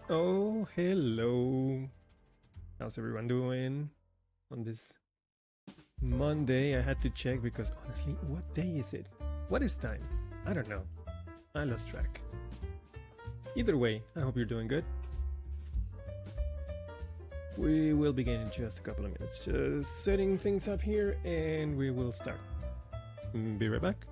Oh, hello. How's everyone doing on this Monday? I had to check because honestly, what day is it? What is time? I don't know. I lost track. Either way, I hope you're doing good. We will begin in just a couple of minutes. Just setting things up here and we will start. Be right back.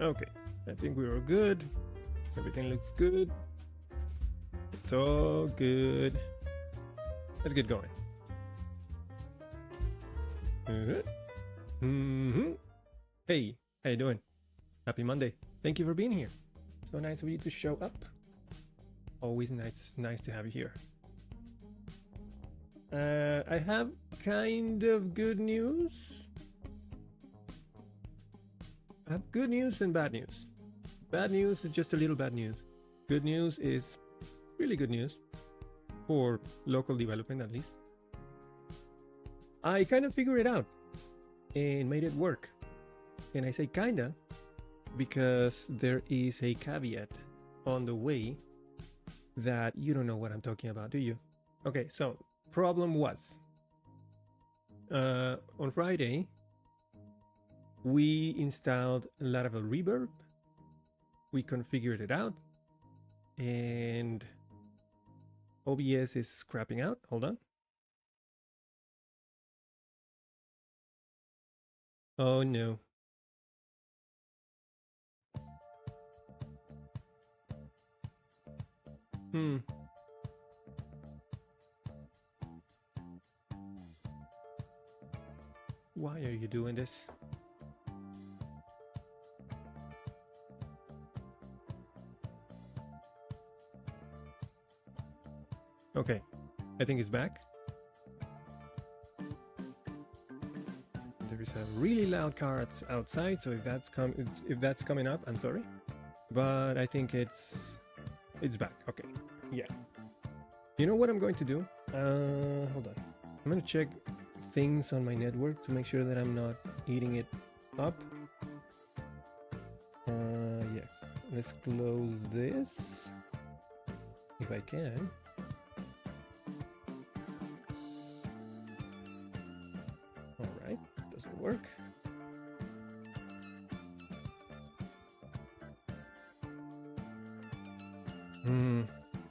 Okay, I think we're all good. Everything looks good. It's all good. Let's get going. Hey, how you doing? Happy Monday. Thank you for being here. So nice of you to show up. Always nice to have you here. I have kind of good news. I have good news and bad news. Bad news is just a little bad news. Good news is really good news for local development, at least. I kind of figured it out and made it work. And I say kinda because there is a caveat on the way that you don't know what I'm talking about, do you? Okay, so problem was on Friday we installed Laravel Reverb, we configured it out, and OBS is scrapping out. Hold on. Oh no. Why are you doing this? Okay, I think it's back. There is a really loud car outside, so if that's coming up, I'm sorry, but I think it's back. Okay, yeah. You know what I'm going to do? Hold on. I'm gonna check things on my network to make sure that I'm not eating it up. Yeah. Let's close this if I can. Alright, doesn't work.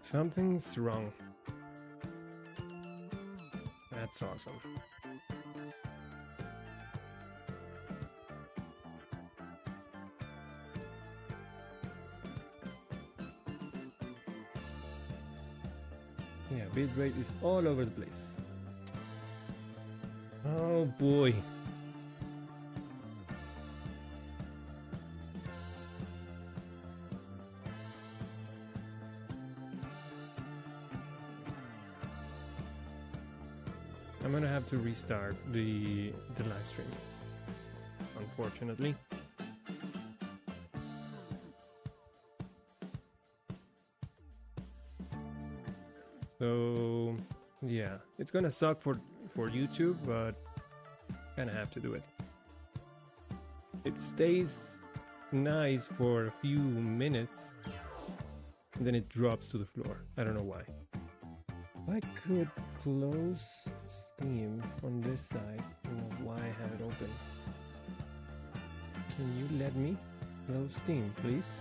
Something's wrong. That's awesome. Yeah, bitrate is all over the place. Oh boy. I'm gonna have to restart the live stream, unfortunately. So yeah, it's gonna suck for YouTube, but gonna have to do it. It stays nice for a few minutes, and then it drops to the floor. I don't know why. I could close Steam on this side. I don't know why I have it open. Can you let me close Steam, please?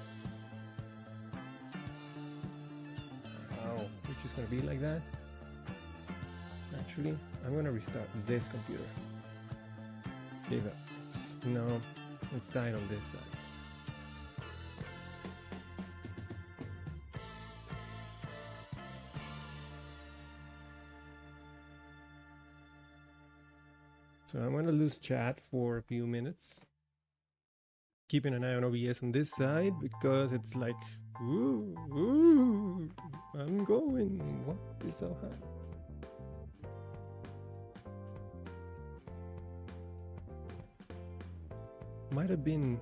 Oh, it's just gonna be like that. Actually, I'm gonna restart this computer. No, it's died on this side. So I'm gonna lose chat for a few minutes. Keeping an eye on OBS on this side because it's like, ooh, I'm going. What is so hard? Might have been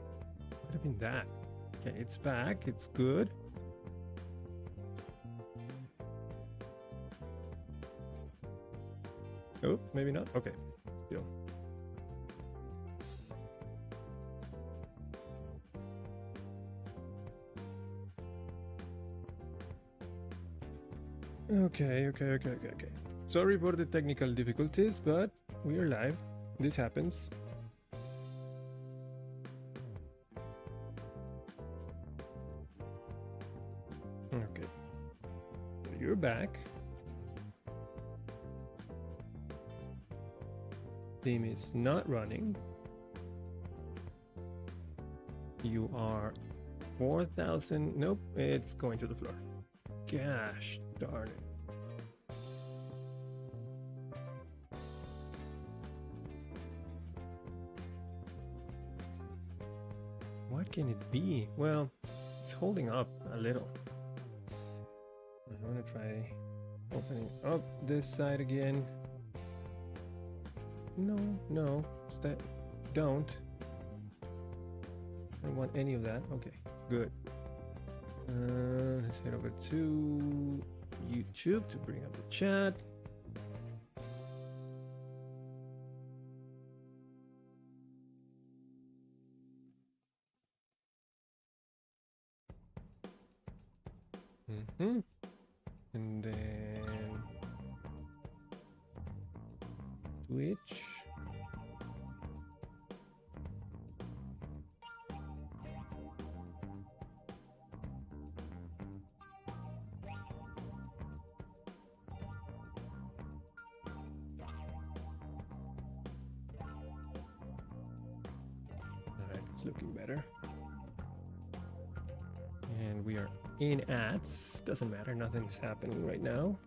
that. Okay, it's back. It's good. Oh, maybe not. Okay, still. Okay. Sorry for the technical difficulties, but we are live. This happens. Okay. So you're back. Steam is not running. You are 4,000. Nope, it's going to the floor. Gosh darn it. What can it be? Well, it's holding up a little. I'm gonna try opening up this side again. No, don't. I don't want any of that. Okay, good. Let's head over to YouTube to bring up the chat. And then Twitch. It's looking better. And we are in ads. Doesn't matter, nothing's happening right now.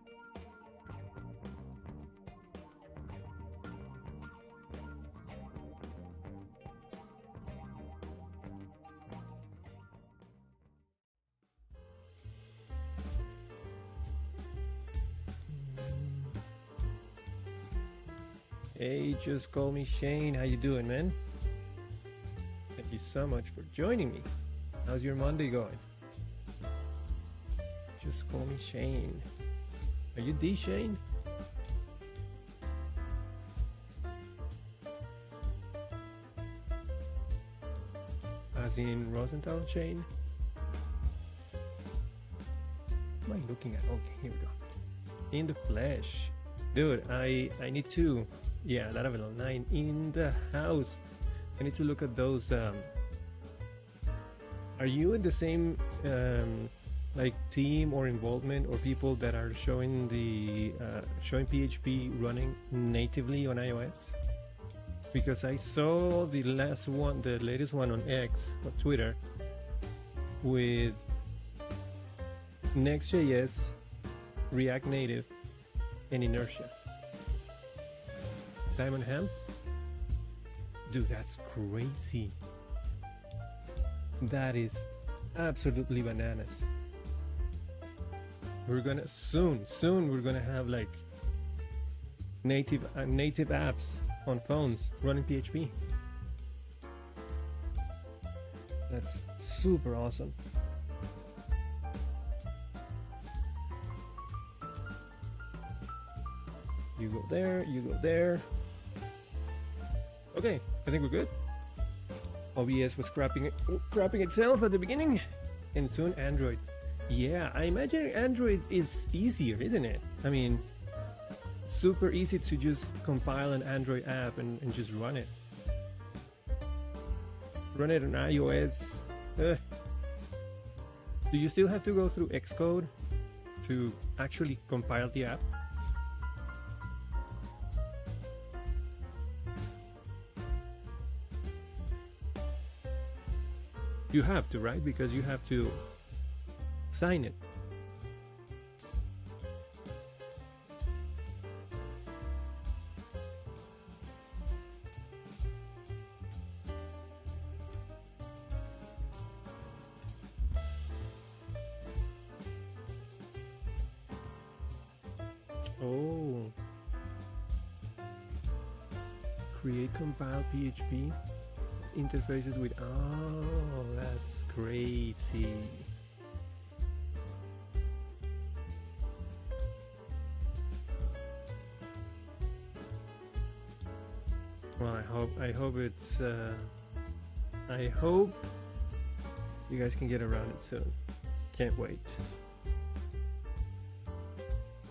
Hey, just call me Shane. How you doing, man? Thank you so much for joining me. How's your Monday going? Just call me Shane. Are you D Shane? As in Rosenthal Shane? What am I looking at? Okay, here we go. In the flesh. Dude, I need to... Yeah, Laravel 9 in the house. I need to look at those. Are you in the same like team or involvement or people that are showing the showing PHP running natively on iOS? Because I saw the latest one on X or Twitter with Next.js, React Native, and Inertia. Simon Ham? Dude, that's crazy. That is absolutely bananas. We're gonna soon we're gonna have like native apps on phones running PHP. That's super awesome. You go there, you go there. Okay, I think we're good. OBS was crapping itself at the beginning, and soon Android. Yeah, I imagine Android is easier, isn't it? I mean, super easy to just compile an Android app and just run it. Run it on iOS. Do you still have to go through Xcode to actually compile the app? You have to, right? Because you have to sign it. Oh. Create compile PHP interfaces with, oh, that's crazy. Well, I hope it's I hope you guys can get around it soon. Can't wait.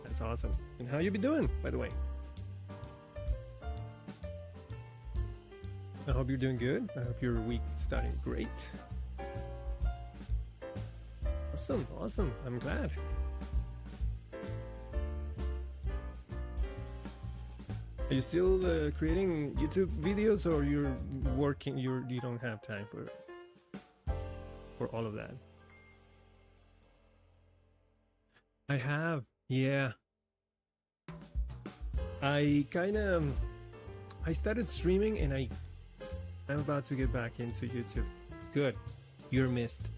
That's awesome. And how you been doing, by the way? I hope you're doing good. I hope your week starting great. Awesome, awesome. I'm glad. Are you still creating YouTube videos, or you're working? You don't have time for all of that? I have, yeah. I started streaming, and I'm about to get back into YouTube. Good, you're missed.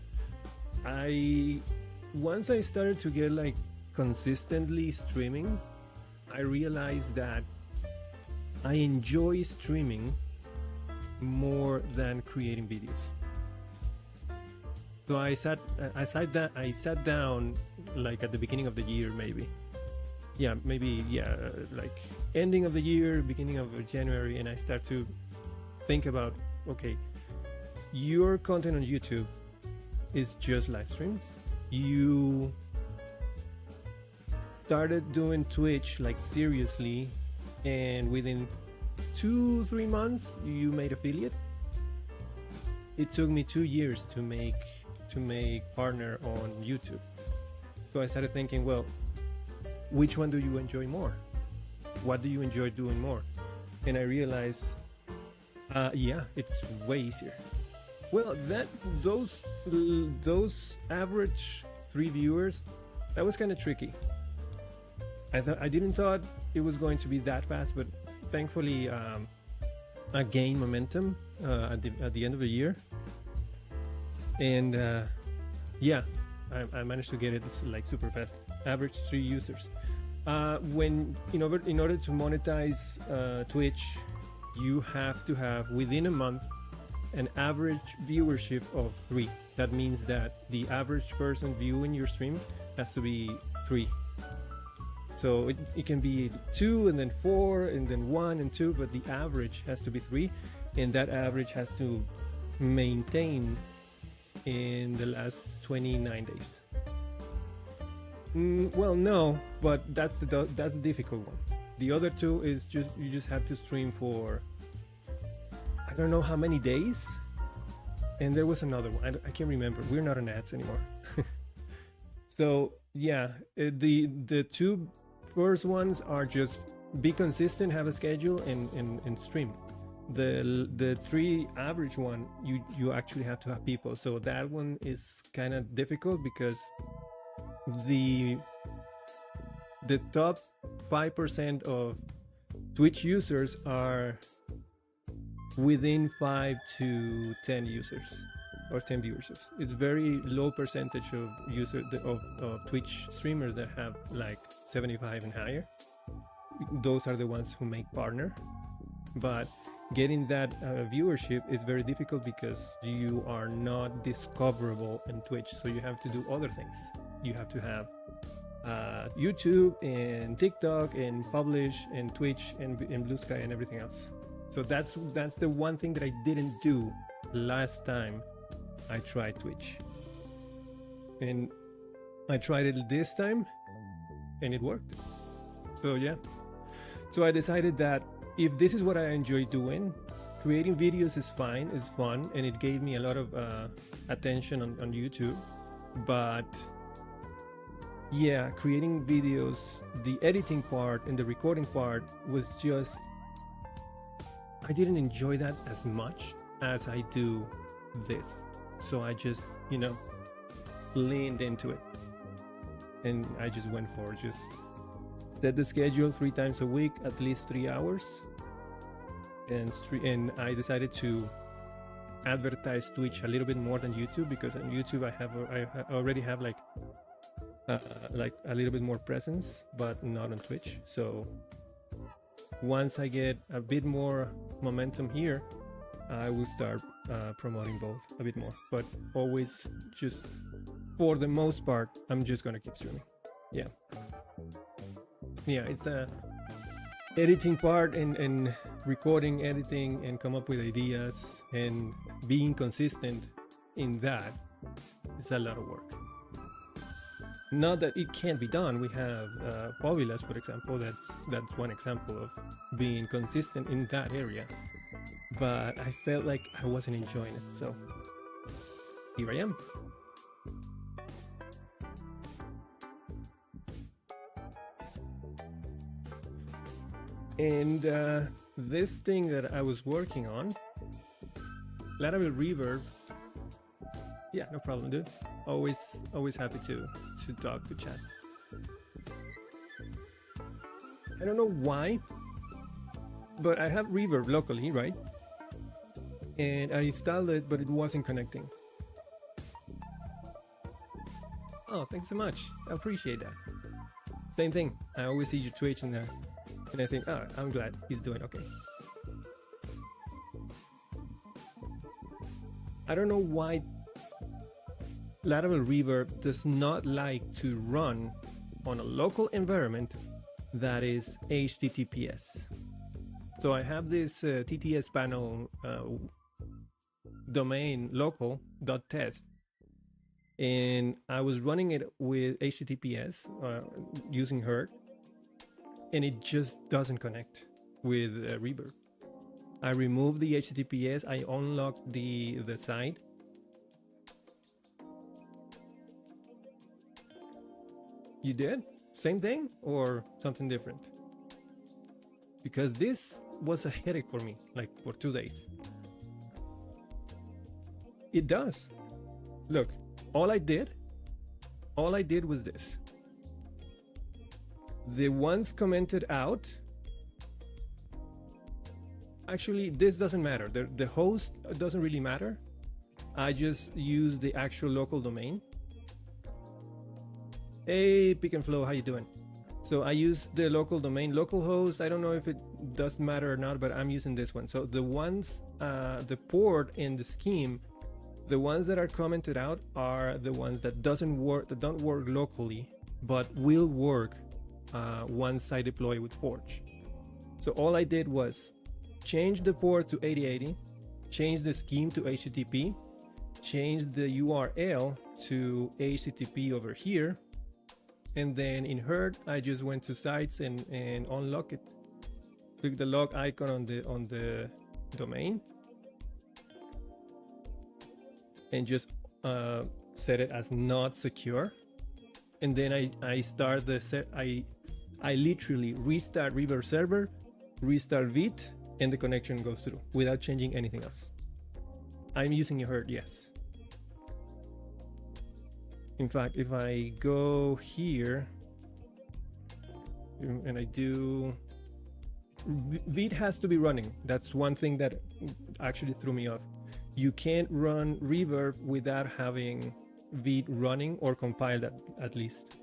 Once I started to get like consistently streaming, I realized that I enjoy streaming more than creating videos. So I sat down like at the beginning of the year, maybe like ending of the year, beginning of January, and I start to think about, okay, your content on YouTube is just live streams. You started doing Twitch like seriously, and within 2-3 months you made affiliate. It took me 2 years to make partner on YouTube. So I started thinking, well, which one do you enjoy more? What do you enjoy doing more? And I realized, it's way easier. Well, those average 3 viewers, that was kind of tricky. I didn't thought it was going to be that fast, but thankfully I gained momentum at the end of the year, and I managed to get it like super fast. Average 3 users. When in order to monetize Twitch, you have to have within a month an average viewership of 3. That means that the average person viewing your stream has to be 3. So it can be 2 and then 4 and then 1 and 2, but the average has to be 3, and that average has to maintain in the last 29 days. Well, no, but that's the difficult one. The other 2 is you just have to stream for I don't know how many days, and there was another one I can't remember. We're not on ads anymore. So yeah, the 2 first ones are just be consistent, have a schedule, and stream. The 3 average one, you actually have to have people. So that one is kind of difficult because the top 5% of Twitch users are within 5 to 10 users or 10 viewers. It's very low percentage of users of Twitch streamers that have like 75 and higher. those are the ones who make partner. But getting that viewership is very difficult because you are not discoverable in Twitch. So you have to do other things. You have to have YouTube and TikTok and publish and Twitch and Blue Sky and everything else. So that's the one thing that I didn't do last time I tried Twitch. And I tried it this time and it worked. So yeah. So I decided that if this is what I enjoy doing, creating videos is fine, is fun, and it gave me a lot of attention on YouTube. But yeah, creating videos, the editing part and the recording part was just, I didn't enjoy that as much as I do this. So I just, you know, leaned into it. And I just went for it. Just set the schedule 3 times a week, at least 3 hours. And I decided to advertise Twitch a little bit more than YouTube, because on YouTube I already have like a little bit more presence, but not on Twitch. So once I get a bit more momentum here, I will start promoting both a bit more. But always, just for the most part, I'm just gonna keep streaming. Yeah, it's a editing part and recording, editing, and come up with ideas and being consistent in that is a lot of work. Not that it can't be done. We have Povilas, for example. That's one example of being consistent in that area. But I felt like I wasn't enjoying it, so here I am. And this thing that I was working on, Laravel Reverb. Yeah, no problem, dude. Always happy to talk, to chat. I don't know why, but I have Reverb locally, right? And I installed it, but it wasn't connecting. Oh, thanks so much. I appreciate that. Same thing. I always see your Twitch in there, and I think, oh, I'm glad he's doing okay. I don't know why Laravel Reverb does not like to run on a local environment that is HTTPS. So I have this TTS panel domain local.test, and I was running it with HTTPS using Herd, and it just doesn't connect with Reverb. I removed the HTTPS, I unlocked the site. You did? Same thing or something different? Because this was a headache for me, like for 2 days. It does. Look, all I did was this. The ones commented out, actually this doesn't matter. The host doesn't really matter. I just use the actual local domain. Hey, Pick and Flow, how you doing? So I use the local domain, localhost. I don't know if it does matter or not, but I'm using this one. So the ones, the port in the scheme, the ones that are commented out are the ones that don't work locally, but will work once I deploy with Forge. So all I did was change the port to 8080, change the scheme to HTTP, change the URL to HTTP over here, and then in Herd I just went to sites and unlock it. Click the log icon on the domain and just set it as not secure, and then I start the set. I literally restart Reverb server, restart Vite, and the connection goes through without changing anything else. I'm using a Herd, yes. In fact, if I go here and I do, Vite has to be running. That's one thing that actually threw me off. You can't run Reverb without having Vite running or compiled at least.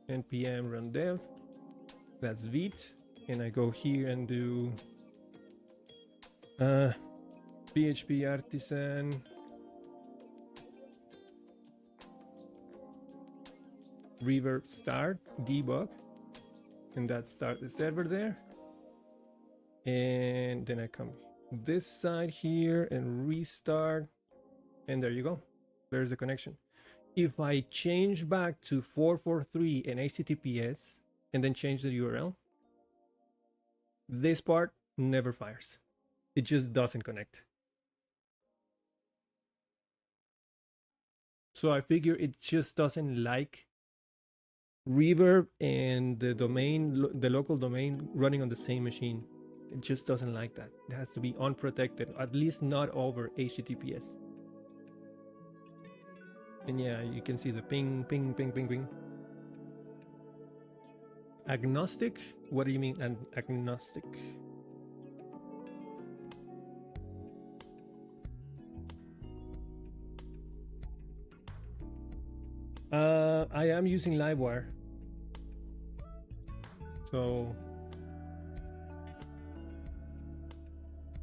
npm run dev. That's Vite. And I go here and do PHP artisan reverb start debug, and that start the server there. And then I come this side here and restart, and there you go. There's the connection. If I change back to 443 and HTTPS and then change the URL, this part never fires. It just doesn't connect. So I figure it just doesn't like reverb and the domain, the local domain running on the same machine. It just doesn't like that. It has to be unprotected, at least not over HTTPS. And yeah, you can see the ping, ping, ping, ping, ping. Agnostic? What do you mean agnostic? I am using Livewire. So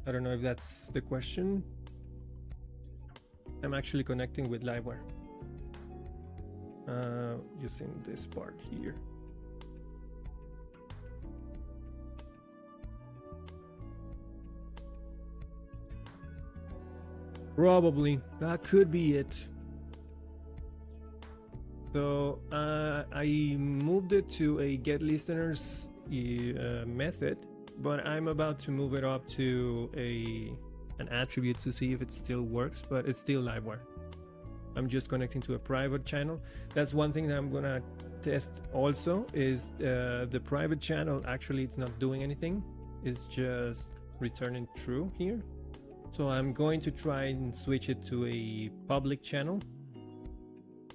I don't know if that's the question. I'm actually connecting with Livewire. Using this part here. Probably that could be it. So I moved it to a get listeners method, but I'm about to move it up to an attribute to see if it still works, but it's still Livewire. I'm just connecting to a private channel. That's one thing that I'm gonna test also is the private channel. Actually, it's not doing anything. It's just returning true here. So I'm going to try and switch it to a public channel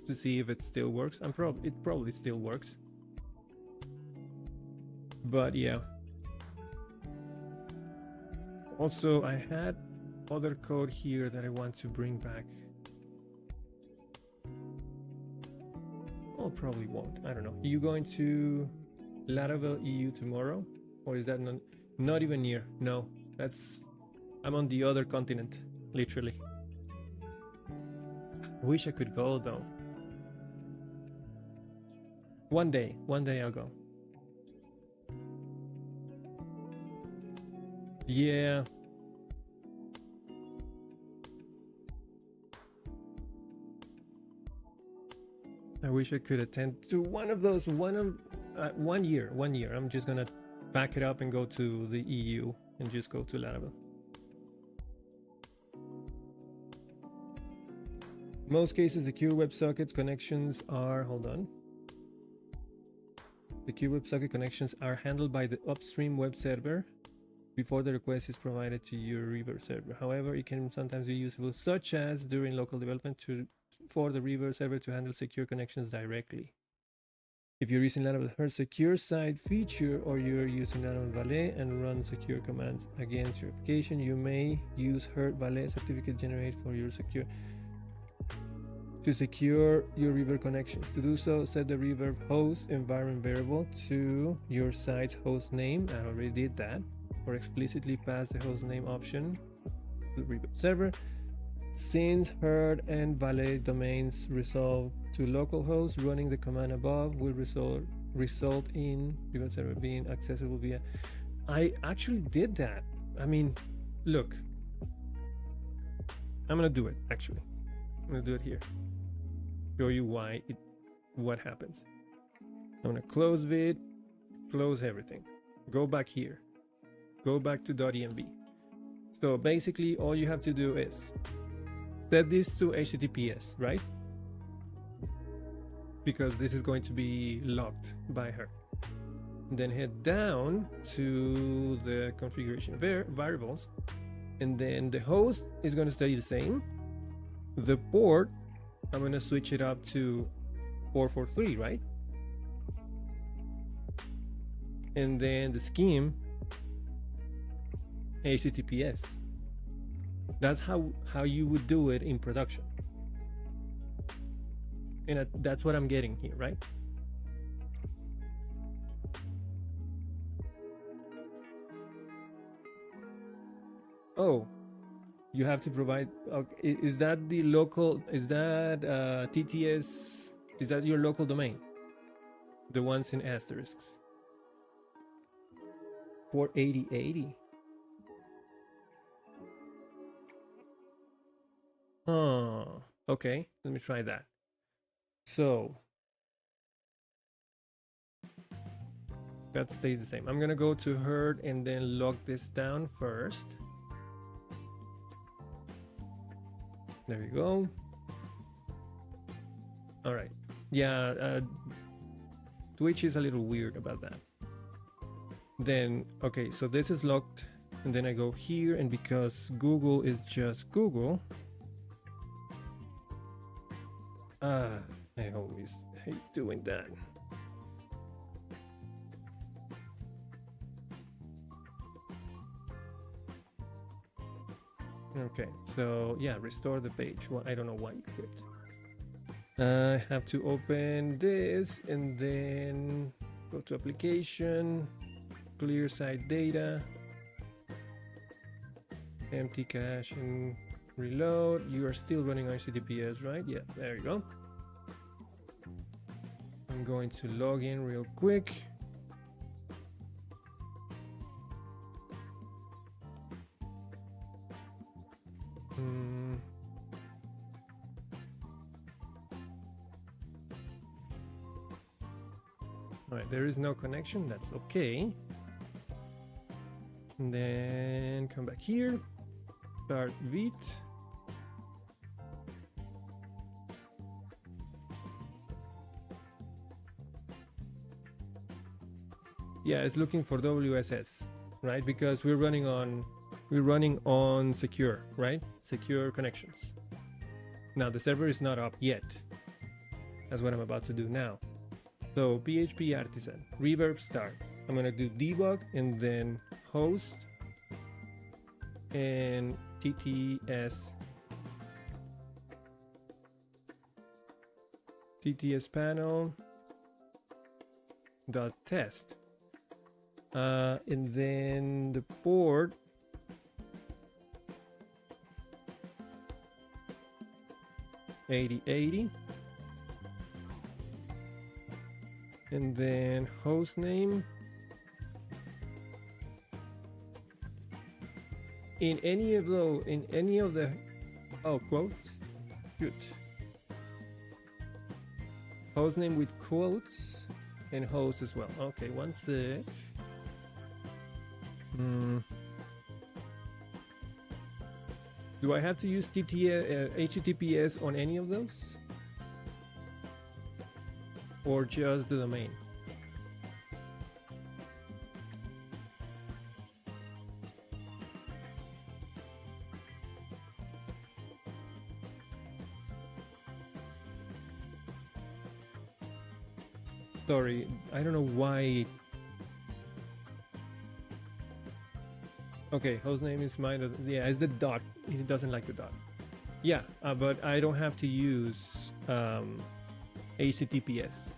to see if it still works. It probably still works. But yeah. Also, I had other code here that I want to bring back. Oh, probably won't. I don't know. Are you going to Laravel EU tomorrow? Or is that not even near? No, I'm on the other continent, literally. Wish I could go though. One day I'll go. Yeah. I wish I could attend to one of those. One year. I'm just gonna back it up and go to the EU and just go to Laravel. Most cases, the secure WebSockets connections are, hold on. Secure WebSocket connections are handled by the upstream web server before the request is provided to your reverb server. However, it can sometimes be useful, such as during local development, for the reverb server to handle secure connections directly. If you're using Laravel Her secure side feature, or you're using Laravel Valet and run secure commands against your application, you may use Her Valet certificate generate for your to secure your reverb connections. To do so, set the reverb host environment variable to your site's host name. I already did that. Or explicitly pass the host name option to the reverb server. Since Herd and Valet domains resolve to localhost, running the command above will result in reverb server being accessible via. I actually did that. I mean, look, I'm gonna do it. Actually, I'm gonna do it here. Show you what happens. I'm gonna close vid, close everything, go back here, go back to .env. So basically all you have to do is set this to HTTPS, right? Because this is going to be locked by her. Then head down to the configuration variables, and then the host is going to stay the same. The port, I'm going to switch it up to 443, right? And then the scheme, HTTPS. That's how you would do it in production. And that's what I'm getting here, right? Oh, you have to provide. Okay, is that the local? Is that TTS? Is that your local domain? The ones in asterisks. 48080. Oh, okay. Let me try that. So that stays the same. I'm gonna go to herd and then lock this down first. There we go. All right. Yeah, Twitch is a little weird about that. Then, okay, so this is locked. And then I go here, and because Google is just Google. I always hate doing that. Okay, so yeah, restore the page. Well, I don't know why you quit. I have to open this and then go to application, clear site data, empty cache and reload. You are still running HTTPS, right? Yeah, there you go. I'm going to log in real quick. All right, there is no connection. That's okay. And then come back here. Start Vite. Yeah, it's looking for WSS, right? Because we're running on secure, right? Secure connections. Now the server is not up yet. That's what I'm about to do now. So PHP artisan, reverb start. I'm gonna do debug and then host and TTS panel dot test. And then the port (8080), and then host name. In any of the quotes, good. Host name with quotes and host as well. Okay, one sec. Do I have to use HTTPS on any of those? Or just the domain? Sorry, I don't know why. Okay, hostname is mine. Yeah, it's the dot. He doesn't like the dot. Yeah, but I don't have to use HTTPS.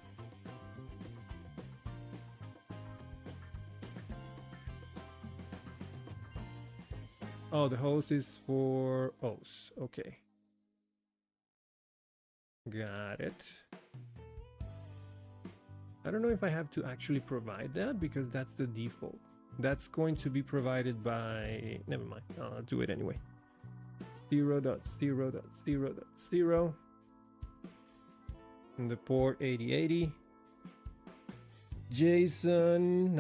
Oh, the host is for OS. Okay. Got it. I don't know if I have to actually provide that because that's the default. That's going to be provided by, never mind, I'll do it anyway. 0.0.0.0 and the port 8080. Jason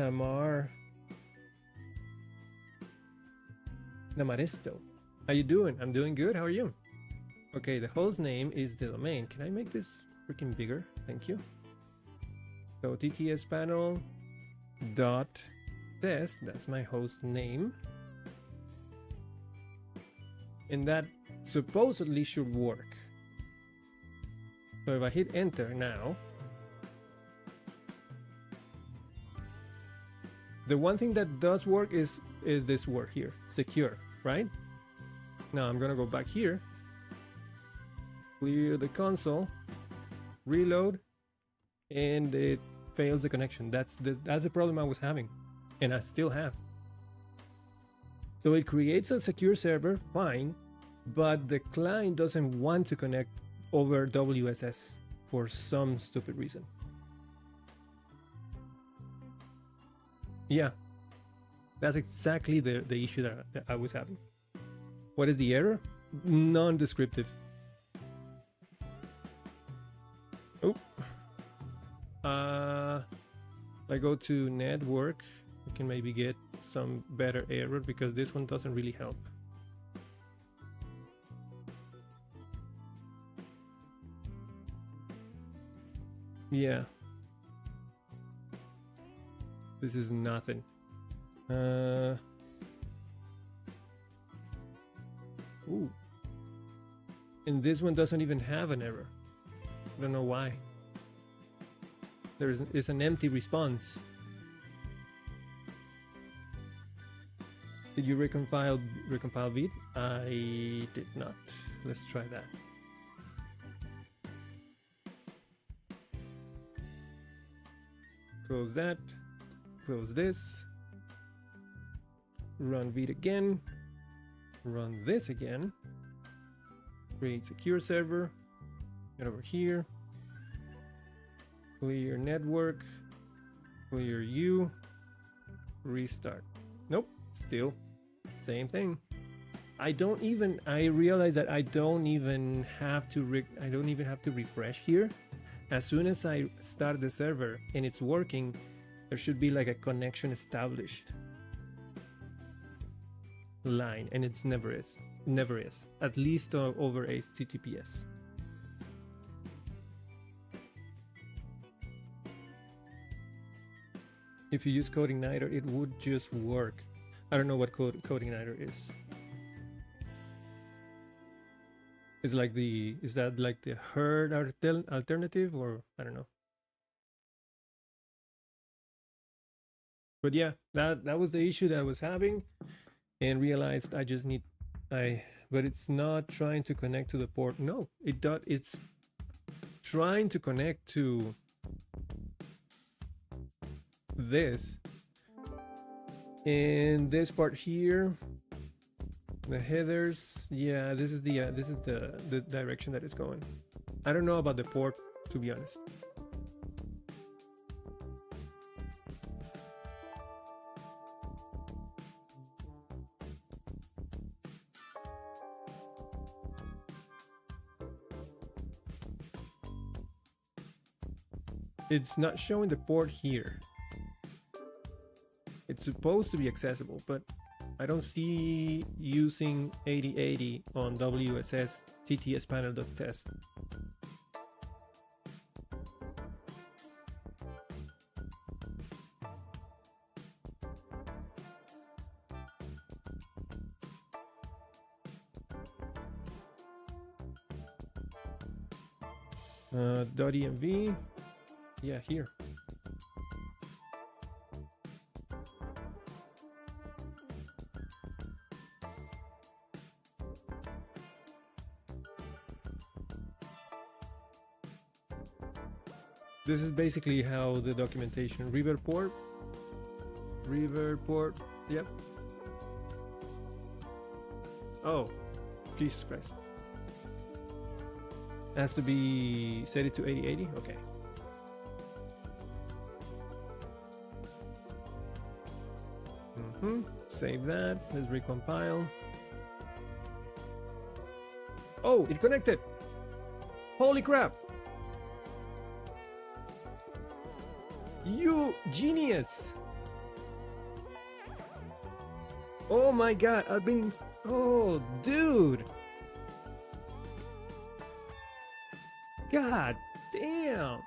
Namaresto. How you doing? I'm doing good. How are you? Okay, the host name is the domain. Can I make this freaking bigger? Thank you. So TTS panel dot test, that's my host name. And that supposedly should work. So if I hit enter now, the one thing that does work is this word here, secure, right? Now I'm gonna go back here, clear the console, reload, and it fails the connection. That's the problem I was having, and I still have. So it creates a secure server, fine, but the client doesn't want to connect over WSS for some stupid reason. Yeah, that's exactly the issue that I was having. What is the error? Non-descriptive. Oh. I go to network, I can maybe get some better error because this one doesn't really help. Yeah. This is nothing. Ooh. And this one doesn't even have an error. I don't know why. It's an empty response. Did you recompile vid? I did not. Let's try that. Close that. Close this. Run vid again. Run this again. Create secure server. Get over here. Clear network. Clear U. Restart. Nope. Still same thing. I realize that I don't even have to refresh here. As soon as I start the server and it's working, there should be like a connection established line, and it's never is, at least over HTTPS. If you use CodeIgniter, it would just work. I don't know what CodeIgniter is. Is that like the herd alternative, or I don't know. But yeah, that was the issue that I was having, and realized I just need but it's not trying to connect to the port. No, it's trying to connect to this. And this part here, the headers, yeah, this is the direction that it's going. I don't know about the port, to be honest. It's not showing the port here. It's supposed to be accessible, but I don't see using 8080 on WSS TTS panel.test. .env, yeah, here. This is basically how the documentation, reverb port, yep. Oh, Jesus Christ. Has to be set it to 8080, okay. Save that, let's recompile. Oh, it connected! Holy crap! You genius! Oh my god, oh dude! God damn!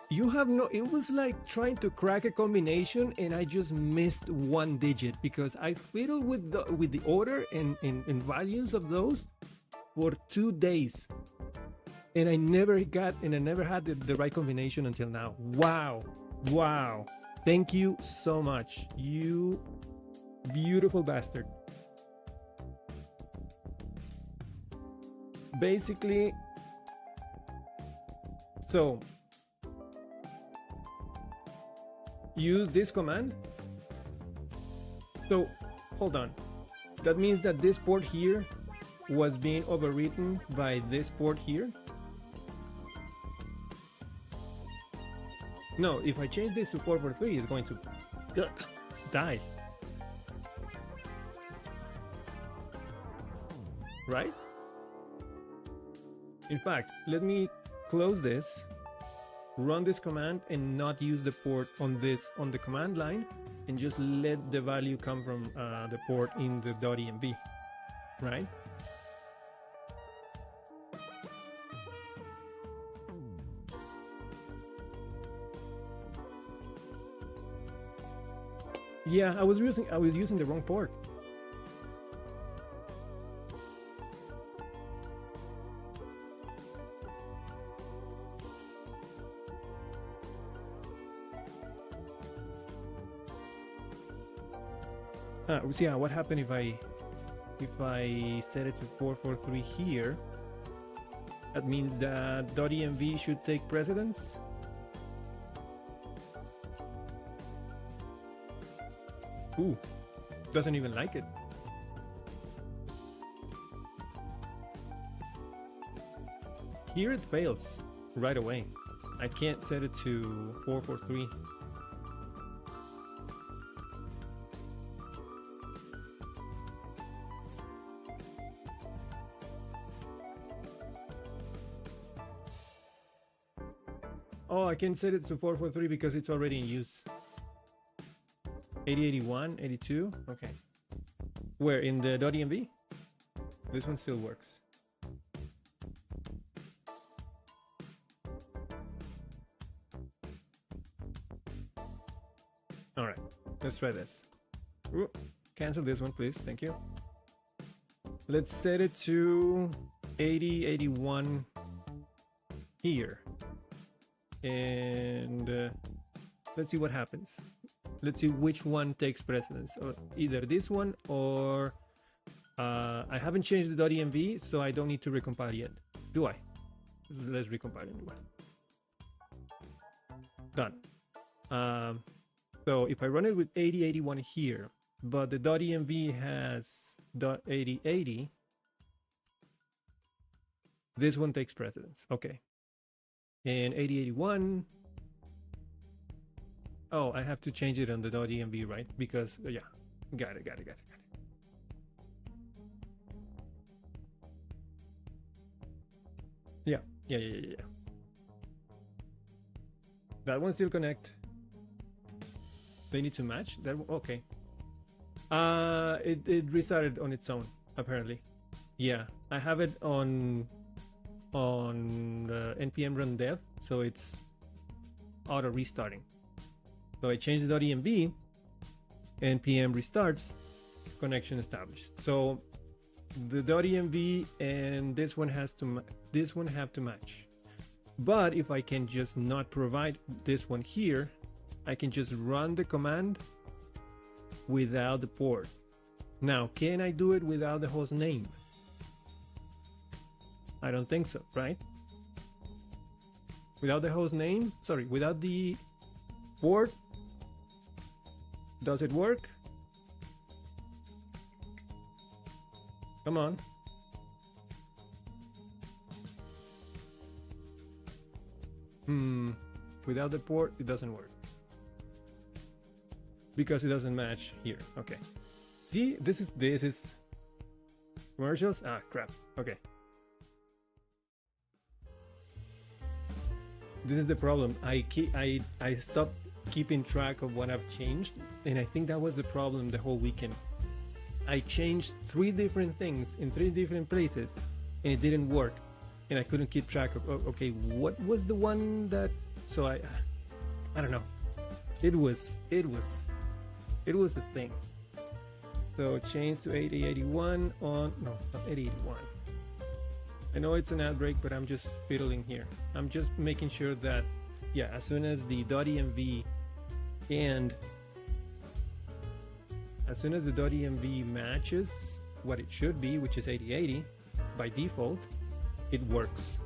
You have it was like trying to crack a combination and I just missed one digit because I fiddled with the order and values of those for 2 days. And I never had the right combination until now. Wow. Wow. Thank you so much. You beautiful bastard. Basically, so use this command So hold on. That means that this port here was being overwritten by this port here? No, if I change this to 443, it's going to die. Right? In fact, let me close this, run this command and not use the port on the command line, and just let the value come from the port in the .env, right? Yeah, I was using the wrong port. Yeah, what happened if I set it to 443 here? That means that .env should take precedence. Ooh, doesn't even like it. Here it fails right away. I can't set it to 443. Oh, I can set it to 443 because it's already in use. 8081, 82, okay. Where, in the .env? This one still works. Alright, let's try this. Ooh, cancel this one, please, thank you. Let's set it to 8081 here. And let's see what happens. Let's see which one takes precedence, or either this one or I haven't changed the .env, so I don't need to recompile yet, do I? Let's recompile anyway. Done. So if I run it with 8081 here, but the .env has .8080, this one takes precedence. Okay. And 8081. Oh, I have to change it on the .env, right? Because yeah, got it. Yeah. That one still connect. They need to match that. Okay. It restarted on its own apparently. Yeah, I have it on npm run dev, so it's auto restarting. So I change the .env, npm restarts, connection established. So the .env and this one have to match. But if I can just not provide this one here, I can just run the command without the port. Now, can I do it without the host name? I don't think so, right? Without the host name, sorry, without the port, does it work? Come on. Without the port, it doesn't work. Because it doesn't match here. Okay. See, this is commercials. Ah, crap. Okay. This is the problem. I stopped keeping track of what I've changed, and I think that was the problem the whole weekend. I changed 3 different things in 3 different places, and it didn't work, and I couldn't keep track of okay, what was the one that. So I don't know. It was a thing. So change to 8081 on no, not 8081. I know it's an ad break, but I'm just fiddling here. I'm just making sure that, yeah, as soon as the .env and as soon as the .env matches what it should be, which is 8080 by default, it works.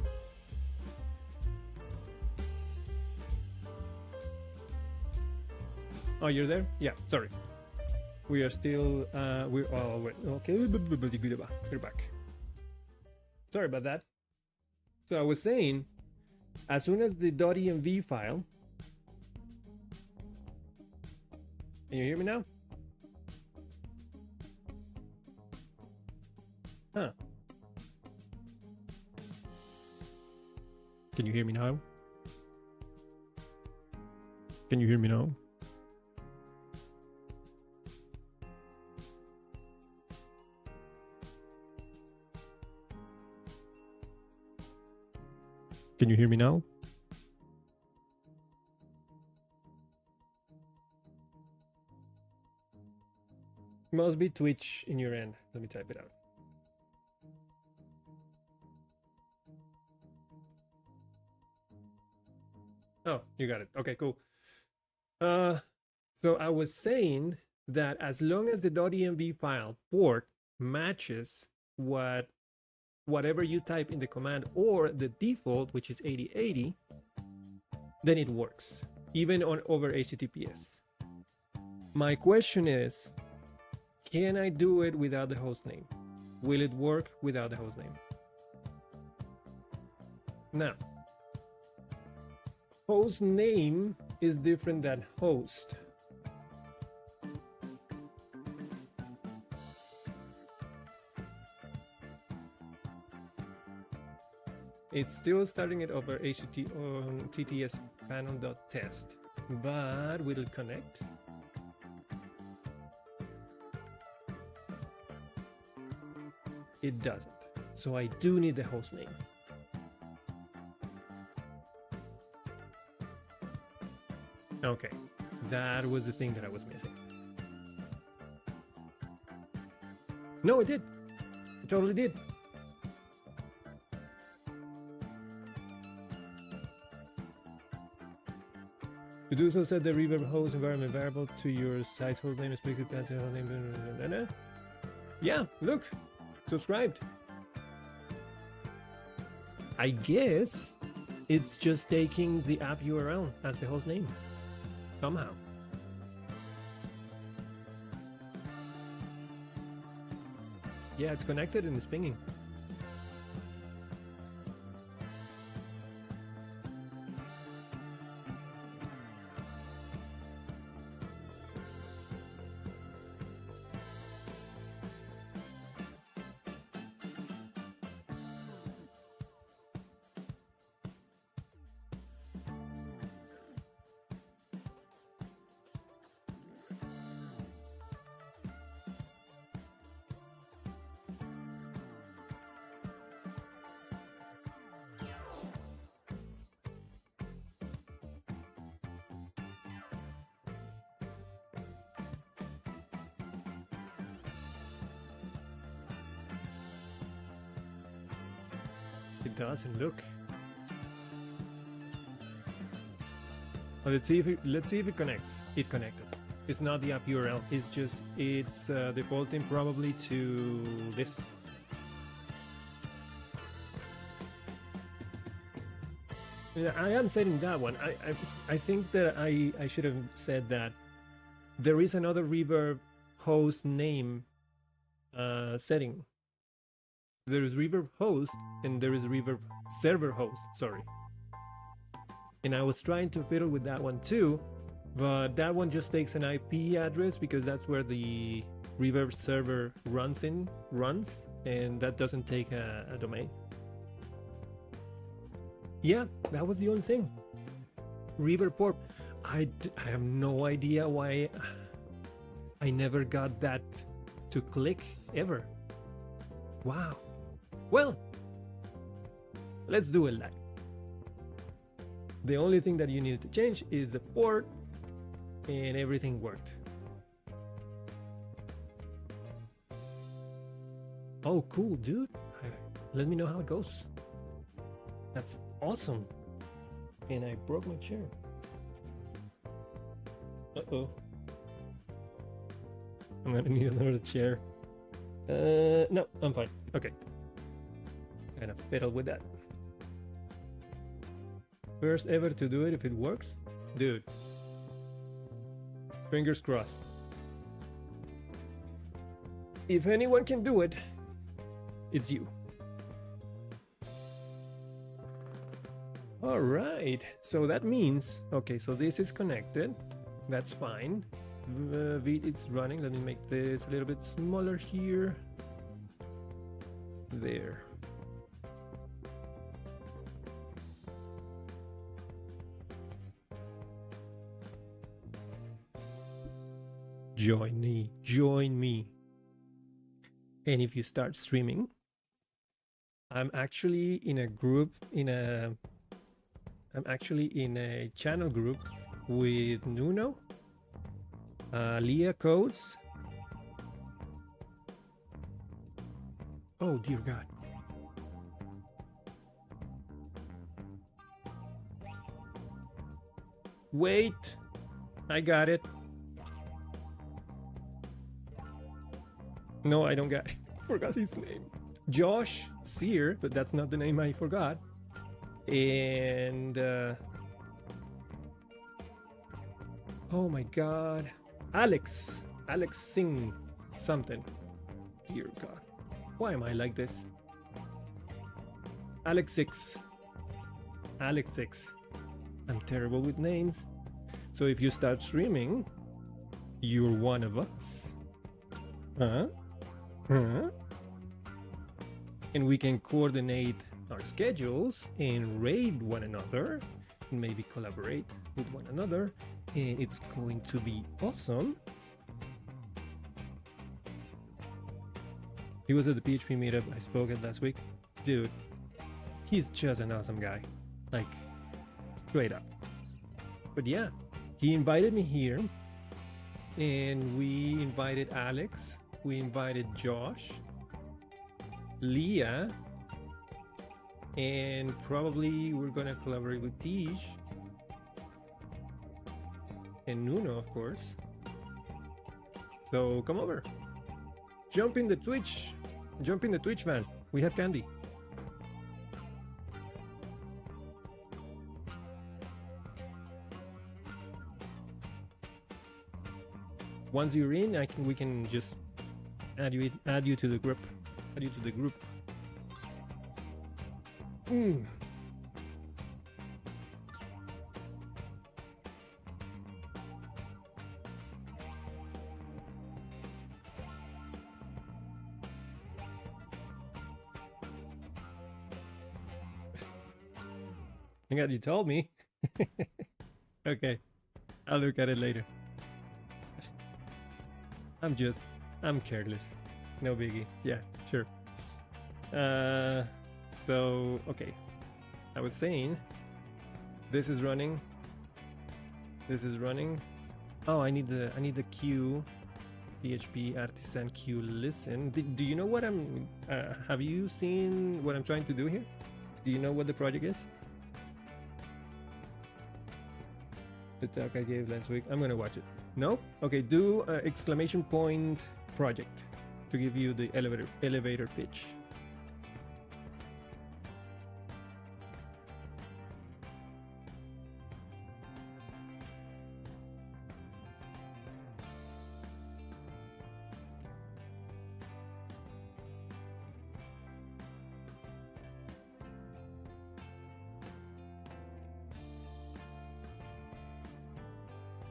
Oh, you're there? Yeah, sorry. We are still, we're, oh, wait, okay, we're back. Sorry about that. So I was saying, as soon as the .env file, can you hear me now? Huh. Can you hear me now? Can you hear me now? Can you hear me now? Must be Twitch in your end. Let me type it out. Oh, you got it. Okay, cool. So I was saying that as long as the .env file port matches whatever you type in the command or the default, which is 8080, then it works, even on over HTTPS. My question is, can I do it without the hostname? Will it work without the hostname? Now, host name is different than host. It's still starting it over HTTP on TTS panel.test, but will it connect? It doesn't. So I do need the host name. Okay, that was the thing that I was missing. No, it did. It totally did. To do so, set the reverb host environment variable to your site host name, explicit path host name. Yeah, look, subscribed. I guess it's just taking the app URL as the host name somehow. Yeah, it's connected and it's pinging. It doesn't look. Well, let's see if it connects. It connected. It's not the app URL. It's just it's defaulting probably to this. Yeah, I am setting that one. I think that I should have said that there is another Reverb host name setting. There is Reverb host and there is Reverb server host, sorry. And I was trying to fiddle with that one too, but that one just takes an IP address because that's where the Reverb server runs, and that doesn't take a domain. Yeah, that was the only thing. Reverb port. I have no idea why I never got that to click ever. Wow. Well, let's do it live. The only thing that you needed to change is the port, and everything worked. Oh, cool, dude. Let me know how it goes. That's awesome. And I broke my chair. Uh-oh. I'm gonna need another chair. No, I'm fine. Okay. Kind of fiddle with that. First ever to do it if it works? Dude. Fingers crossed. If anyone can do it, it's you. All right, so that means, okay, so this is connected. That's fine. It's running. Let me make this a little bit smaller here. There. Join me, join me. And if you start streaming, I'm actually in a channel group with Nuno, Leah Codes. Oh dear God. Wait, I got it. No, I don't got it. Forgot his name. Josh Sear, but that's not the name I forgot. And oh my God, Alex Singh something. Dear God, why am I like this? Alex 6. I'm terrible with names. So if you start streaming, you're one of us. Huh? And we can coordinate our schedules and raid one another and maybe collaborate with one another, and it's going to be awesome. He was at the PHP meetup I spoke at last week. Dude, he's just an awesome guy, like straight up. But yeah, he invited me here, and we invited Alex, we invited Josh, Leah, and probably we're gonna collaborate with Tej and Nuno, of course. So come over, jump in the Twitch, man. We have candy. Once you're in, we can just add you to the group. Thank God you told me. Okay, I'll look at it later. I'm careless. No biggie. Yeah, sure. So okay, I was saying this is running. Oh, I need the queue. PHP artisan queue listen. Do you know what I'm have you seen what I'm trying to do here? Do you know what the project is? The talk I gave last week. I'm gonna watch it. No? Okay, do exclamation point project to give you the elevator pitch.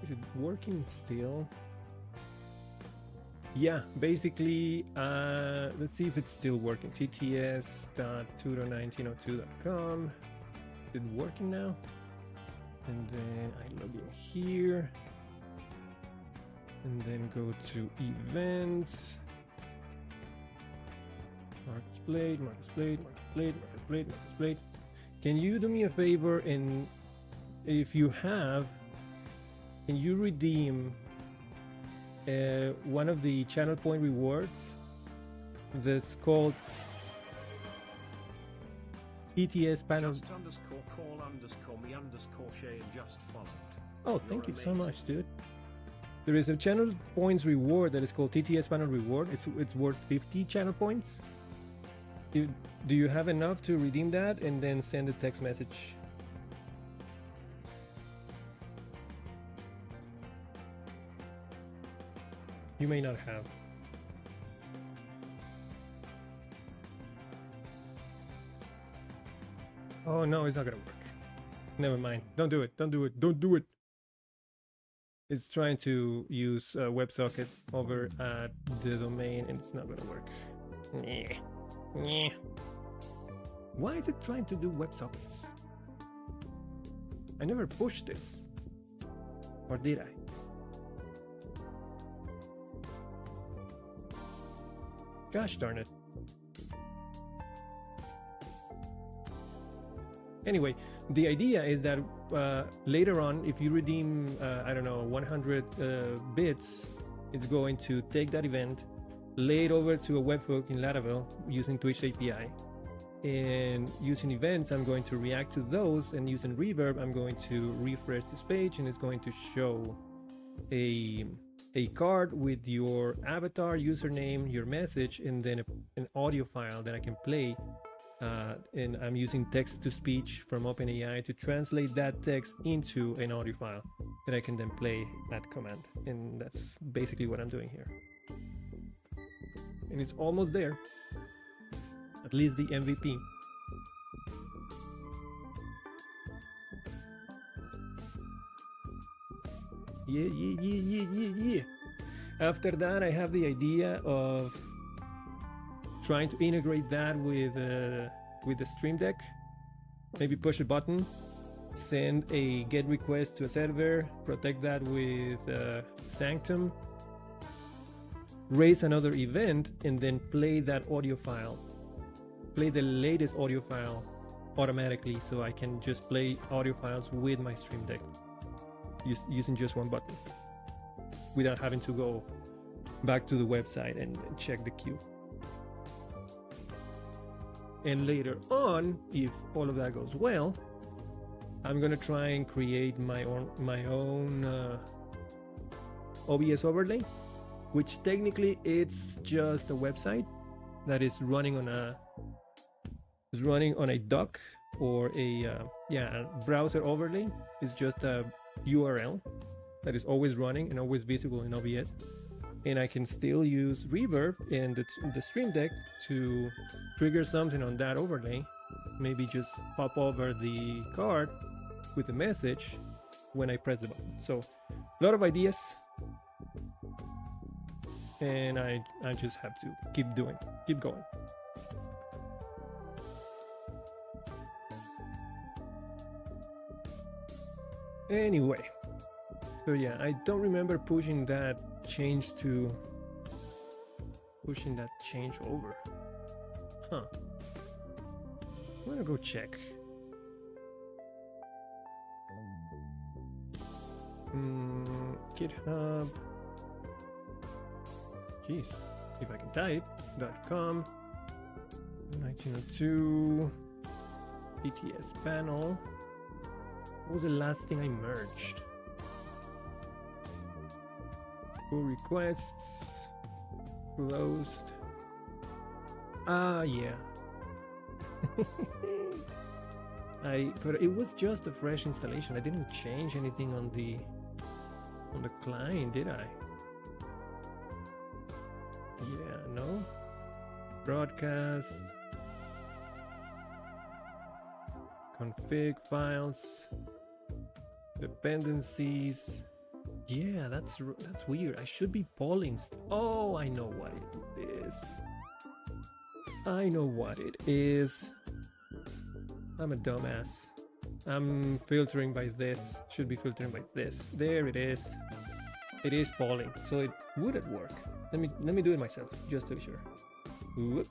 Is it working still? Yeah, basically, let's see if it's still working. tts.tutor1902.com. Is it working now? And then I log in here. And then go to events. Marcus Plate. Can you do me a favor, and if you have, can you redeem one of the channel point rewards that's called ETS panel? Just underscore call underscore me underscore Shay and just followed. Oh, thank you so much, dude. There is a channel points reward that is called TTS panel reward. It's worth 50 channel points. Do you have enough to redeem that and then send a text message? You may not have. Oh no, it's not gonna work. Never mind. Don't do it. Don't do it. Don't do it. It's trying to use WebSocket over at the domain and it's not gonna work. Nyeh. Nyeh. Why is it trying to do WebSockets? I never pushed this. Or did I? Gosh darn it. Anyway, the idea is that later on, if you redeem, I don't know, 100 bits, it's going to take that event, lay it over to a webhook in Laravel using Twitch API. And using events, I'm going to react to those, and using reverb, I'm going to refresh this page, and it's going to show a card with your avatar, username, your message, and then an audio file that I can play. And I'm using text-to-speech from OpenAI to translate that text into an audio file that I can then play at command. And that's basically what I'm doing here. And it's almost there. At least the MVP. Yeah. After that, I have the idea of trying to integrate that with the Stream Deck. Maybe push a button, send a GET request to a server, protect that with Sanctum, raise another event, and then play that audio file. Play the latest audio file automatically, so I can just play audio files with my Stream Deck using just one button without having to go back to the website and check the queue. And later on, if all of that goes well, I'm gonna try and create my own OBS overlay, which technically it's just a website that is running on a dock or a browser overlay. Is just a URL that is always running and always visible in OBS, and I can still use reverb in the Stream Deck to trigger something on that overlay. Maybe just pop over the card with a message when I press the button. So a lot of ideas, and I just have to keep going. Anyway, so yeah, I don't remember pushing that change over. Huh. I'm gonna go check. GitHub. Jeez, if I can type .com 1902 PTS panel. What was the last thing I merged? Pull requests. Closed. Yeah. But it was just a fresh installation. I didn't change anything on the client, did I? Yeah, no. Broadcast. Config files. Dependencies. Yeah, that's weird. I should be polling. Oh, I know what it is. I'm a dumbass. I'm filtering by this. Should be filtering by this. There it is. It is polling, so it wouldn't work. Let me do it myself, just to be sure. Whoop.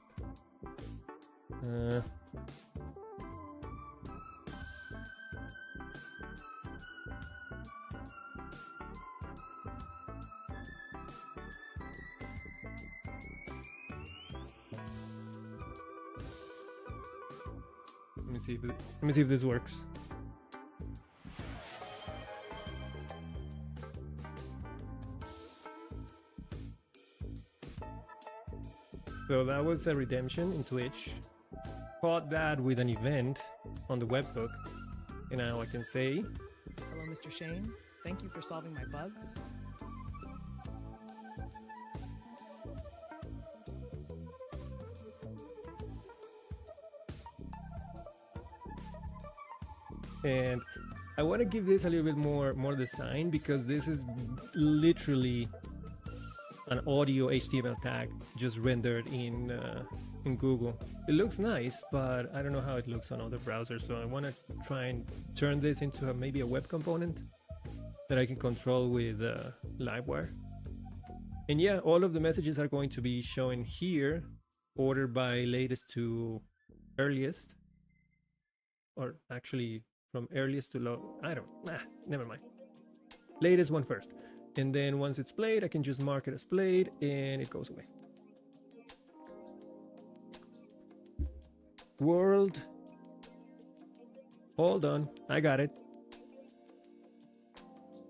Let me see if this works. So that was a redemption in Twitch. Caught that with an event on the webhook, and now I can say, "Hello, Mr. Shane. Thank you for solving my bugs." And I want to give this a little bit more design, because this is literally an audio HTML tag just rendered in Google. It looks nice, but I don't know how it looks on other browsers. So I want to try and turn this into maybe a web component that I can control with Livewire. And yeah, all of the messages are going to be shown here, ordered by latest to earliest, or actually from earliest to low. Never mind. Latest one first. And then once it's played, I can just mark it as played and it goes away. World. Hold on, I got it.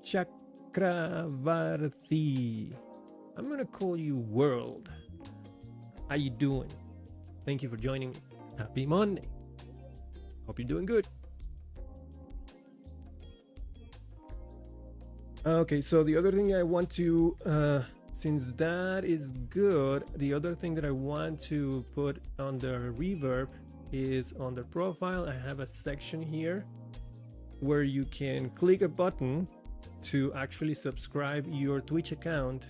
Chakravarthi. I'm gonna call you World. How you doing? Thank you for joining me. Happy Monday. Hope you're doing good. Okay, so the other thing I want to, since that is good, the other thing that I want to put on the reverb is on the profile. I have a section here where you can click a button to actually subscribe your Twitch account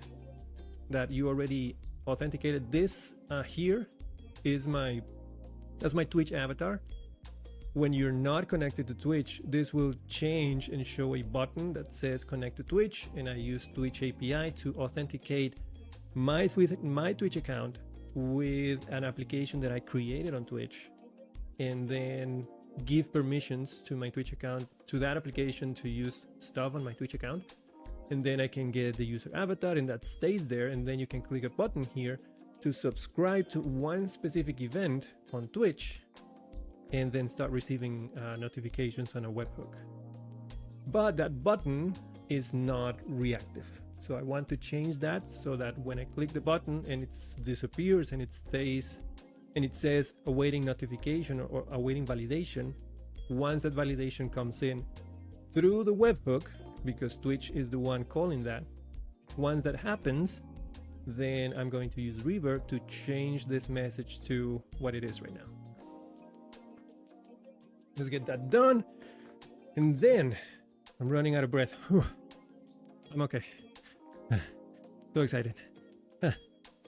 that you already authenticated. This here is that's my Twitch avatar. When you're not connected to Twitch, this will change and show a button that says connect to Twitch, and I use Twitch API to authenticate my Twitch account with an application that I created on Twitch, and then give permissions to my Twitch account, to that application, to use stuff on my Twitch account. And then I can get the user avatar, and that stays there. And then you can click a button here to subscribe to one specific event on Twitch, and then start receiving notifications on a webhook. But that button is not reactive. So I want to change that so that when I click the button and it disappears and it stays and it says awaiting notification or awaiting validation, once that validation comes in through the webhook, because Twitch is the one calling that, once that happens, then I'm going to use Reverb to change this message to what it is right now. Let's get that done. And then I'm running out of breath. Whew. I'm okay. So excited.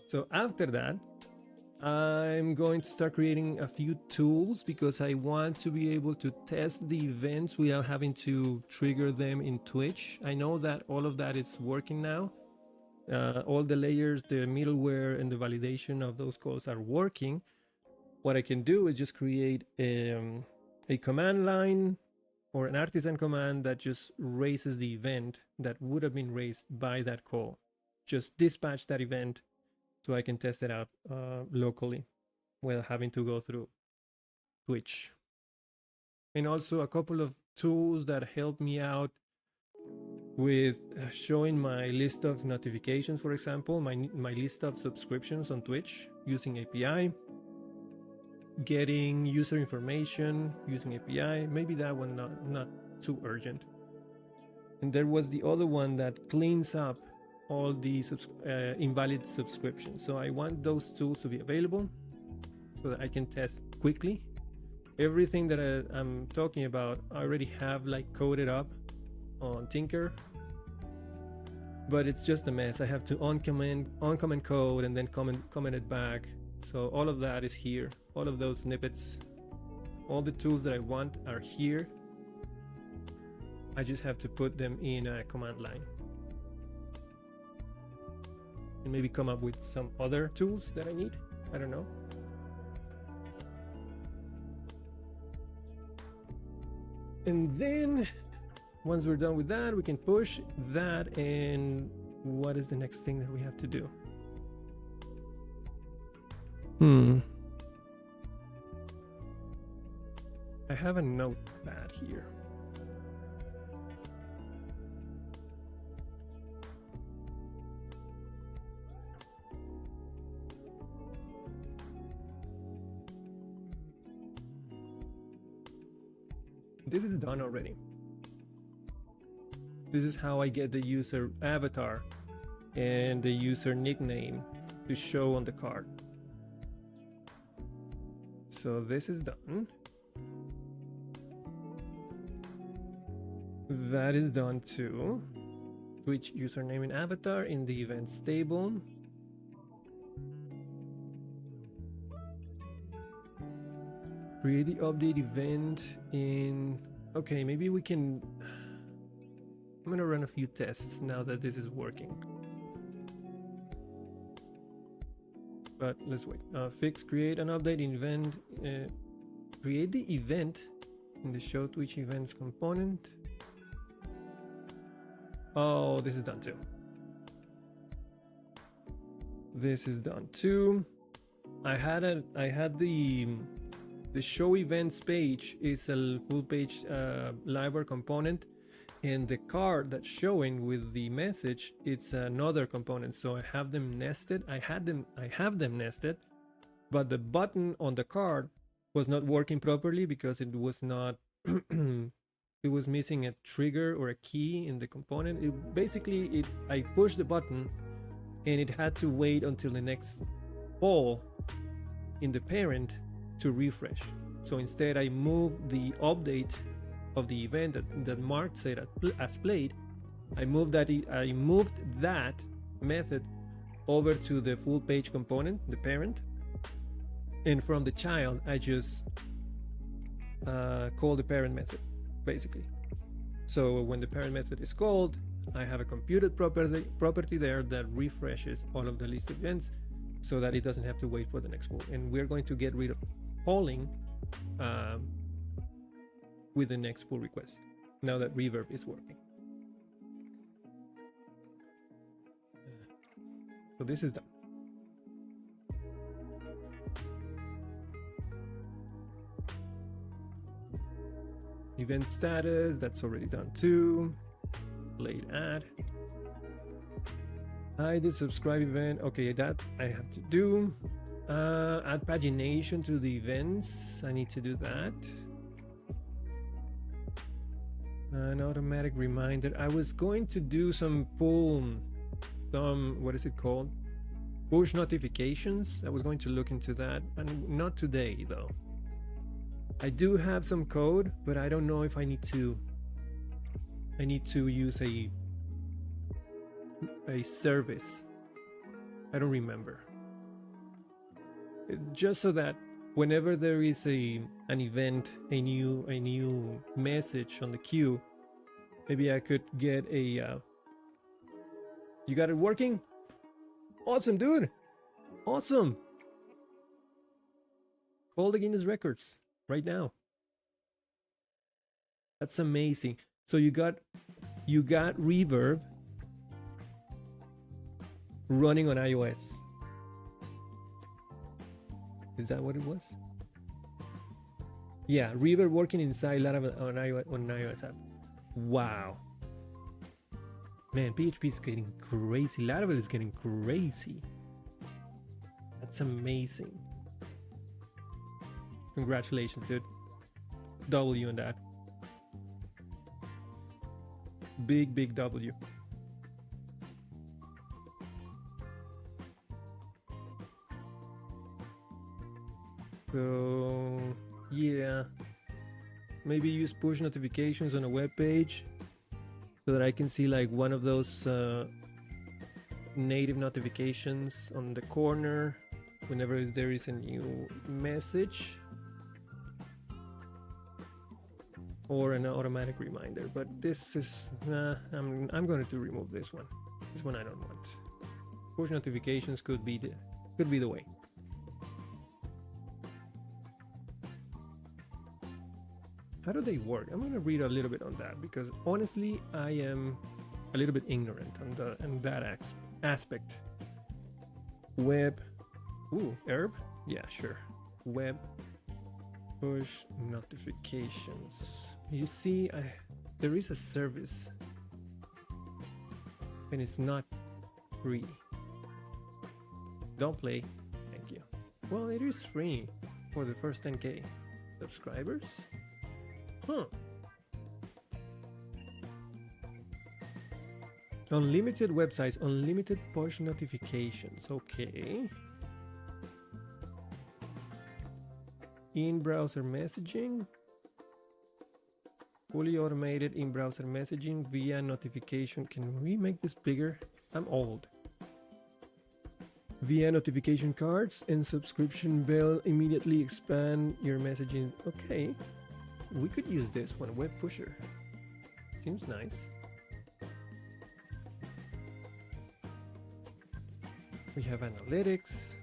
So after that, I'm going to start creating a few tools, because I want to be able to test the events without having to trigger them in Twitch. I know that all of that is working now. All the layers, the middleware, and the validation of those calls are working. What I can do is just create a command line or an artisan command that just raises the event that would have been raised by that call. Just dispatch that event so I can test it out locally without having to go through Twitch. And also a couple of tools that help me out with showing my list of notifications, for example, my list of subscriptions on Twitch using API, getting user information using API. Maybe that one not too urgent. And there was the other one that cleans up all the invalid subscriptions. So I want those tools to be available so that I can test quickly. Everything that I'm talking about, I already have like coded up on Tinker, but it's just a mess. I have to uncomment code and then comment it back. So all of that is here. All of those snippets, all the tools that I want are here. I just have to put them in a command line and maybe come up with some other tools that I need. I don't know. And then once we're done with that, we can push that. And what is the next thing that we have to do? I have a notepad here. This is done already. This is how I get the user avatar and the user nickname to show on the card. So this is done. That is done too. Twitch username and avatar in the events table. Create the update event in... Okay, maybe we can... I'm gonna run a few tests now that this is working. But let's wait. Fix create an update event. Create the event in the show Twitch events component. Oh, this is done too. This is done too. I had the show events page is a full page Livewire component, and the card that's showing with the message, it's another component. So I have them nested. I have them nested, but the button on the card was not working properly because it was not it was missing a trigger or a key in the component. I pushed the button and it had to wait until the next poll in the parent to refresh. So instead I moved the update of the event that marked said as played. I moved that method over to the full page component, the parent, and from the child I just call the parent method basically. So when the parent method is called, I have a computed property there that refreshes all of the list events so that it doesn't have to wait for the next poll. And we're going to get rid of polling with the next pull request now that reverb is working. So this is done. Event status, that's already done too. Late add. Hide the subscribe event. Okay, that I have to do. Add pagination to the events. I need to do that. An automatic reminder. I was going to do some what is it called? Push notifications. I was going to look into that, and not today though. I do have some code, but I don't know if I need to use a service. I don't remember. Just so that whenever there is an event, a new message on the queue, maybe I could get a you got it working? Awesome, dude. Awesome. Call the Guinness Records right now. That's amazing. So you got reverb running on iOS. Is that what it was? Yeah, reverb working inside Laravel on iOS app. Wow. Man, PHP is getting crazy. Laravel is getting crazy. That's amazing. Congratulations, dude. W on that. Big W. So yeah, maybe use push notifications on a web page so that I can see like one of those native notifications on the corner whenever there is a new message, or an automatic reminder. But this is I'm going to remove this one. This one I don't want. Push notifications could be the way. How do they work? I'm going to read a little bit on that because honestly I am a little bit ignorant on that aspect. Web, herb? Yeah, sure. Web push notifications. You see, there is a service and it's not free. Don't play. Thank you. Well, it is free for the first 10K subscribers. Huh. Unlimited websites, unlimited push notifications. Okay. In-browser messaging. fully automated in-browser messaging via notification. Can we make this bigger? I'm old. Via notification cards and subscription bell, immediately expand your messaging. Okay, we could use this one, web pusher. Seems nice. We have analytics.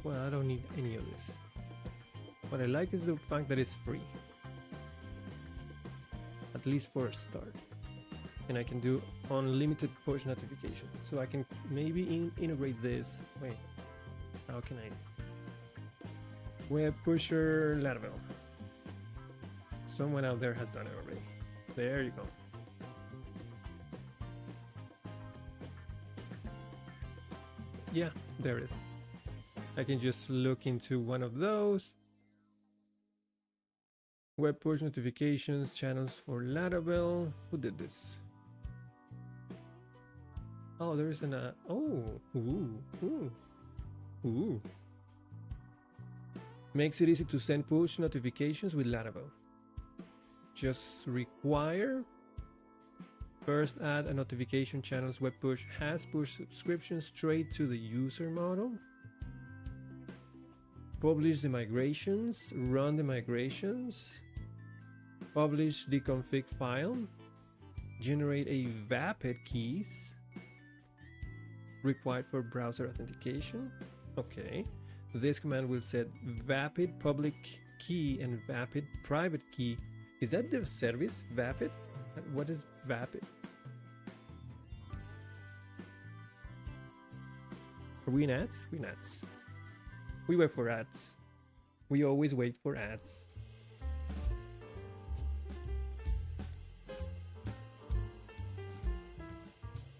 Well, I don't need any of this. What I like is the fact that it's free. At least for a start. And I can do unlimited push notifications. So I can maybe integrate this. Wait, how can I? Web pusher Laravel. Someone out there has done it already. There you go. Yeah, there it is. I can just look into one of those. Web push notifications, channels for Laravel. Who did this? Oh, there is an ooh. Makes it easy to send push notifications with Laravel. Just require first add a notification channels. Web push has push subscriptions straight to the user model. Publish the migrations, run the migrations, publish the config file, generate a vapid keys required for browser authentication. Okay, this command will set vapid public key and vapid private key. Is that the service, vapid? What is vapid? Are we in ads? We're in ads. We wait for ads. We always wait for ads.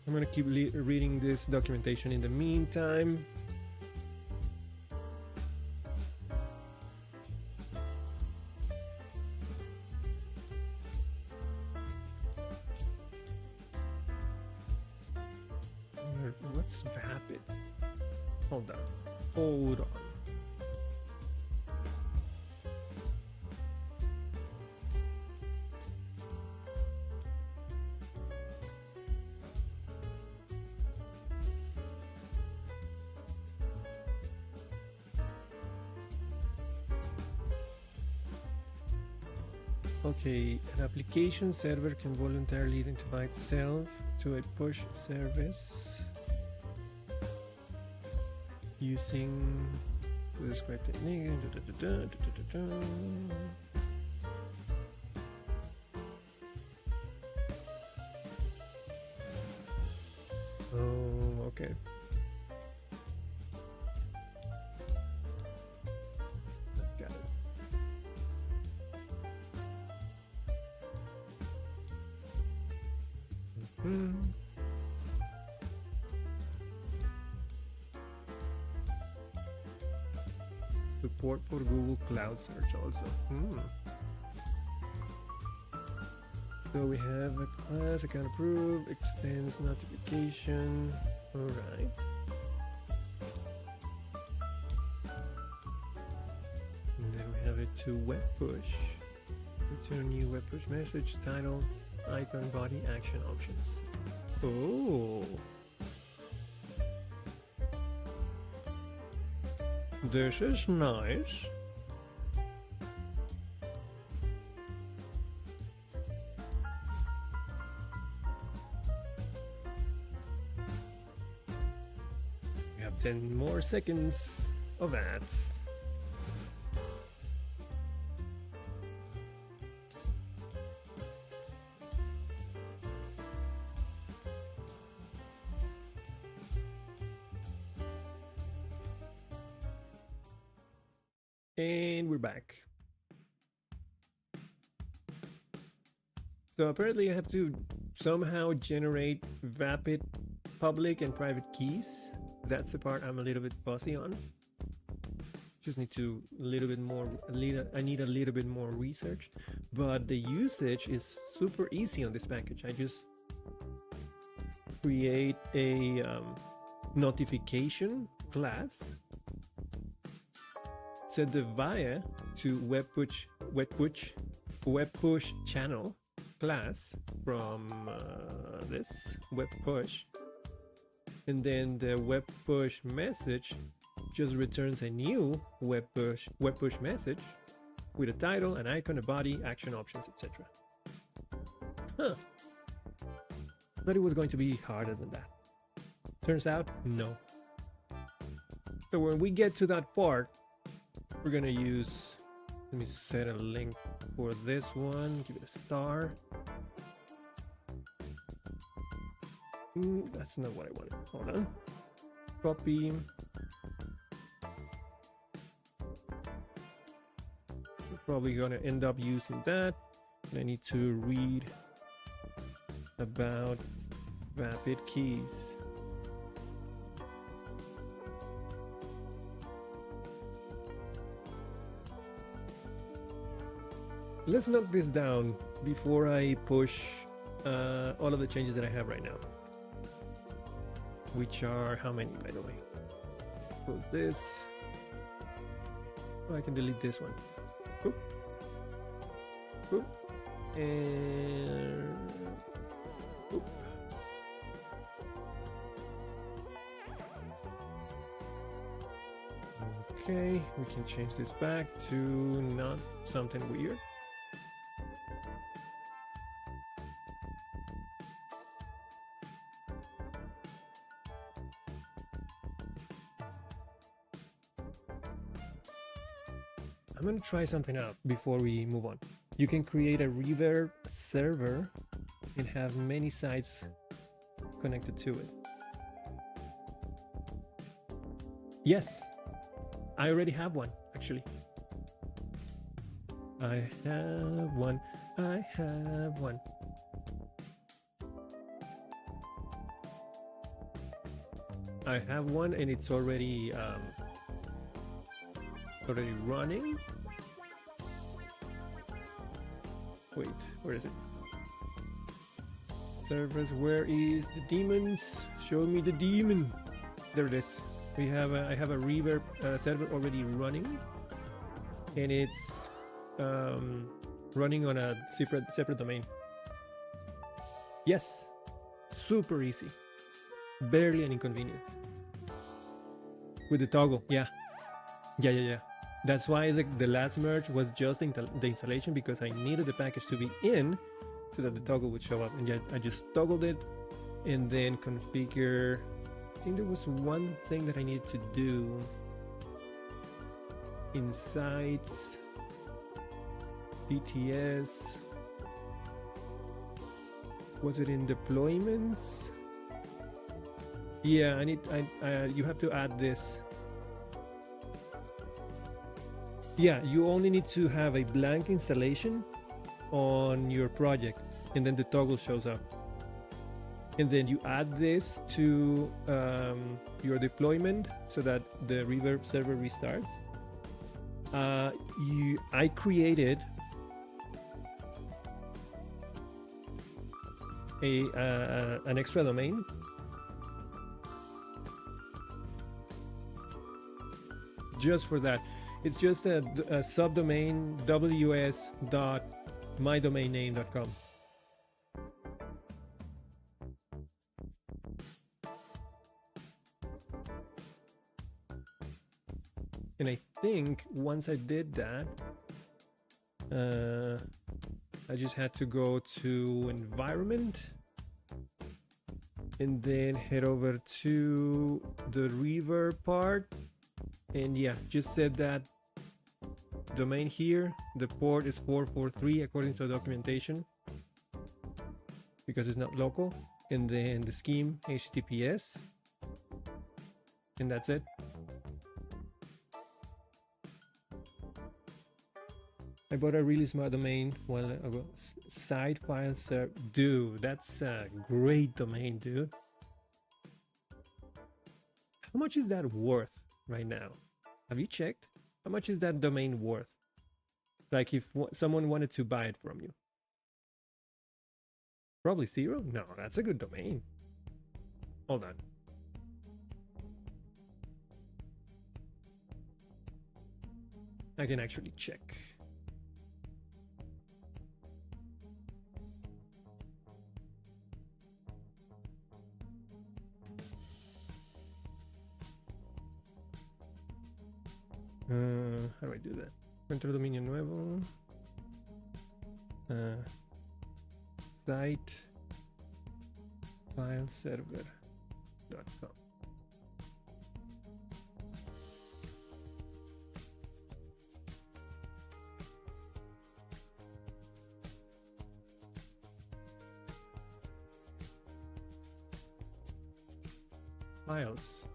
I'm gonna keep reading this documentation in the meantime. What's vapid? Hold on. Hold on. Okay, an application server can voluntarily identify itself to a push service using the described technique. Oh, okay. Got it. Support for Google Cloud Search also. So we have a class account approved, extends notification. Alright. And then we have it to web push. Return new web push message, title, icon, body, action options. Oh. This is nice. We have 10 more seconds of ads. And we're back. So apparently I have to somehow generate vapid public and private keys. That's the part I'm a little bit fuzzy on. Just need to I need a little bit more research, but the usage is super easy on this package. I just create a notification class, set the via to web push channel class from this web push, and then the web push message just returns a new web push message with a title, an icon, a body, action options, etc. Huh. Thought it was going to be harder than that. Turns out, no. So when we get to that part, we're gonna use, let me set a link for this one, give it a star. That's not what I wanted. Hold on. Copy. We're probably gonna end up using that. And I need to read about vapid keys. Let's knock this down before I push all of the changes that I have right now. Which are how many, by the way? Close this. Oh, I can delete this one. Oop. Oop. And oop. Okay, we can change this back to not something weird. I'm gonna try something out before we move on. You can create a reverb server and have many sites connected to it. Yes, I already have one, actually. I have one. I have one. I have one, and it's already running. Wait, where is it? Servers, where is the demons? Show me the demon. There it is. I have a reverb server already running, and it's running on a separate domain. Yes, super easy, barely an inconvenience. With the toggle, yeah. That's why the last merge was just the installation, because I needed the package to be in so that the toggle would show up. And yet I just toggled it and then configure. I think there was one thing that I needed to do in sites, BTS. Was it in deployments? Yeah, you have to add this. Yeah, you only need to have a blank installation on your project, and then the toggle shows up. And then you add this to your deployment so that the reverb server restarts. I created an extra domain. Just for that. It's just a subdomain ws.mydomainname.com. And I think once I did that, I just had to go to environment and then head over to the reverb part. And yeah, just set that domain here. The port is 443 according to the documentation, because it's not local. And then the scheme HTTPS, and that's it. I bought a really smart domain while ago. Side file server. Dude, that's a great domain, dude. How much is that worth right now? Have you checked? How much is that domain worth? Like if someone wanted to buy it from you. Probably 0? No, that's a good domain. Hold on. I can actually check. How do I do that? Encuentro dominio nuevo. Site file server.com. Files.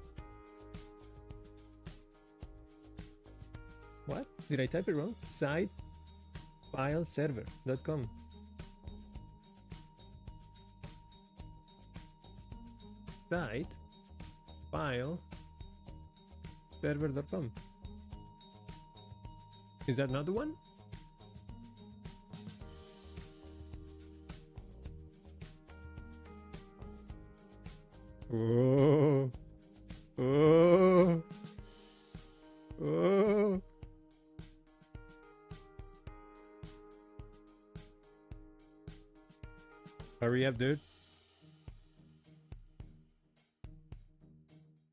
What? Did I type it wrong? Site file server.com. Site file server.com. Is that not the one? Oh, oh, oh. Hurry up, dude.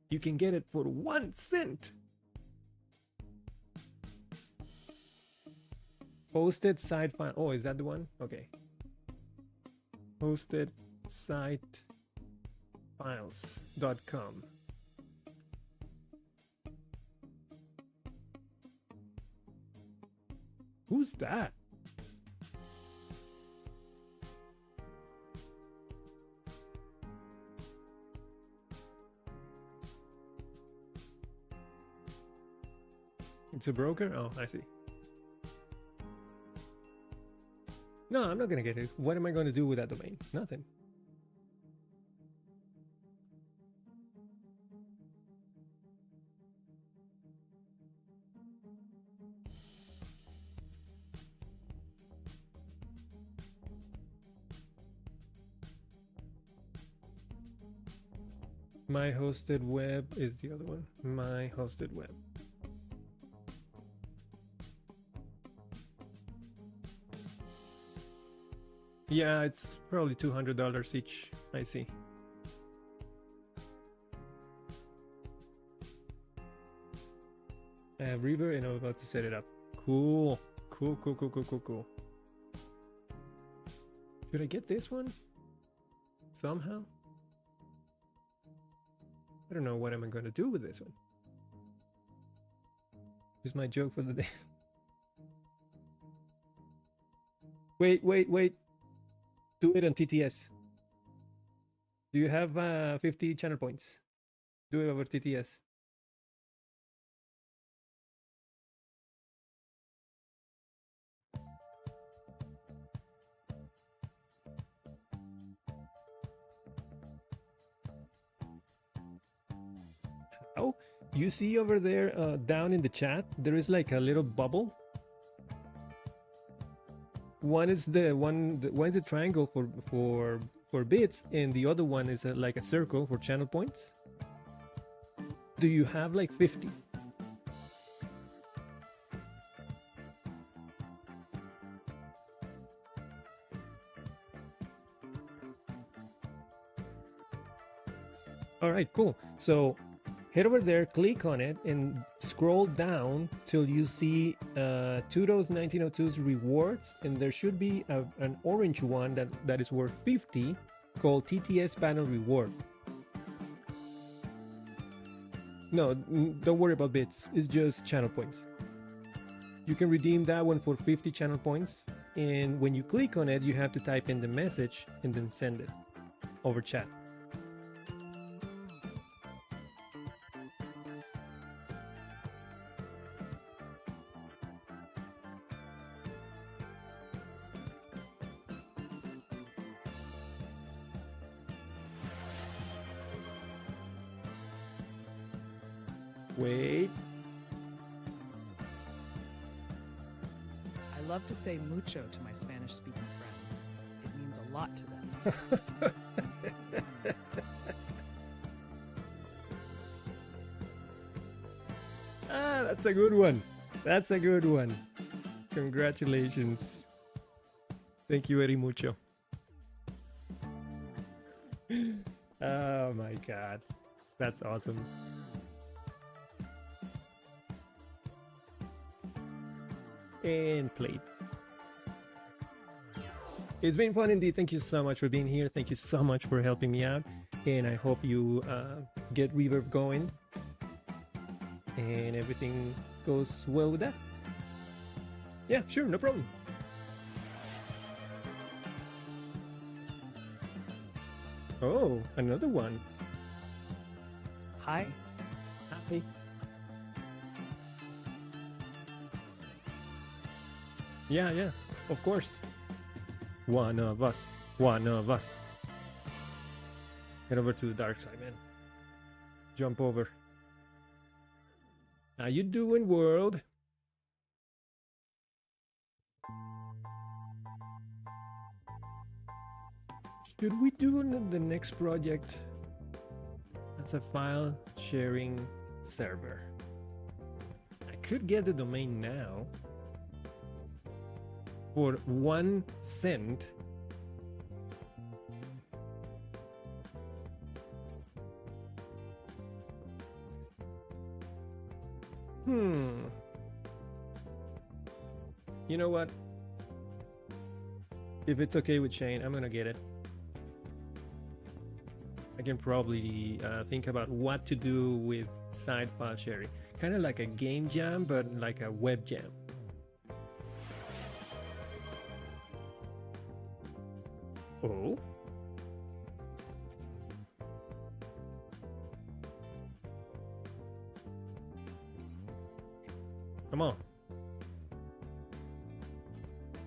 You can get it for 1 cent. Hosted site file. Oh, is that the one? Okay. Hosted site files.com. Who's that? It's a broker? Oh, I see. No, I'm not gonna get it. What am I gonna do with that domain? Nothing. My hosted web is the other one. My hosted web. Yeah, it's probably $200 each. I see. I have Reaver and I'm about to set it up. Cool. Cool. Should I get this one? Somehow? I don't know what am I going to do with this one. Here's my joke for the day. Wait. Do it on TTS. Do you have 50 channel points? Do it over TTS. Oh, you see over there down in the chat, there is like a little bubble. One is the triangle for bits, and the other one is like a circle for channel points. Do you have like 50? All right, cool. So head over there, click on it, and scroll down till you see Tudo's 1902's rewards, and there should be an orange one that is worth 50 called TTS panel reward. No, don't worry about bits. It's just channel points. You can redeem that one for 50 channel points, and when you click on it, you have to type in the message and then send it over chat. Wait. I love to say mucho to my Spanish-speaking friends. It means a lot to them. Ah, that's a good one. That's a good one. Congratulations. Thank you very mucho. Oh my god. That's awesome. And played. It's been fun indeed. Thank you so much for being here. Thank you so much for helping me out. And I hope you get reverb going and everything goes well with that. Yeah, sure, no problem. Oh, another one. Hi. Hi. Yeah, of course. One of us. One of us. Head over to the dark side, man. Jump over. How you doing, world? Should we do the next project? That's a file sharing server. I could get the domain now for 1 cent. You know what? If it's okay with Shane, I'm gonna get it. I can probably think about what to do with side file sharing. Kind of like a game jam, but like a web jam. Oh? Come on.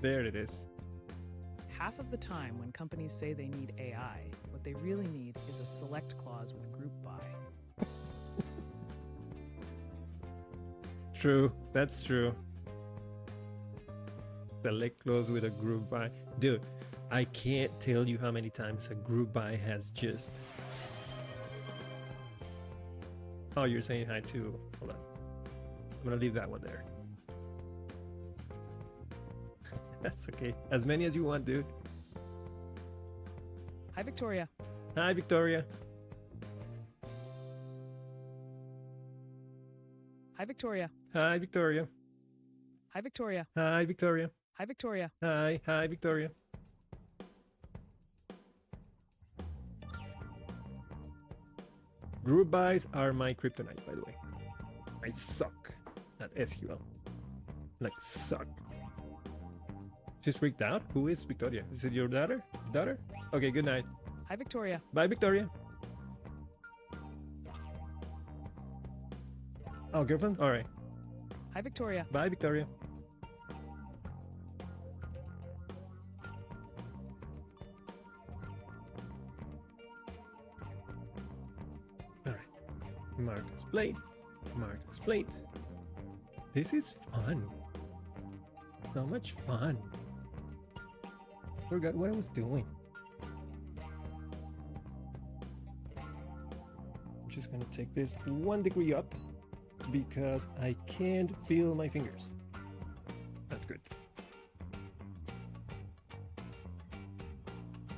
There it is. Half of the time when companies say they need AI, what they really need is a select clause with group by. True, that's true. Select clause with a group by. Dude, I can't tell you how many times a group by has just... Oh, you're saying hi too. Hold on. I'm gonna leave that one there. That's okay. As many as you want, dude. Hi, Victoria. Hi, Victoria. Hi, Victoria. Hi, Victoria. Hi, Victoria. Hi, Victoria. Hi, Victoria. Hi, Victoria. Group buys are my kryptonite, by the way. I suck at SQL. Like, suck. She's freaked out? Who is Victoria? Is it your daughter? Daughter? Okay, good night. Hi, Victoria. Bye, Victoria. Oh, girlfriend? Alright. Hi, Victoria. Bye, Victoria. Alright. Marcus plate. Marcus plate. This is fun. So much fun. Forgot what I was doing. I'm just gonna take this 1 degree up because I can't feel my fingers. That's good.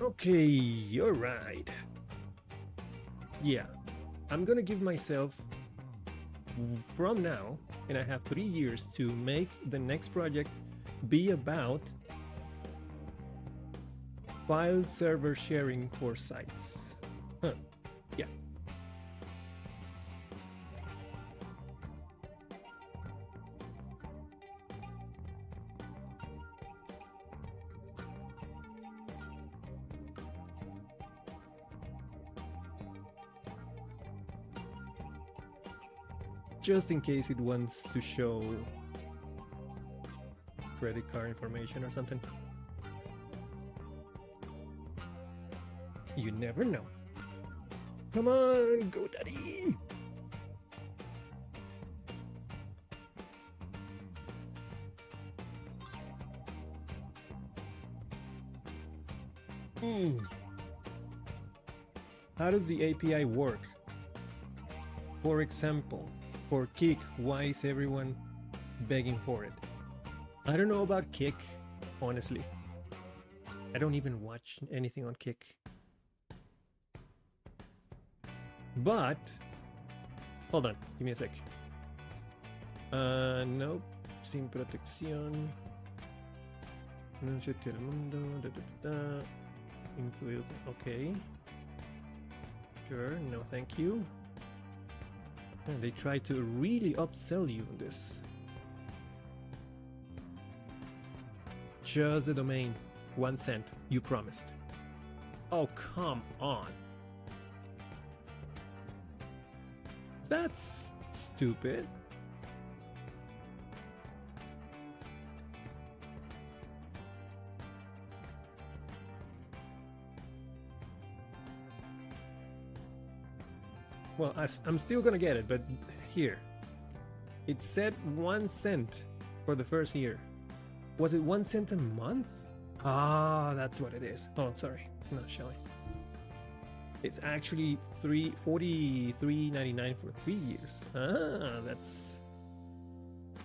Okay, alright. Yeah, I'm gonna give myself from now, and I have 3 years to make the next project be about file server sharing for sites. Huh. Yeah. Just in case it wants to show credit card information or something. You never know. Come on, go daddy. How does the API work? For example, for Kick, why is everyone begging for it? I don't know about Kick, honestly. I don't even watch anything on Kick. But, hold on, give me a sec. Nope, sin protección. No se el mundo, incluido, okay. Sure, no thank you. And they try to really upsell you on this. Just the domain, 1 cent, you promised. Oh, come on. That's stupid. Well, I'm still gonna get it, but here. It said 1 cent for the first year. Was it 1 cent a month? Ah, that's what it is. Oh, sorry, not showing. It's actually $43.99 for 3 years. Ah, that's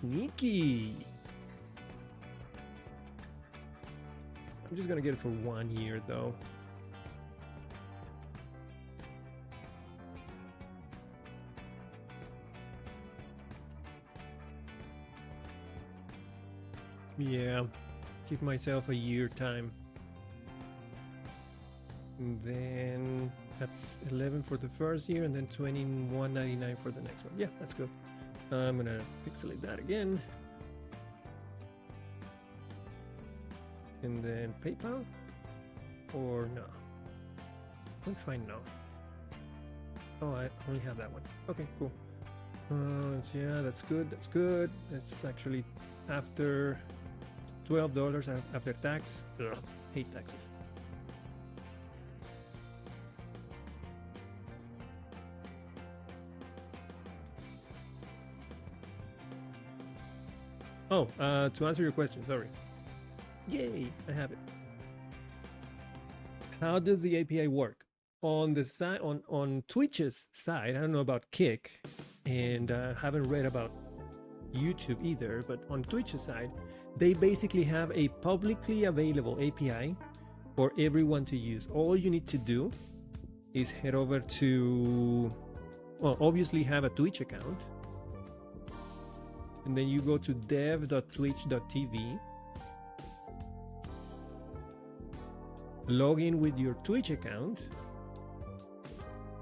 sneaky. I'm just gonna get it for 1 year though. Yeah, give myself a year time. And then that's 11 for the first year and then $21.99 for the next one. Yeah, that's good. I'm gonna pixelate that again. And then PayPal or no? I'm trying no. Oh, I only have that one. Okay, cool. Yeah, that's good. That's good. That's actually after $12 after tax. Ugh, hate taxes. Oh, to answer your question, sorry. Yay, I have it. How does the API work? On the side, on Twitch's side, I don't know about Kick, and haven't read about YouTube either, but on Twitch's side, they basically have a publicly available API for everyone to use. All you need to do is head over to, well, obviously have a Twitch account, and then you go to dev.twitch.tv, log in with your Twitch account,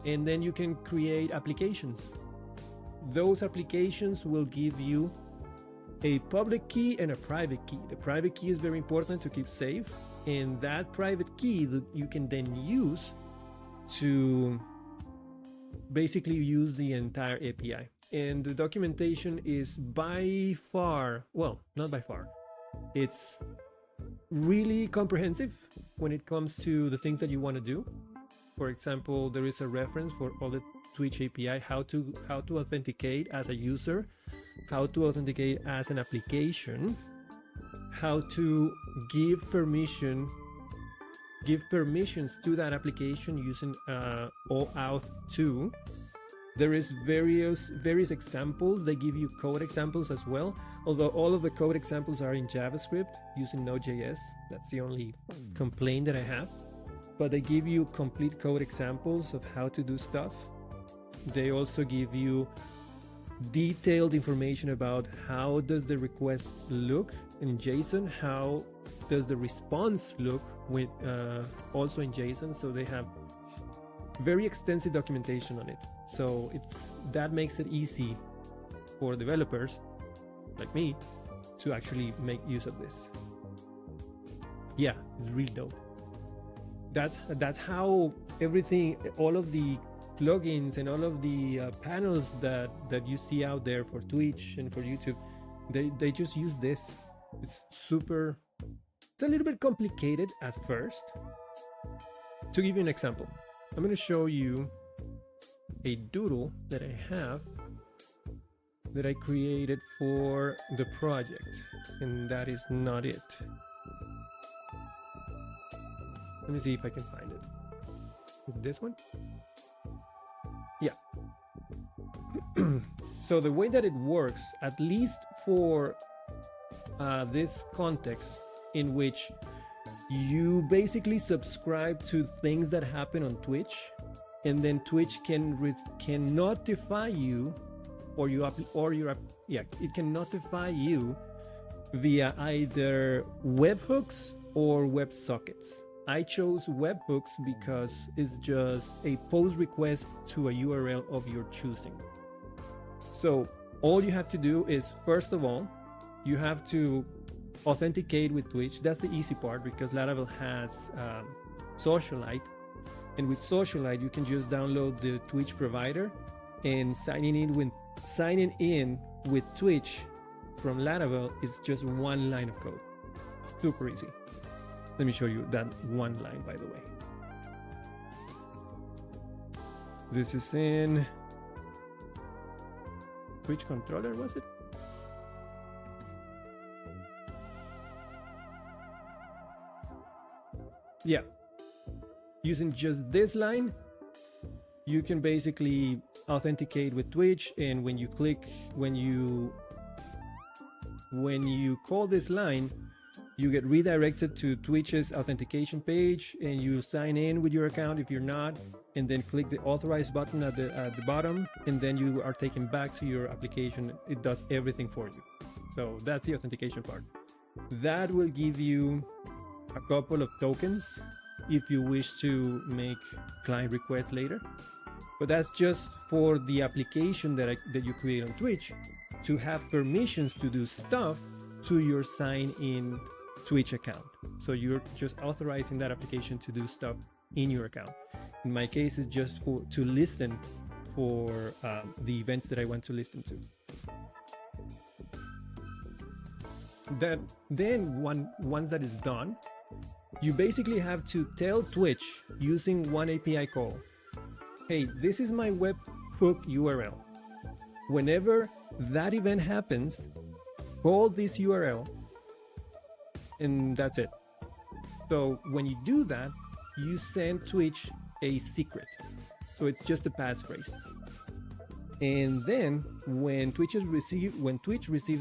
and then you can create applications. Those applications will give you a public key and a private key. The private key is very important to keep safe, and that private key that you can then use to basically use the entire API. And the documentation is by far, well, not by far, it's really comprehensive when it comes to the things that you want to do. For example, there is a reference for all the Twitch API, how to authenticate as a user, how to authenticate as an application, how to give permissions to that application using OAuth 2. There is various examples. They give you code examples as well, although all of the code examples are in JavaScript using Node.js. That's the only complaint that I have. But they give you complete code examples of how to do stuff. They also give you detailed information about how does the request look in JSON, how does the response look with also in JSON. So they have very extensive documentation on it. So that makes it easy for developers like me to actually make use of this. Yeah, it's really dope. That's how everything, all of the plugins and all of the panels that you see out there for Twitch and for YouTube, they just use this. It's a little bit complicated at first. To give you an example, I'm going to show you a doodle that I have that I created for the project, and that is not it. Let me see if I can find it. Is it this one? Yeah. So the way that it works, at least for this context in which you basically subscribe to things that happen on Twitch, and then Twitch can notify you, or it can notify you via either webhooks or WebSockets. I chose webhooks because it's just a post request to a URL of your choosing. So all you have to do is, first of all, you have to authenticate with Twitch. That's the easy part because Laravel has Socialite. And with Socialite, you can just download the Twitch provider and signing in with Twitch from Laravel is just one line of code. Super easy. Let me show you that one line, by the way. This is in Twitch controller, was it? Yeah. Using just this line, you can basically authenticate with Twitch, and when you call this line, you get redirected to Twitch's authentication page, and you sign in with your account if you're not, and then click the authorize button at the bottom, and then you are taken back to your application. It does everything for you. So that's the authentication part. That will give you a couple of tokens if you wish to make client requests later, but that's just for the application that you create on Twitch to have permissions to do stuff to your sign-in Twitch account. So you're just authorizing that application to do stuff in your account. In my case, it's just to listen for the events that I want to listen to. Once that is done, you basically have to tell Twitch using one API call, hey, this is my webhook URL. Whenever that event happens, call this URL, and that's it. So when you do that, you send Twitch a secret. So it's just a passphrase. And then when Twitch receives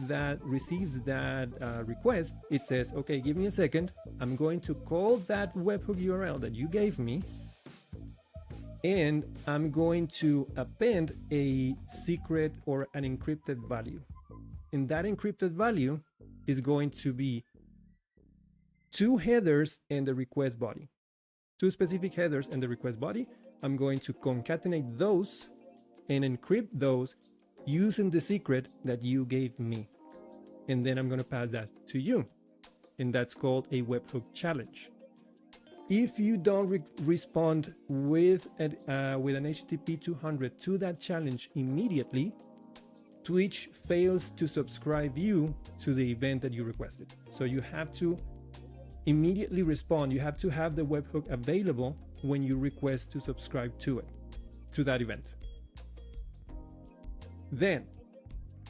that request, it says, okay, give me a second. I'm going to call that webhook URL that you gave me, and I'm going to append a secret or an encrypted value. And that encrypted value is going to be 2 headers and the request body. 2 specific headers and the request body. I'm going to concatenate those and encrypt those using the secret that you gave me. And then I'm going to pass that to you. And that's called a webhook challenge. If you don't respond with an HTTP 200 to that challenge immediately, Twitch fails to subscribe you to the event that you requested. So you have to immediately respond. You have to have the webhook available when you request to subscribe to that event. Then,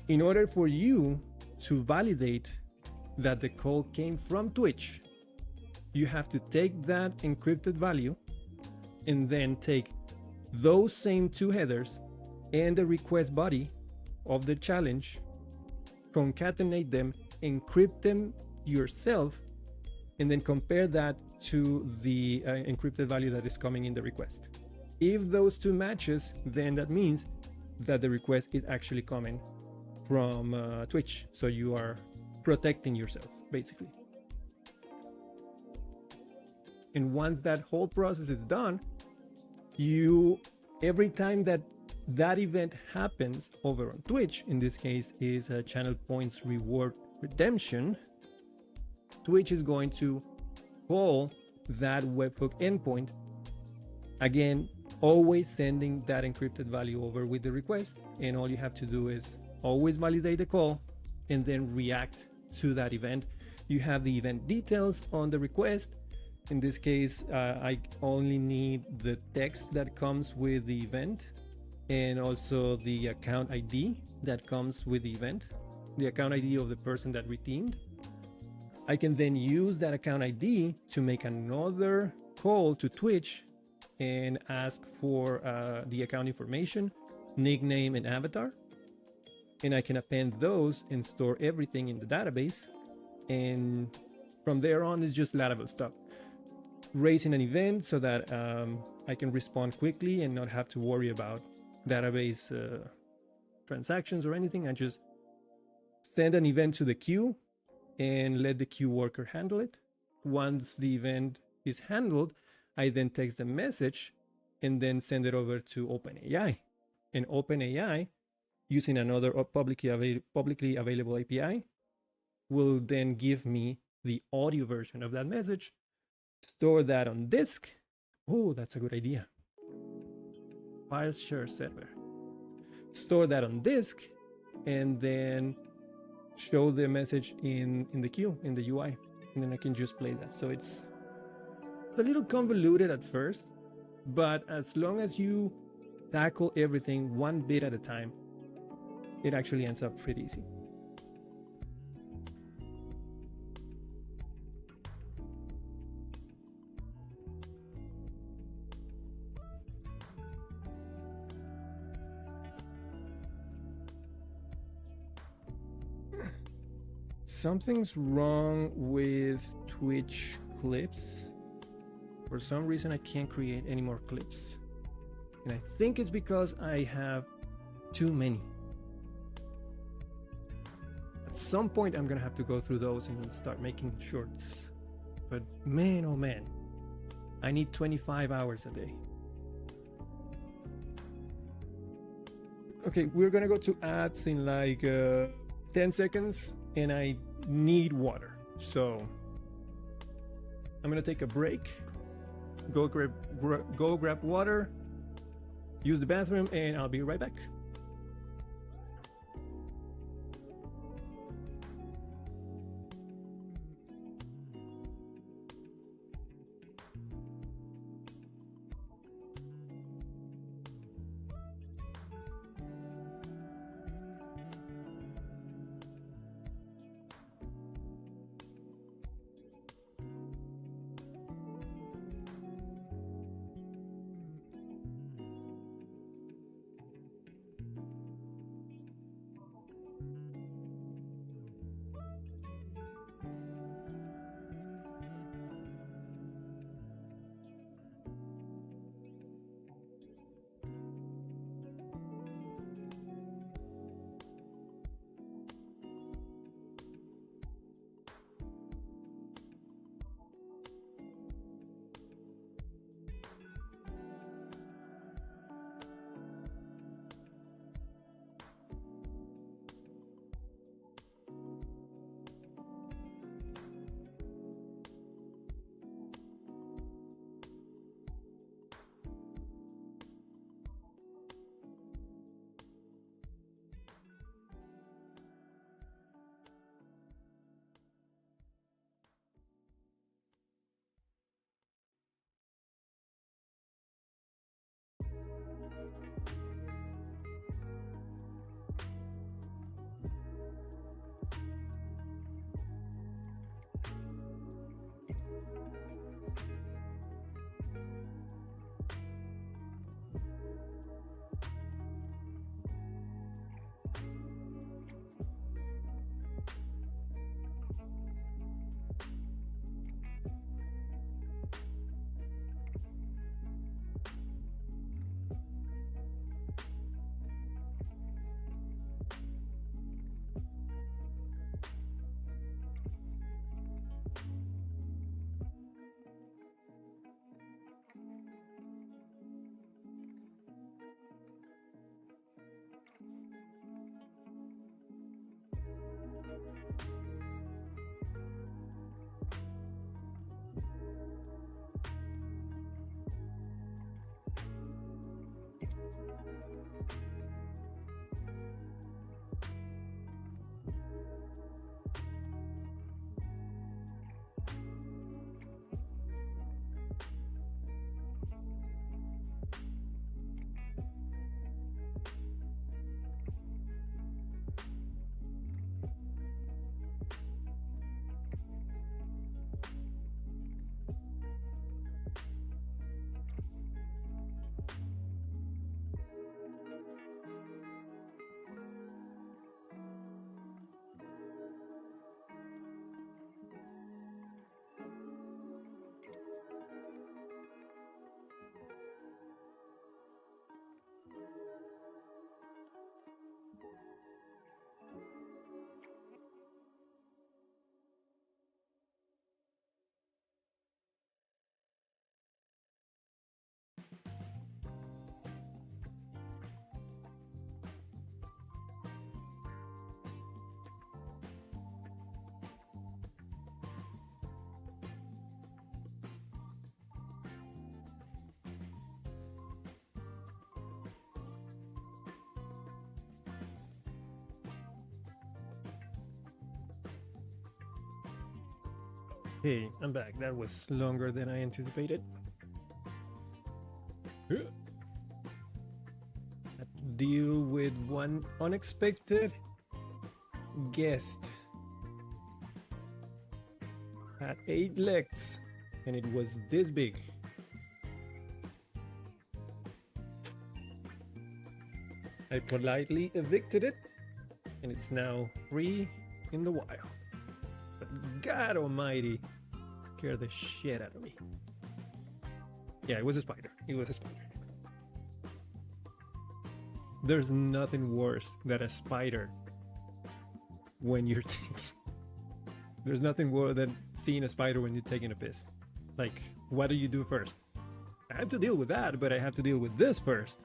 in order for you to validate that the call came from Twitch, you have to take that encrypted value and then take those same 2 headers and the request body of the challenge, concatenate them, encrypt them yourself, and then compare that to the encrypted value that is coming in the request. If those 2 matches, then that means that the request is actually coming from Twitch. So you are protecting yourself, basically. And once that whole process is done, every time that event happens over on Twitch, in this case is a channel points reward redemption, Twitch is going to call that webhook endpoint, again, always sending that encrypted value over with the request. And all you have to do is always validate the call and then react to that event. You have the event details on the request. In this case, I only need the text that comes with the event and also the account ID that comes with the event, the account ID of the person that redeemed. I can then use that account ID to make another call to Twitch and ask for the account information, nickname, and avatar. And I can append those and store everything in the database. And from there on, it's just Laravel stuff. Raising an event so that I can respond quickly and not have to worry about database transactions or anything. I just send an event to the queue and let the queue worker handle it. Once the event is handled, I then text the message and then send it over to OpenAI. And OpenAI, using another publicly available API, will then give me the audio version of that message, store that on disk. Oh, that's a good idea. File share server. Store that on disk and then show the message in the queue, in the UI. And then I can just play that. So it's a little convoluted at first, but as long as you tackle everything one bit at a time, it actually ends up pretty easy. Something's wrong with Twitch clips. For some reason, I can't create any more clips. And I think it's because I have too many. At some point, I'm gonna have to go through those and start making shorts. But man, oh man, I need 25 hours a day. Okay, we're gonna go to ads in like 10 seconds, and I need water. So I'm gonna take a break, go grab water, use the bathroom, and I'll be right back. Hey, I'm back. That was longer than I anticipated. Had to deal with one unexpected guest. Had 8 legs, and it was this big. I politely evicted it, and it's now free in the wild. But God almighty, scared the shit out of me. Yeah, it was a spider. It was a spider. There's nothing worse than a spider when you're taking... There's nothing worse than seeing a spider when you're taking a piss. Like, what do you do first? I have to deal with that, but I have to deal with this first.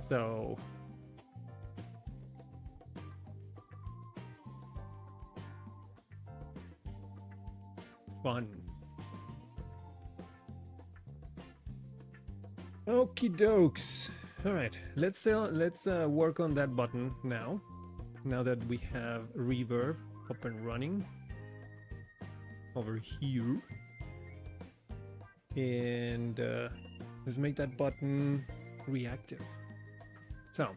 So... fun. Okie dokes. All right, let's work on that button now. Now that we have reverb up and running over here, and let's make that button reactive. So,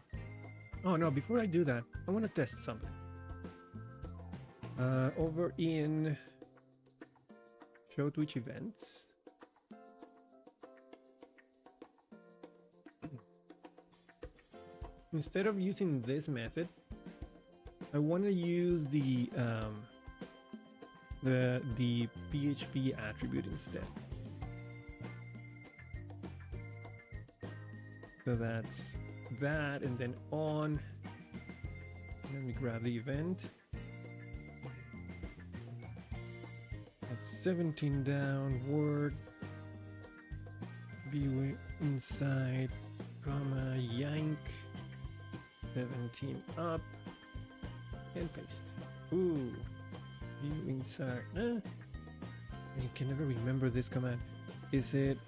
oh no, before I do that, I want to test something. Over in Show Twitch events. Instead of using this method, I want to use the PHP attribute instead. So that's that, and then on. Let me grab the event. That's 17 downward. View inside, comma, yank. 17 up and paste. Ooh, view inside. I can never remember this command. Is it?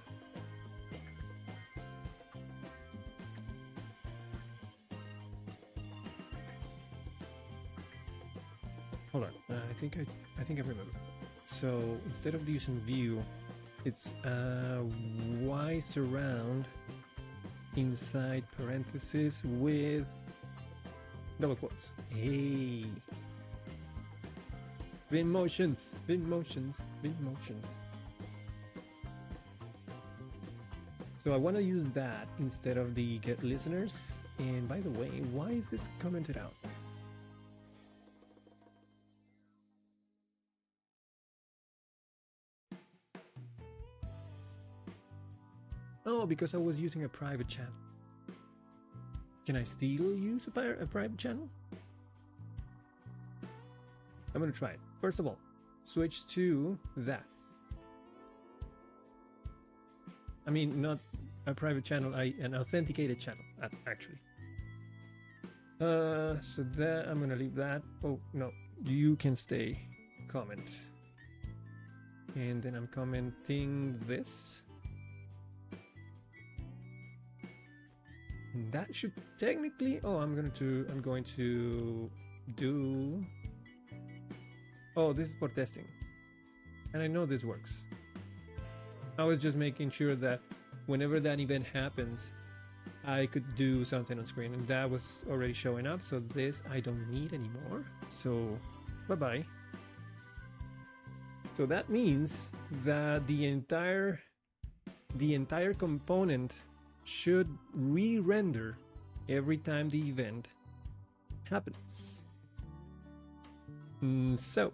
Hold on. I think I remember. So instead of using view, it's Y surround inside parentheses with double quotes. Hey. Vin motions. So I want to use that instead of the get listeners. And by the way, why is this commented out? Oh, because I was using a private channel. Can I still use a private channel? I'm gonna try it. First of all, switch to that. I mean, not a private channel, an authenticated channel, actually. So that, I'm gonna leave that. Oh, no, you can stay. Comment. And then I'm commenting this. And that should technically, oh, I'm going to do, oh, this is for testing. And I know this works. I was just making sure that whenever that event happens, I could do something on screen, and that was already showing up. So this I don't need anymore. So bye-bye. So that means that the entire component should re-render every time the event happens. So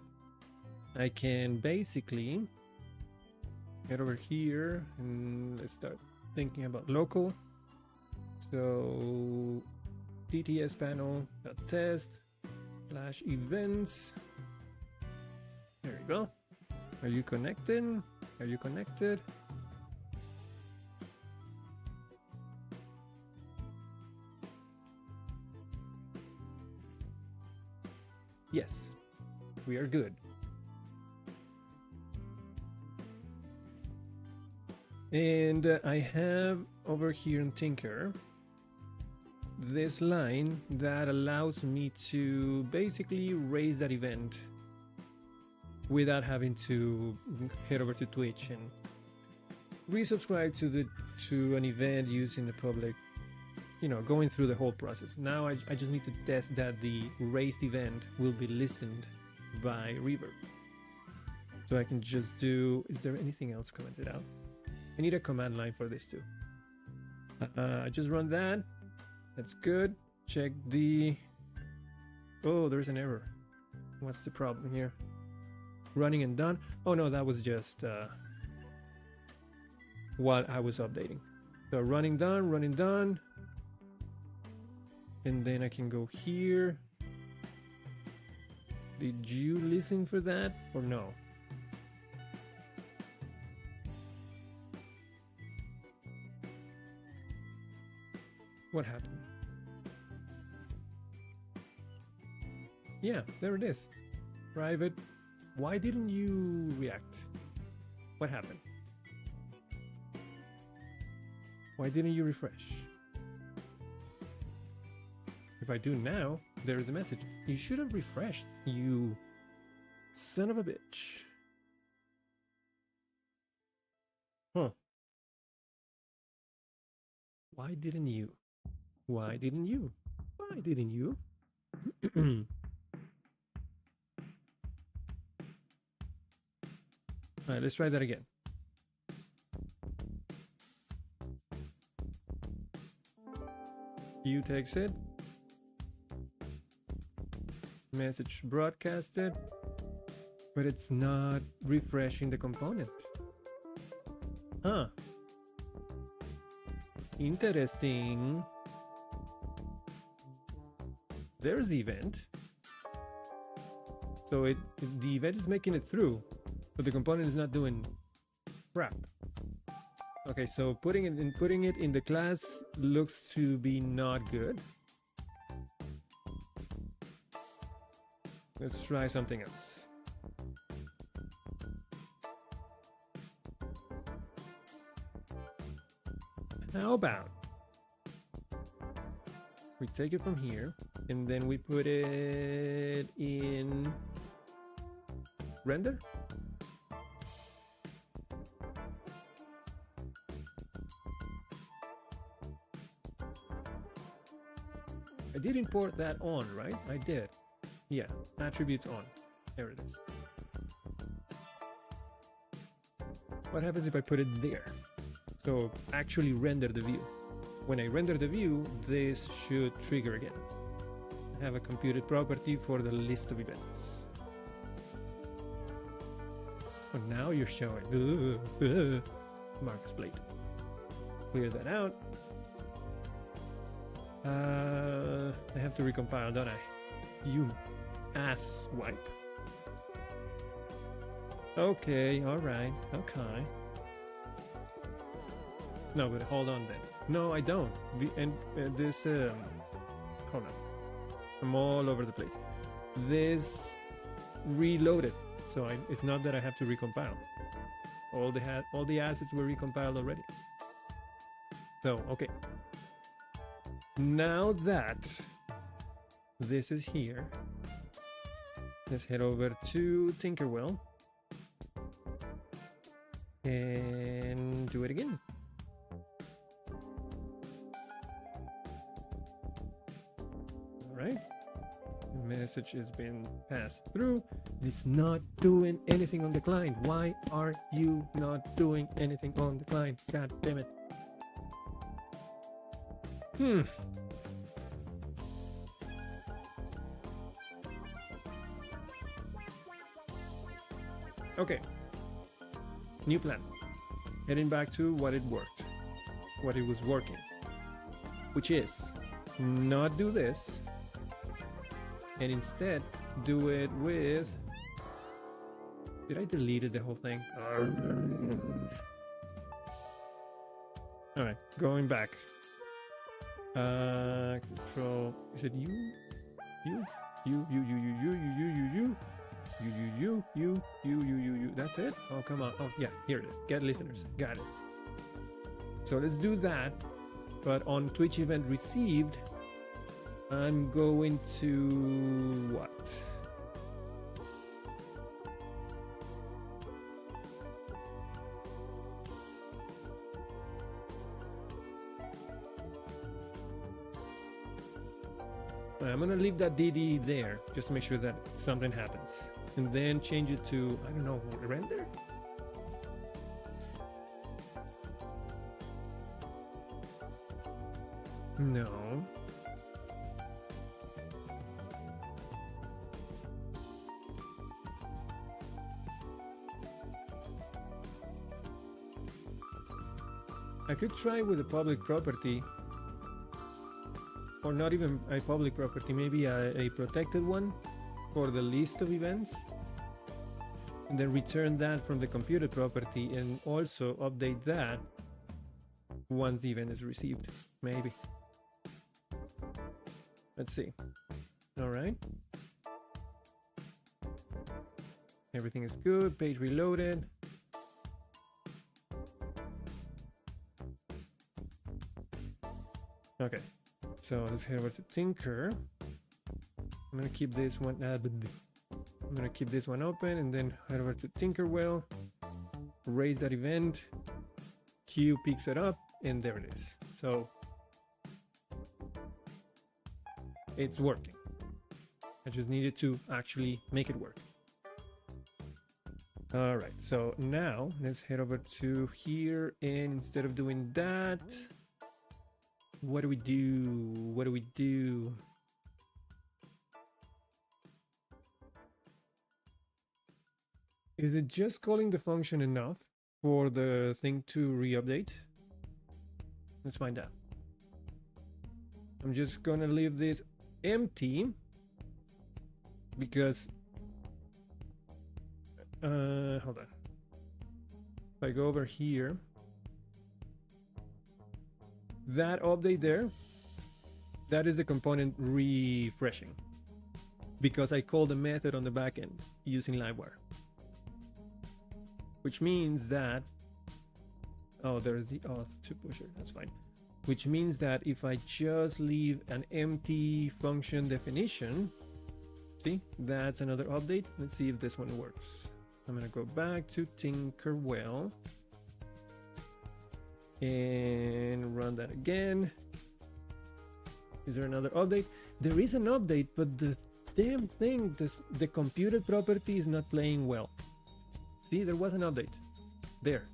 I can basically get over here and let's start thinking about local. So TTS panel.test / events. There you go. Are you connected? Are you connected? Yes, we are good. And I have over here in Tinker this line that allows me to basically raise that event without having to head over to Twitch and resubscribe to an event using the public, you know, going through the whole process. Now I just need to test that the raised event will be listened by Reverb. So I can just do, is there anything else commented out? I need a command line for this too. I just run that. That's good. Check the, oh, there's an error. What's the problem here? Running and done. Oh no, that was just what I was updating. So running done. And then I can go here. Did you listen for that or no? What happened? Yeah, there it is. Private. Why didn't you react? What happened? Why didn't you refresh? If I do now, there's a message. You should have refreshed, you son of a bitch. Huh. Why didn't you? Why didn't you? Why didn't you? All right, let's try that again. You text it. Message broadcasted. But it's not refreshing the component. Huh. Interesting. There's the event. So the event is making it through, but the component is not doing crap. Okay, so putting it in the class looks to be not good. Let's try something else. How about we take it from here and then we put it in render? I did import that on, right? I did. Yeah, attributes on. There it is. What happens if I put it there? So actually render the view. When I render the view, this should trigger again. I have a computed property for the list of events. Oh, now you're showing. Mark's plate. Clear that out. I have to recompile, don't I? You ass wipe. Okay, alright, okay. No, but hold on then. No, I don't. Hold on. I'm all over the place. This reloaded, so it's not that I have to recompile. All the assets were recompiled already. So, okay. Now that this is here, let's head over to Tinkerwell and do it again. All right. The message has been passed through. It's not doing anything on the client. Why are you not doing anything on the client? God damn it. Okay. New plan. Heading back to what it worked. What it was working. Which is not do this and instead do it with... Did I delete the whole thing? Alright, going back. Control. Is it you? You. That's it? Oh, come on. Oh, yeah, here it is. Get listeners. Got it. So let's do that. But on Twitch event received, I'm going to what? I'm gonna leave that DD there just to make sure that something happens, and then change it to, I don't know, render. No. I could try with a public property, or not even a public property, maybe a protected one for the list of events, and then return that from the computed property and also update that once the event is received. Maybe. Let's see. All right. Everything is good. Page reloaded. Okay, so let's head over to Tinker. I'm gonna keep this one. I'm gonna keep this one open, and then head over to Tinkerwell. Raise that event. Q picks it up, and there it is. So it's working. I just needed to actually make it work. All right, so now let's head over to here, and instead of doing that, what do we do? What do we do? Is it just calling the function enough for the thing to re-update? Let's find out. I'm just gonna leave this empty because hold on. If I go over here, that update there, that is the component refreshing, because I called the method on the backend using Livewire, which means that, oh, there's the auth to pusher, that's fine. Which means that if I just leave an empty function definition, see, that's another update. Let's see if this one works. I'm gonna go back to Tinkerwell and run that again. Is there another update? There is an update, but the damn thing, the computed property is not playing well. See, there was an update there.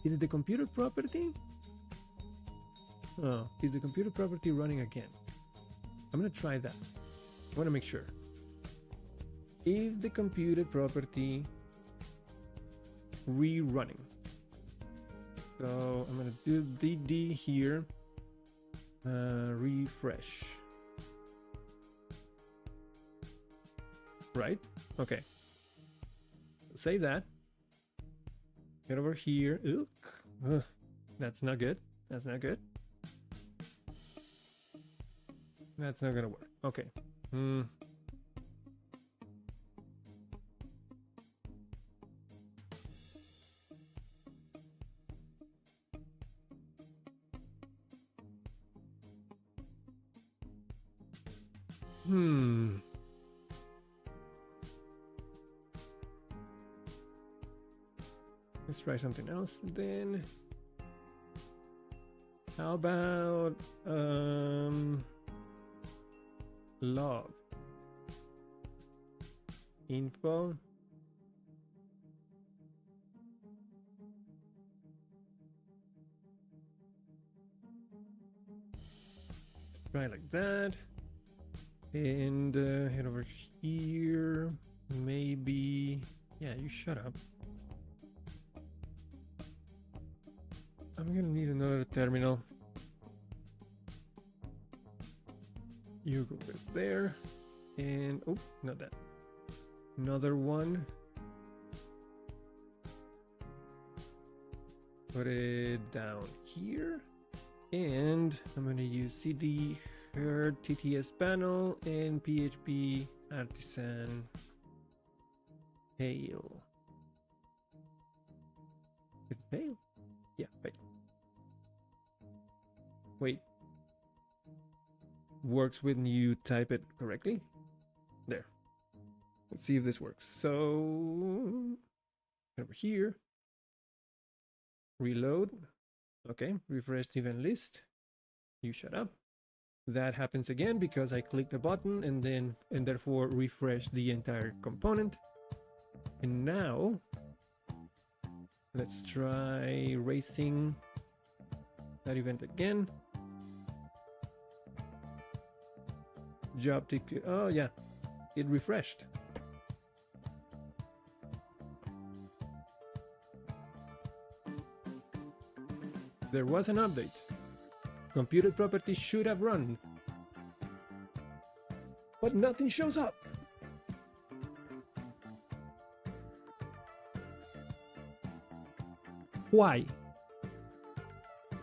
Is it the computer property? Oh, is the computer property running again? I'm gonna try that. I want to make sure. Is the computed property rerunning? So I'm gonna do DD here. Refresh. Right? Okay. Save that. Get over here. Ugh. That's not good. That's not good. That's not gonna work. Okay. Let's try something else then. How about log info try like that, and head over here. Maybe, yeah, you shut up. I'm gonna need another terminal. You go right there, and oh, not that. Another one. Put it down here, and I'm gonna use cd herd TTS panel and PHP artisan pale. Is it pale? Yeah, pale. Wait. Works when you type it correctly. There. Let's see if this works. So over here, reload. Okay, refresh event list. You shut up. That happens again because I clicked the button and therefore refresh the entire component. And now let's try racing that event again. Job ticket. Oh yeah, it refreshed. There was an update. Computed properties should have run, but nothing shows up. Why?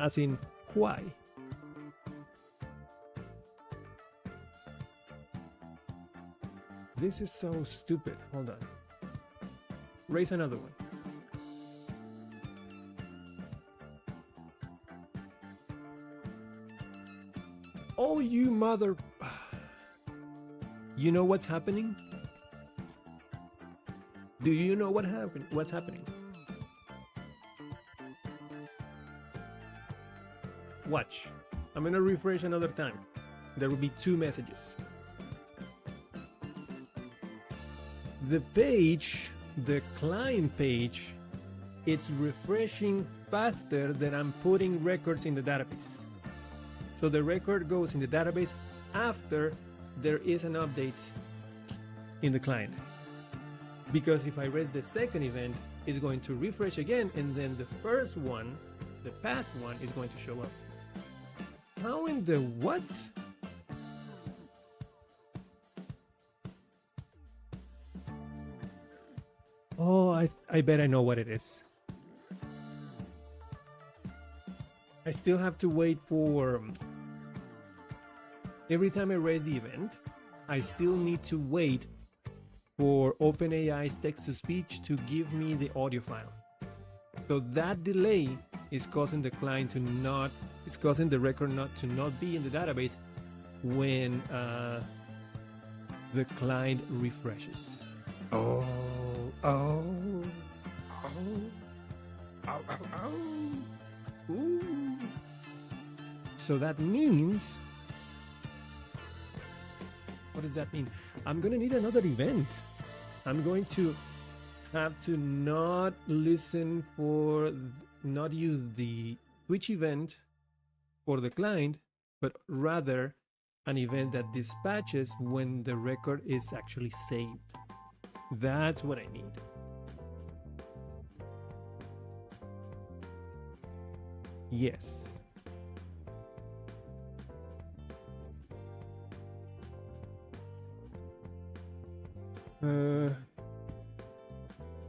As in, why? This is so stupid. Hold on. Raise another one. Oh, you mother... You know what's happening? Do you know what's happening? Watch. I'm gonna refresh another time. There will be 2 messages. The page, the client page, it's refreshing faster than I'm putting records in the database. So the record goes in the database after there is an update in the client. Because if I raise the second event, it's going to refresh again, and then the first one, the past one, is going to show up. How in the what? Oh, I bet I know what it is. I still have to wait for... Every time I raise the event, I still need to wait for OpenAI's text-to-speech to give me the audio file. So that delay is causing the client to not... It's causing the record to not be in the database when the client refreshes. Oh. Ooh. So that means... What does that mean? I'm gonna need another event. I'm going to have to not use the Twitch event for the client, but rather an event that dispatches when the record is actually saved. That's what I need. Yes.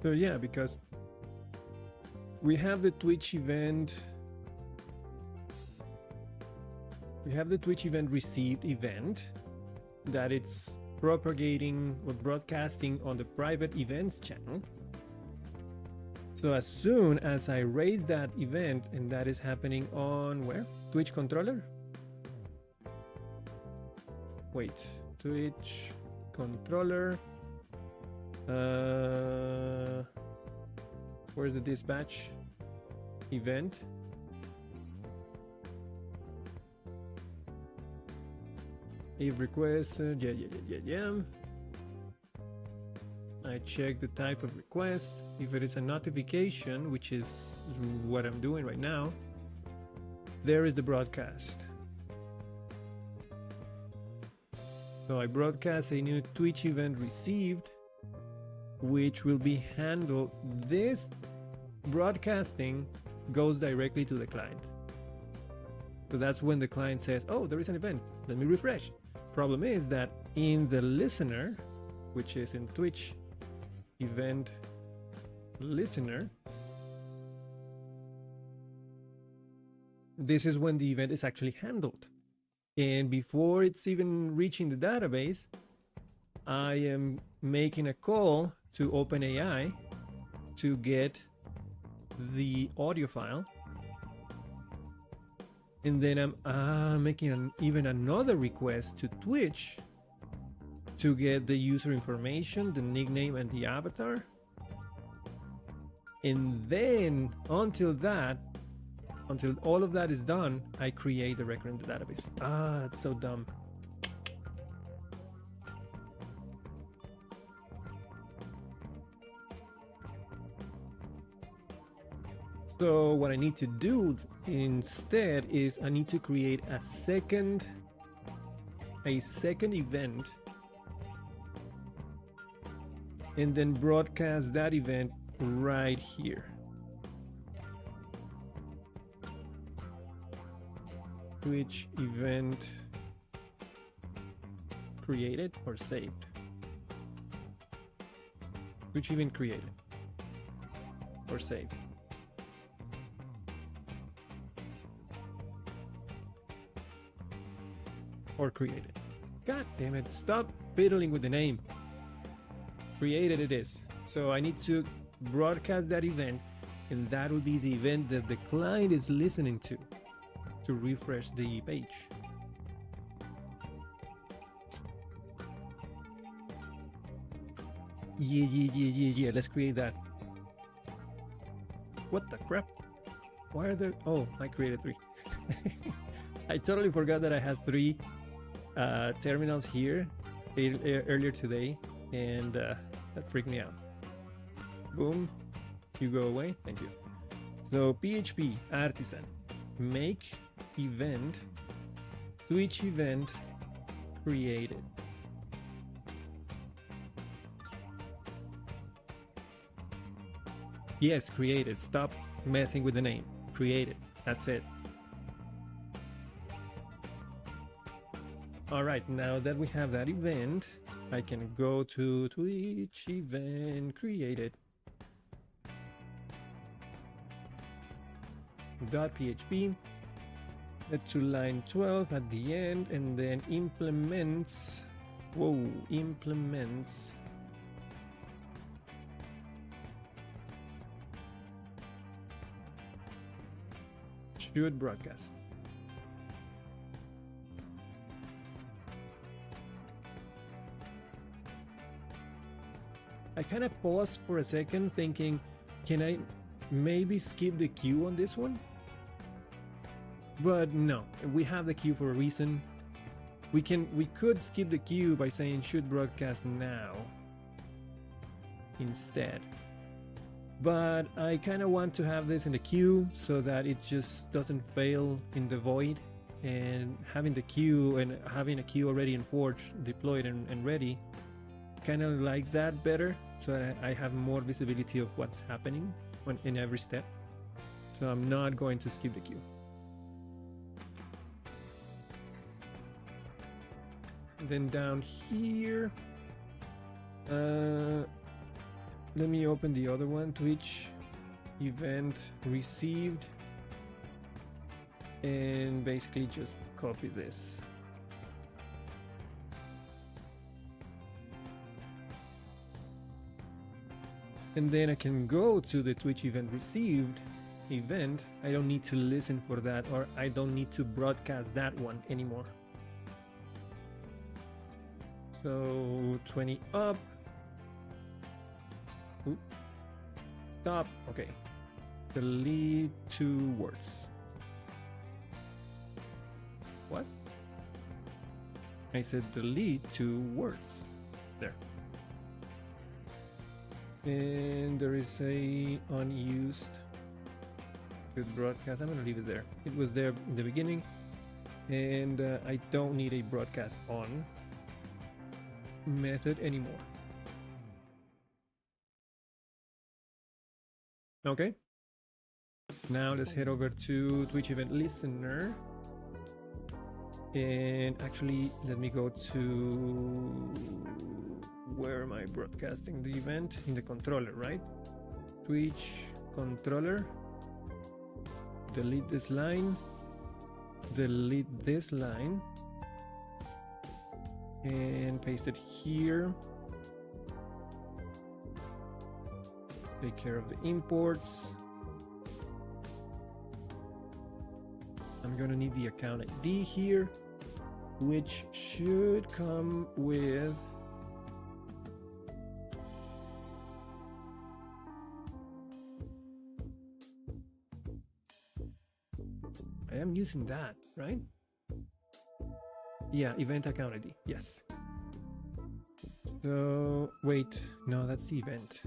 So yeah, because we have the Twitch event. We have the Twitch event received event that it's propagating or broadcasting on the private events channel. So as soon as I raise that event, and that is happening on where? Twitch controller? Wait, Twitch controller. Where's the dispatch event? If request, yeah. I check the type of request. If it is a notification, which is what I'm doing right now, there is the broadcast. So I broadcast a new Twitch event received, which will be handled. This broadcasting goes directly to the client. So that's when the client says, oh, there is an event, let me refresh. Problem is that in the listener, which is in Twitch event listener, this is when the event is actually handled. And before it's even reaching the database, I am making a call to OpenAI to get the audio file. And then I'm making even another request to Twitch to get the user information, the nickname, and the avatar. And then, until that, Until all of that is done, I create the record in the database. Ah, that's so dumb. So what I need to do instead is I need to create a second event and then broadcast that event right here. Which event created or saved? Which event created or saved? Or created. God damn it, stop fiddling with the name. Created it is. So I need to broadcast that event, and that will be the event that the client is listening to refresh the page. Yeah, let's create that. What the crap? Why are there... Oh, I created 3. I totally forgot that I had 3 terminals here earlier today, and that freaked me out. Boom, you go away, thank you. So PHP artisan make event to each event created. Yes, created. Stop messing with the name. Created. That's it. All right, now that we have that event, I can go to each event created. .php, to line 12 at the end, and then implements. Whoa, implements. Should broadcast. I kind of paused for a second thinking, can I maybe skip the queue on this one? But no, we have the queue for a reason. We could skip the queue by saying should broadcast now instead. But I kind of want to have this in the queue so that it just doesn't fail in the void, and having the queue and having a queue already in Forge deployed and ready, kind of like that better, so that I have more visibility of what's happening in every step. So I'm not going to skip the queue. Then down here, let me open the other one, Twitch event received, and basically just copy this. And then I can go to the Twitch event received event. I don't need to listen for that, or I don't need to broadcast that one anymore. So 20 up. Oop. Stop. Okay. Delete 2 words. What? I said delete 2 words. There. And there is a unused good broadcast. I'm gonna leave it there. It was there in the beginning, and I don't need a broadcast on method anymore. Okay. Now let's head over to Twitch event listener. And actually, let me go to where am I broadcasting the event? In the controller, right? Twitch controller. Delete this line. Delete this line. And paste it here. Take care of the imports. I'm gonna need the account ID here, which should come with I am using that, right? Yeah, event account ID. Yes. So wait, no, that's the event.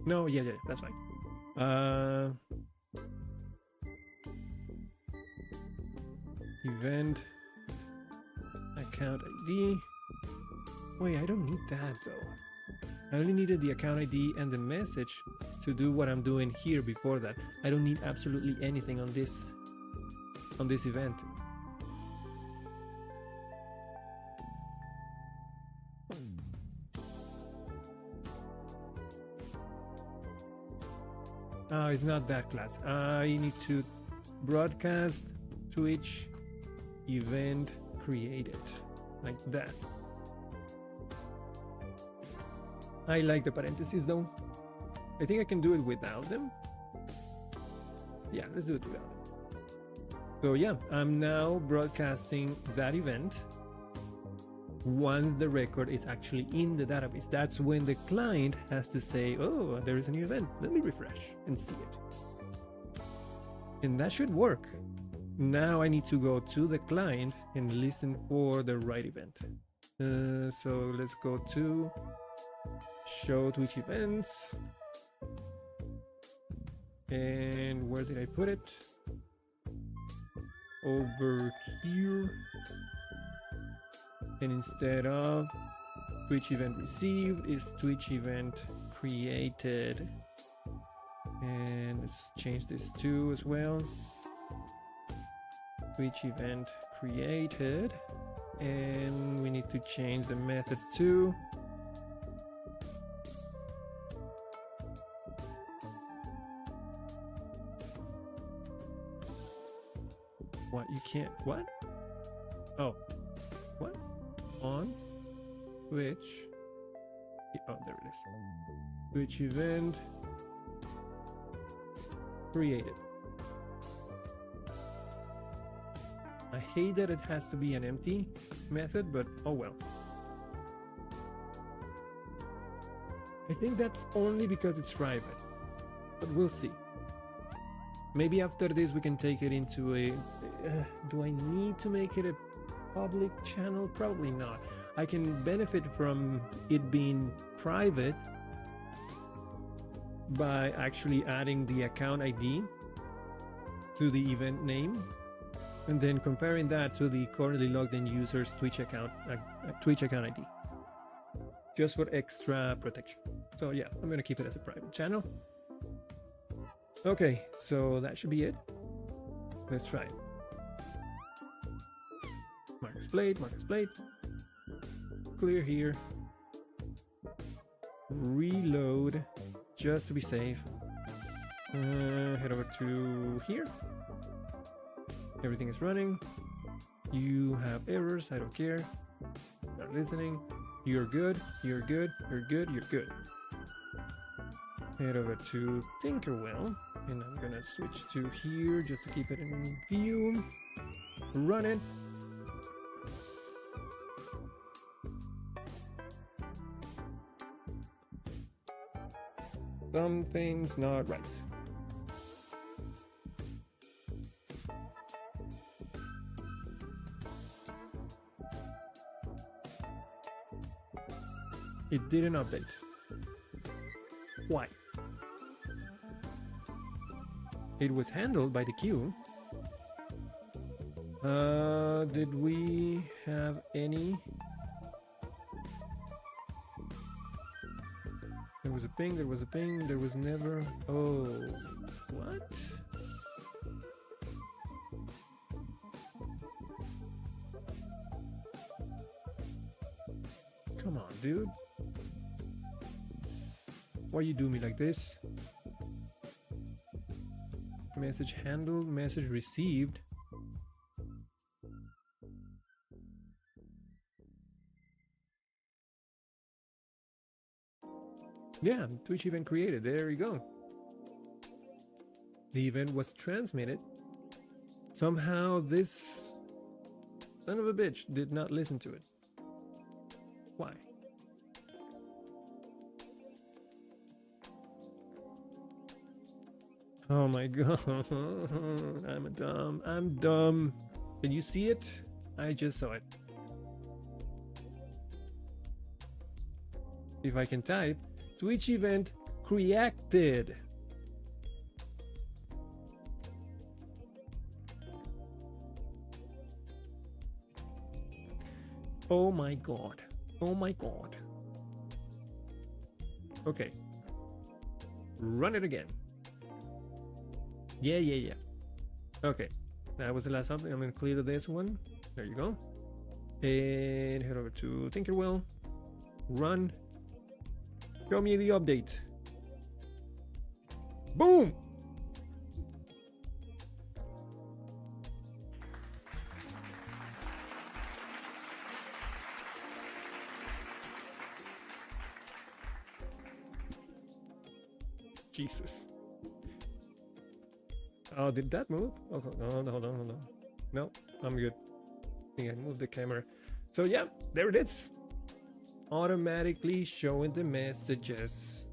No, yeah, that's fine. Event account ID. Wait, I don't need that though. I only needed the account ID and the message to do what I'm doing here before that. I don't need absolutely anything on this event. It's not that class. I need to broadcast Twitch event created like that. I like the parentheses though. I think I can do it without them. Yeah, let's do it without them. So yeah, I'm now broadcasting that event once the record is actually in the database. That's when the client has to say, oh, there is a new event. Let me refresh and see it. And that should work. Now I need to go to the client and listen for the right event. So let's go to show Twitch events. And where did I put it? Over here. And instead of Twitch event received is Twitch event created. And let's change this to as well. Twitch event created. And we need to change the method to what? You can't. What? Oh. What? On Twitch. Oh, there it is. Twitch event created. I hate that it has to be an empty method, but oh well. I think that's only because it's private, but we'll see. Maybe after this we can take it into a... do I need to make it a public channel? Probably not. I can benefit from it being private by actually adding the account ID to the event name and then comparing that to the currently logged in user's Twitch account ID, just for extra protection. So yeah, I'm gonna keep it as a private channel. Okay, so that should be it. Let's try it. Marcus Blade, clear here, reload just to be safe, head over to here, everything is running, you have errors, I don't care, not listening, you're good, you're good, you're good, you're good. Head over to Tinkerwell, and I'm gonna switch to here just to keep it in view, run it. Something's not right. It didn't update. Why? It was handled by the queue. Did we have any? There was a ping, there was a ping, there was never... Oh, what? Come on, dude. Why you do me like this? Message handled, message received. Yeah, Twitch event created. There you go. The event was transmitted. Somehow this son of a bitch did not listen to it. Why? Oh my god. I'm dumb. Can you see it? I just saw it. If I can type, Twitch event created. Oh my god. Oh my god. Okay. Run it again. Yeah. Okay. That was the last update. I'm going to clear this one. There you go. And head over to Tinkerwell. Run. Show me the update. Boom! Jesus. Oh, did that move? Oh, hold on. No, I'm good. I think I moved the camera. So yeah, there it is. Automatically showing the messages.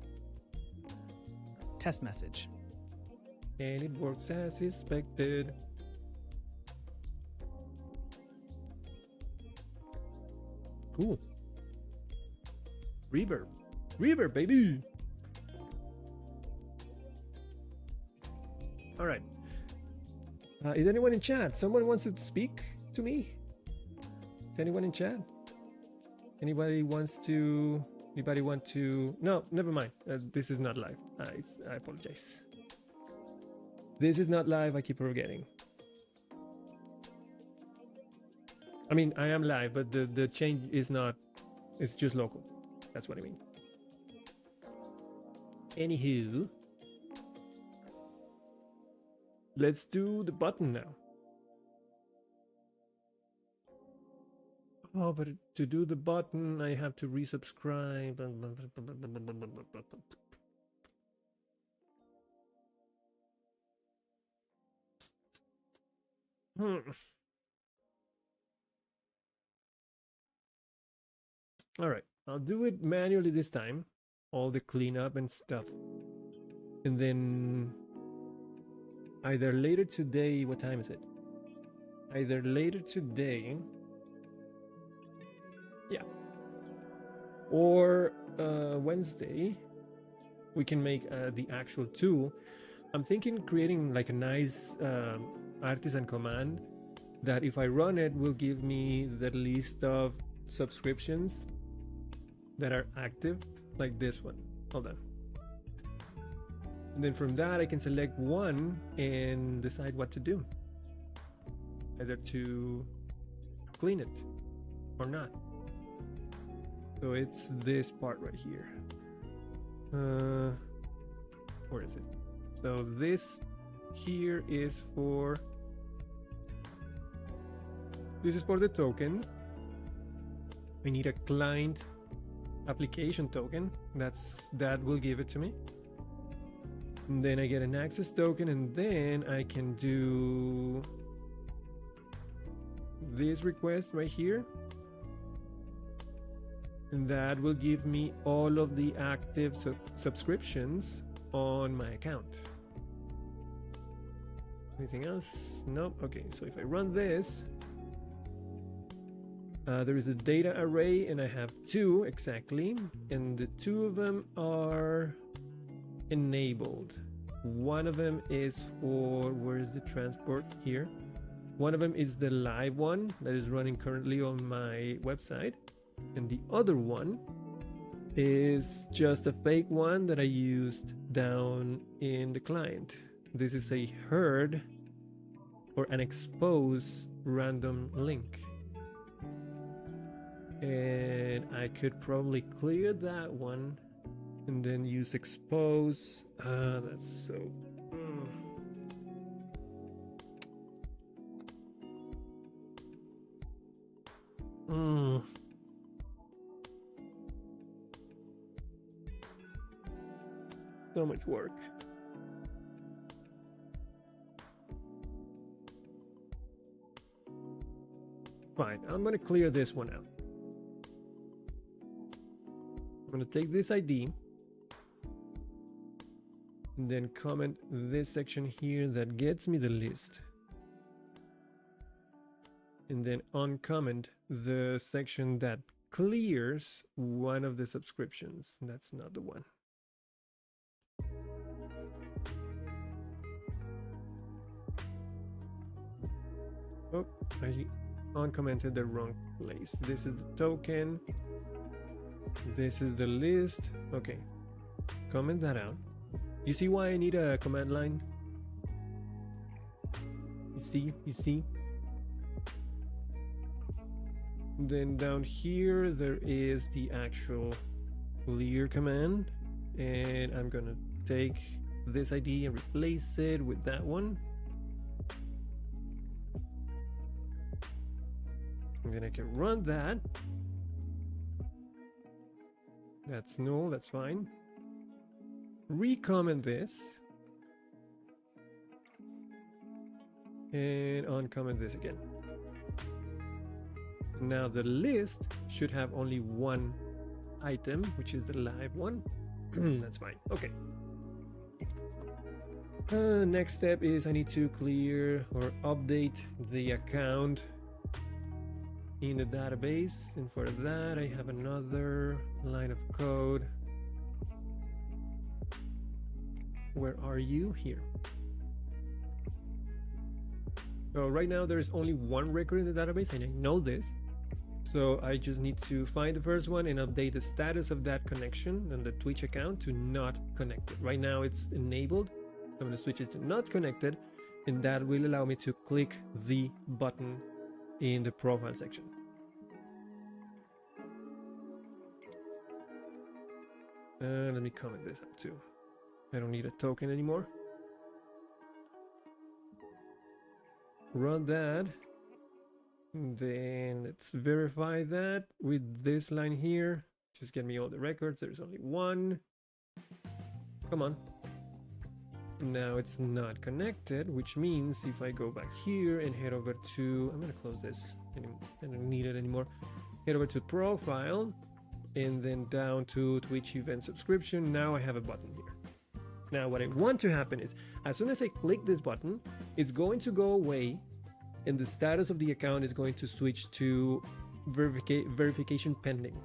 Test message. And it works as expected. Cool. Reverb. Reverb, baby! Alright. Is anyone in chat? Someone wants to speak to me? Is anyone in chat? Anybody want to... No, never mind. This is not live. I apologize. This is not live. I keep forgetting. I mean, I am live, but the change is not... It's just local. That's what I mean. Anywho... Let's do the button now. Oh, but to do the button, I have to resubscribe. All right, I'll do it manually this time. All the cleanup and stuff. And then either later today, what time is it? Either later today, yeah, or Wednesday, we can make the actual tool. I'm thinking creating like a nice artisan command that if I run it will give me the list of subscriptions that are active, like this one. Hold on. And then from that I can select one and decide what to do, either to clean it or not. So it's this part right here. Where is it? So this here is for... This is for the token. I need a client application token. That will give it to me. And then I get an access token, and then I can do this request right here. And that will give me all of the active subscriptions on my account. Anything else? Nope. Okay, so if I run this, there is a data array, and I have two exactly, and the two of them are enabled. One of them is for, where is the transport? Here. One of them is the live one that is running currently on my website, and the other one is just a fake one that I used down in the client. This is a herd or an expose random link, and I could probably clear that one and then use expose. That's so... So much work. Fine, I'm gonna clear this one out. I'm gonna take this ID, And then comment this section here that gets me the list. And then uncomment the section that clears one of the subscriptions. That's not the one. Oh, I uncommented the wrong place. This is the token. This is the list. Okay, comment that out. You see why I need a command line? You see? Then down here there is the actual clear command, and I'm gonna take this ID and replace it with that one. And then I can run that. That's null, that's fine. Recomment this. And uncomment this again. Now the list should have only one item, which is the live one. That's fine. Okay. Next step is I need to clear or update the account in the database, and for that I have another line of code. Where are you? Here. So right now there is only one record in the database, and I know this. So I just need to find the first one and update the status of that connection on the Twitch account to not connected. Right now it's enabled. I'm going to switch it to not connected, and that will allow me to click the button in the profile section. Let me comment this out too. I don't need a token anymore. Run that. Then let's verify that with this line here. Just get me all the records. There's only one. Come on. Now it's not connected, which means if I go back here and head over to, I'm gonna close this. I don't need it anymore. Head over to profile and then down to Twitch event subscription. Now I have a button here. Now what I want to happen is, as soon as I click this button, it's going to go away and the status of the account is going to switch to verification pending.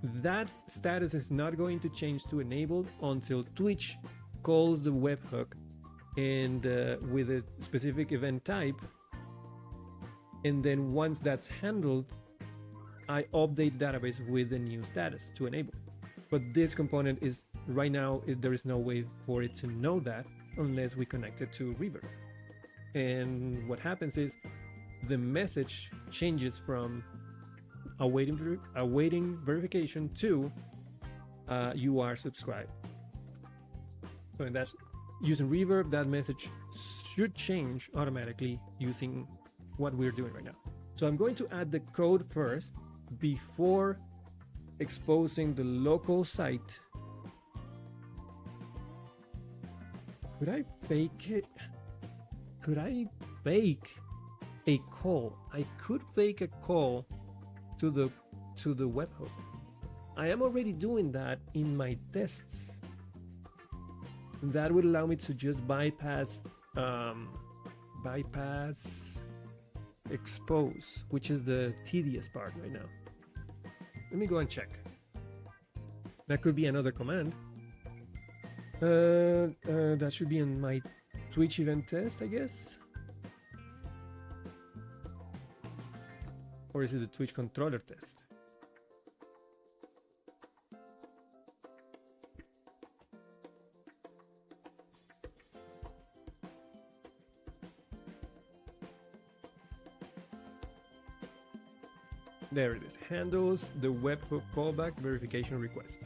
That status is not going to change to enabled until Twitch calls the webhook and with a specific event type. And then once that's handled, I update database with the new status to enable. But this component is right now, there is no way for it to know that unless we connect it to Reverb. And what happens is the message changes from awaiting verification to you are subscribed. So in that, using Reverb, that message should change automatically using what we're doing right now. So I'm going to add the code first before exposing the local site. Could I fake it? Could I fake a call? I could fake a call to the webhook. I am already doing that in my tests. That would allow me to just bypass expose, which is the tedious part right now. Let me go and check. That could be another command. That should be in my Twitch event test, I guess. Or is it the Twitch controller test? There it is. Handles the webhook callback verification request.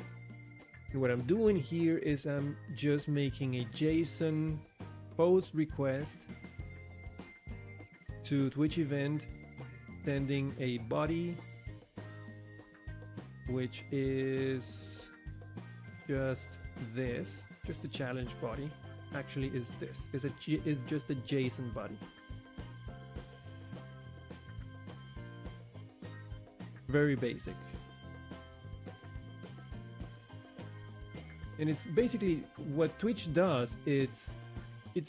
And what I'm doing here is I'm just making a JSON post request to Twitch event, sending a body, which is just this, just a challenge body. Actually, is this? Is just a JSON body. Very basic. And it's basically what Twitch does. It's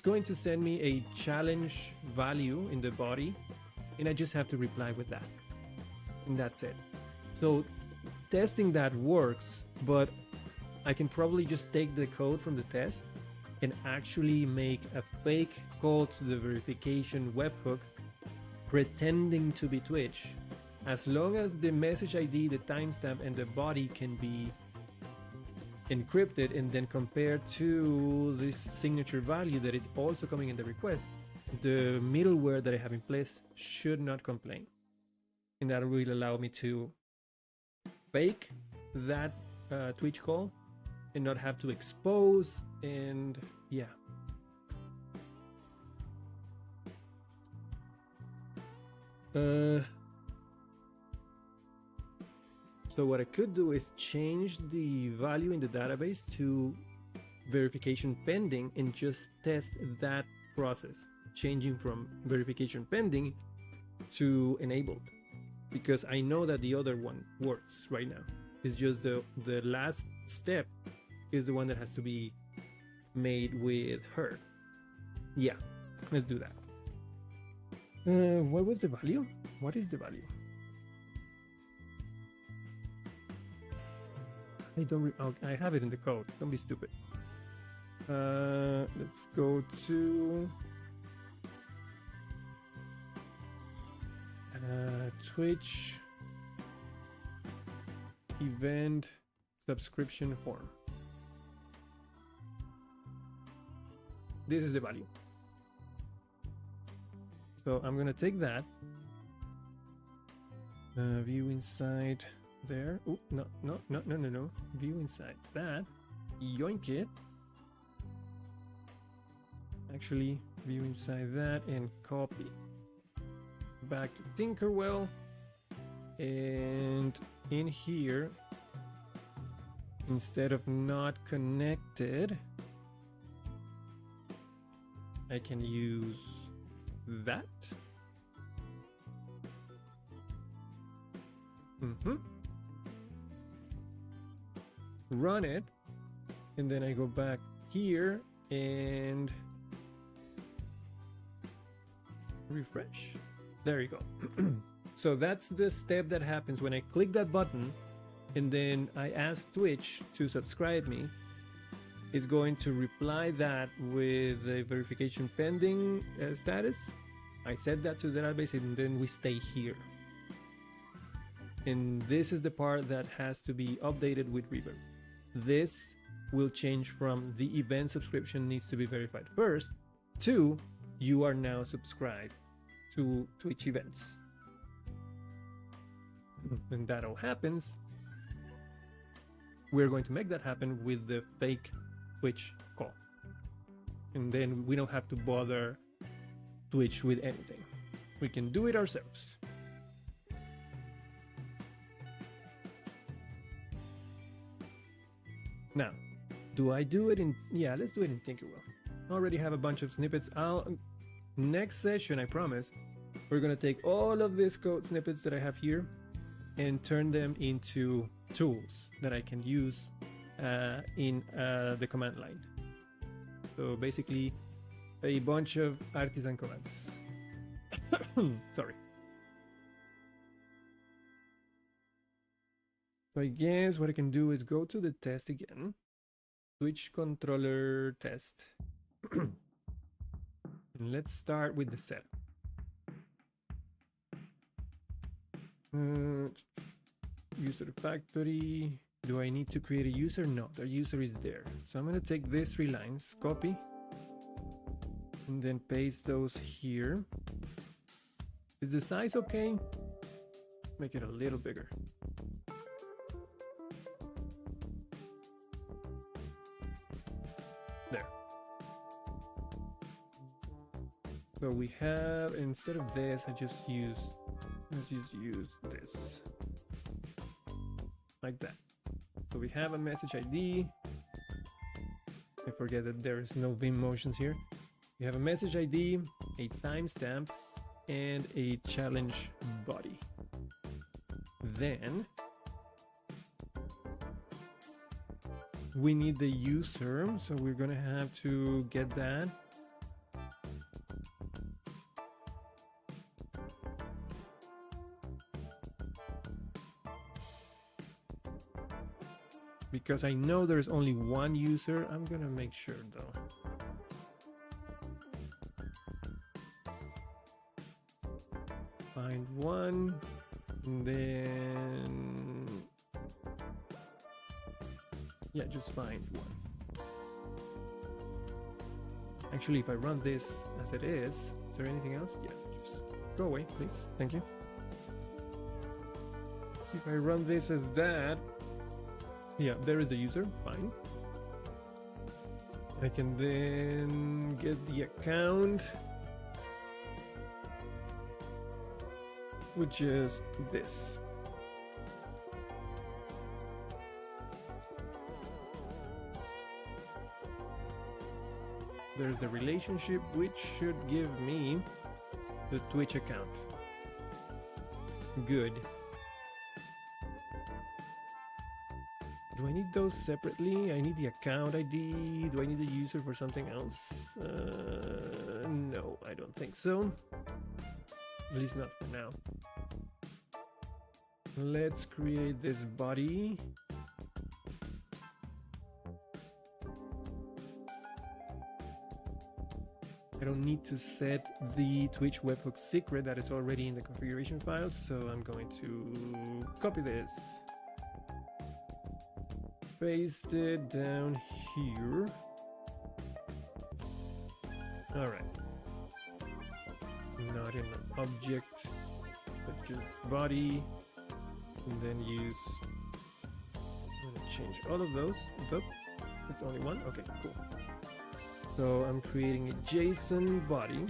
going to send me a challenge value in the body, and I just have to reply with that, and that's it. So testing that works, but I can probably just take the code from the test and actually make a fake call to the verification webhook pretending to be Twitch. As long as the message ID, the timestamp, and the body can be encrypted and then compared to this signature value that is also coming in the request, the middleware that I have in place should not complain. And that will allow me to fake that Twitch call and not have to expose, and yeah. So what I could do is change the value in the database to verification pending and just test that process, changing from verification pending to enabled, because I know that the other one works right now. It's just the last step is the one that has to be made with her. Yeah, let's do that. What was the value? What is the value? I have it in the code. Don't be stupid. Let's go to Twitch event subscription form. This is the value. So I'm gonna take that, view inside there. Oh, no. View inside that, yoink it. Actually, view inside that and copy. Back to Tinkerwell, and in here, instead of not connected, I can use that. Run it, and then I go back here and refresh. There you go. So that's the step that happens when I click that button and then I ask Twitch to subscribe me. It's going to reply that with a verification pending status. I set that to the database and then we stay here. And this is the part that has to be updated with Reverb. This will change from the event subscription needs to be verified first to you are now subscribed to Twitch events. When that all happens, we're going to make that happen with the fake Twitch call. And then we don't have to bother Twitch with anything. We can do it ourselves. Now, do I do it in... Yeah, let's do it in Tinkerwell. I already have a bunch of snippets. Next session, I promise, we're going to take all of these code snippets that I have here and turn them into tools that I can use in the command line. So basically, a bunch of artisan commands. Sorry. So I guess what I can do is go to the test again. Twitch controller test. And let's start with the setup. User factory. Do I need to create a user? No, the user is there. So I'm going to take these 3 lines, copy, and then paste those here. Is the size okay? Make it a little bigger. There. So we have, instead of this, let's just use this. Like that. So we have a message ID. I forget that there is no Vim motions here. We have a message ID, a timestamp, and a challenge body. Then we need the user, so we're gonna have to get that. Because I know there's only one user, I'm gonna make sure though. Find one, and then yeah, just find one. Actually, if I run this as it is there anything else? Yeah, just go away, please. Thank you. If I run this as that, yeah, there is a user. Fine. I can then get the account, which is this. There's a relationship which should give me the Twitch account. Good. Do I need those separately? I need the account ID. Do I need the user for something else? No, I don't think so. At least not for now. Let's create this body. I don't need to set the Twitch webhook secret that is already in the configuration files, so I'm going to copy this. Paste it down here. All right. Not in an object, but just body, and then use. I'm gonna change all of those. Nope, it's only one. Okay, cool. So I'm creating a JSON body,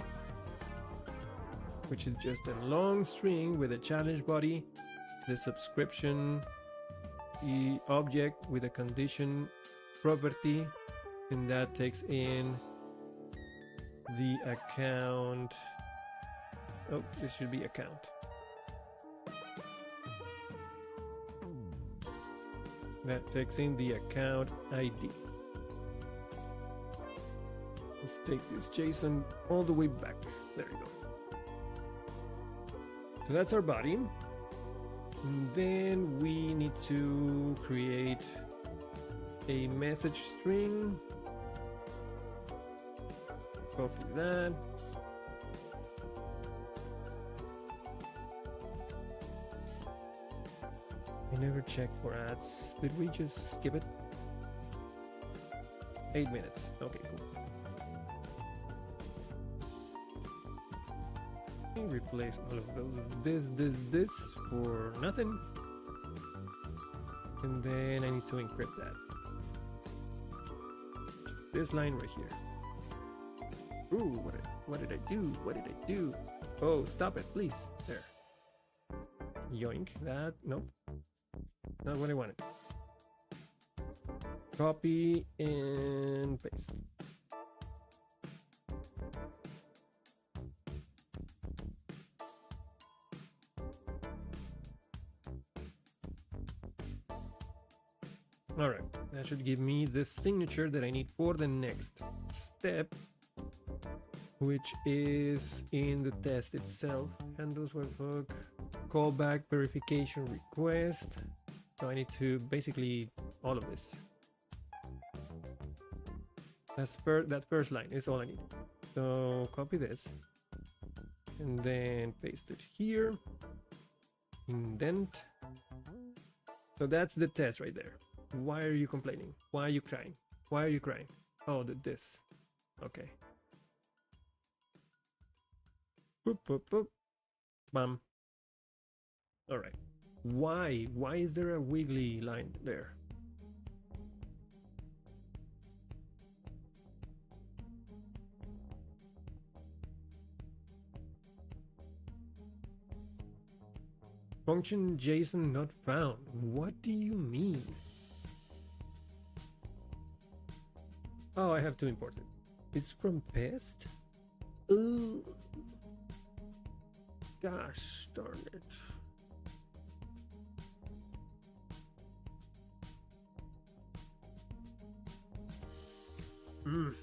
which is just a long string with a challenge body, the subscription, the object with a condition property, and that takes in the account. Oh, this should be account. That takes in the account ID. Let's take this JSON all the way back. There you go. So that's our body. And then we need to create a message string. Copy that. I never checked for ads. Did we just skip it? 8 minutes. Okay, cool. Replace all of those. This for nothing. And then I need to encrypt that. Just this line right here. Ooh, what did I do? What did I do? Oh, stop it, please. There. Yoink. That. Nope. Not what I wanted. Copy and paste. All right, that should give me the signature that I need for the next step, which is in the test itself. Handles webhook, callback, verification request. So I need to basically all of this. That first line is all I need. So copy this and then paste it here. Indent. So that's the test right there. Why are you complaining? Why are you crying? Why are you crying? Oh, this. Okay. Boop, boop, boop. Bam. All right. Why? Why is there a wiggly line there? Function JSON not found. What do you mean? Oh, I have to import it. It's from pest? Ooh. Gosh darn it. Mm.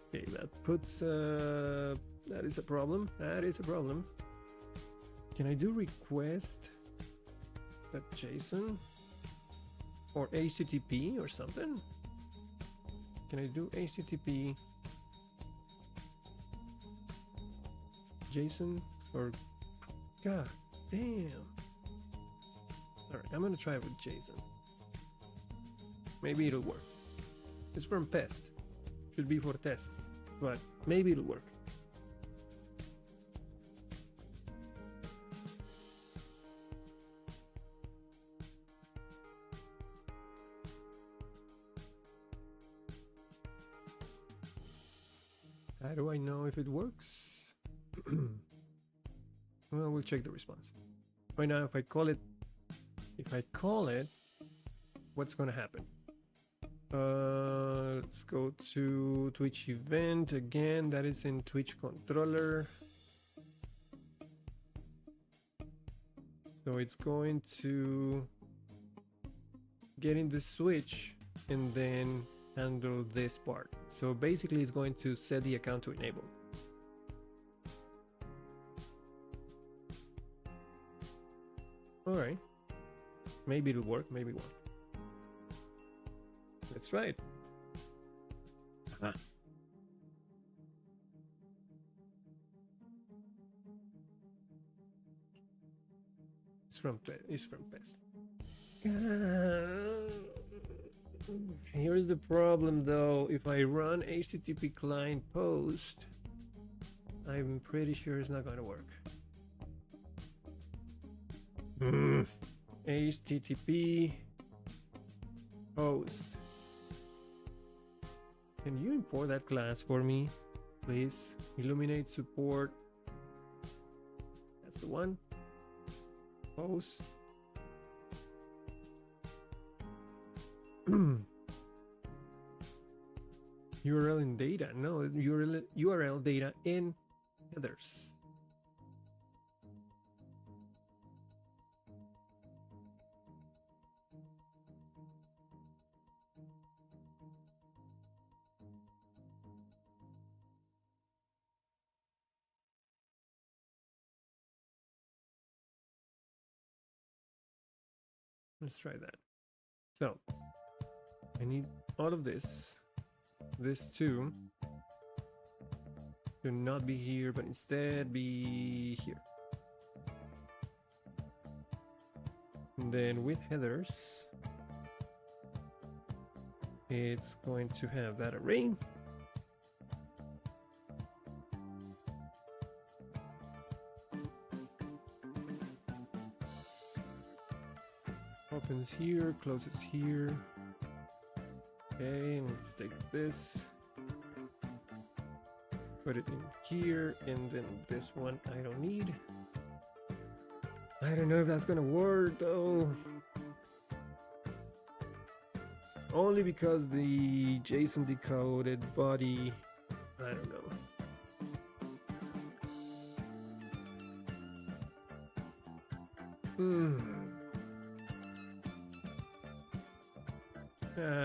Okay, that puts that is a problem. That is a problem. Can I do request that JSON or HTTP or something? Can I do HTTP JSON or God damn? All right, I'm gonna try it with JSON. Maybe it'll work. It's from test. Should be for tests, but maybe it'll work. How do I know if it works? Well, we'll check the response. Right now, if I call it, what's gonna happen? Let's go to Twitch event again. That is in Twitch controller. So it's going to get in the switch and then handle this part. So basically it's going to set the account to enable. All right, maybe it'll work, maybe it won't. Let's try it. Ah. It's from test. Here's the problem though. If I run HTTP client post, I'm pretty sure it's not going to work. HTTP post. Can you import that class for me, please? Illuminate support. That's the one. Post. URL in data. No, URL data in headers. Let's try that. So I need all of this too to not be here, but instead be here. And then with headers, it's going to have that array. Opens here, closes here. Okay, let's take this, put it in here, and then this one I don't need. I don't know if that's gonna work though. Only because the JSON decoded body, I don't know.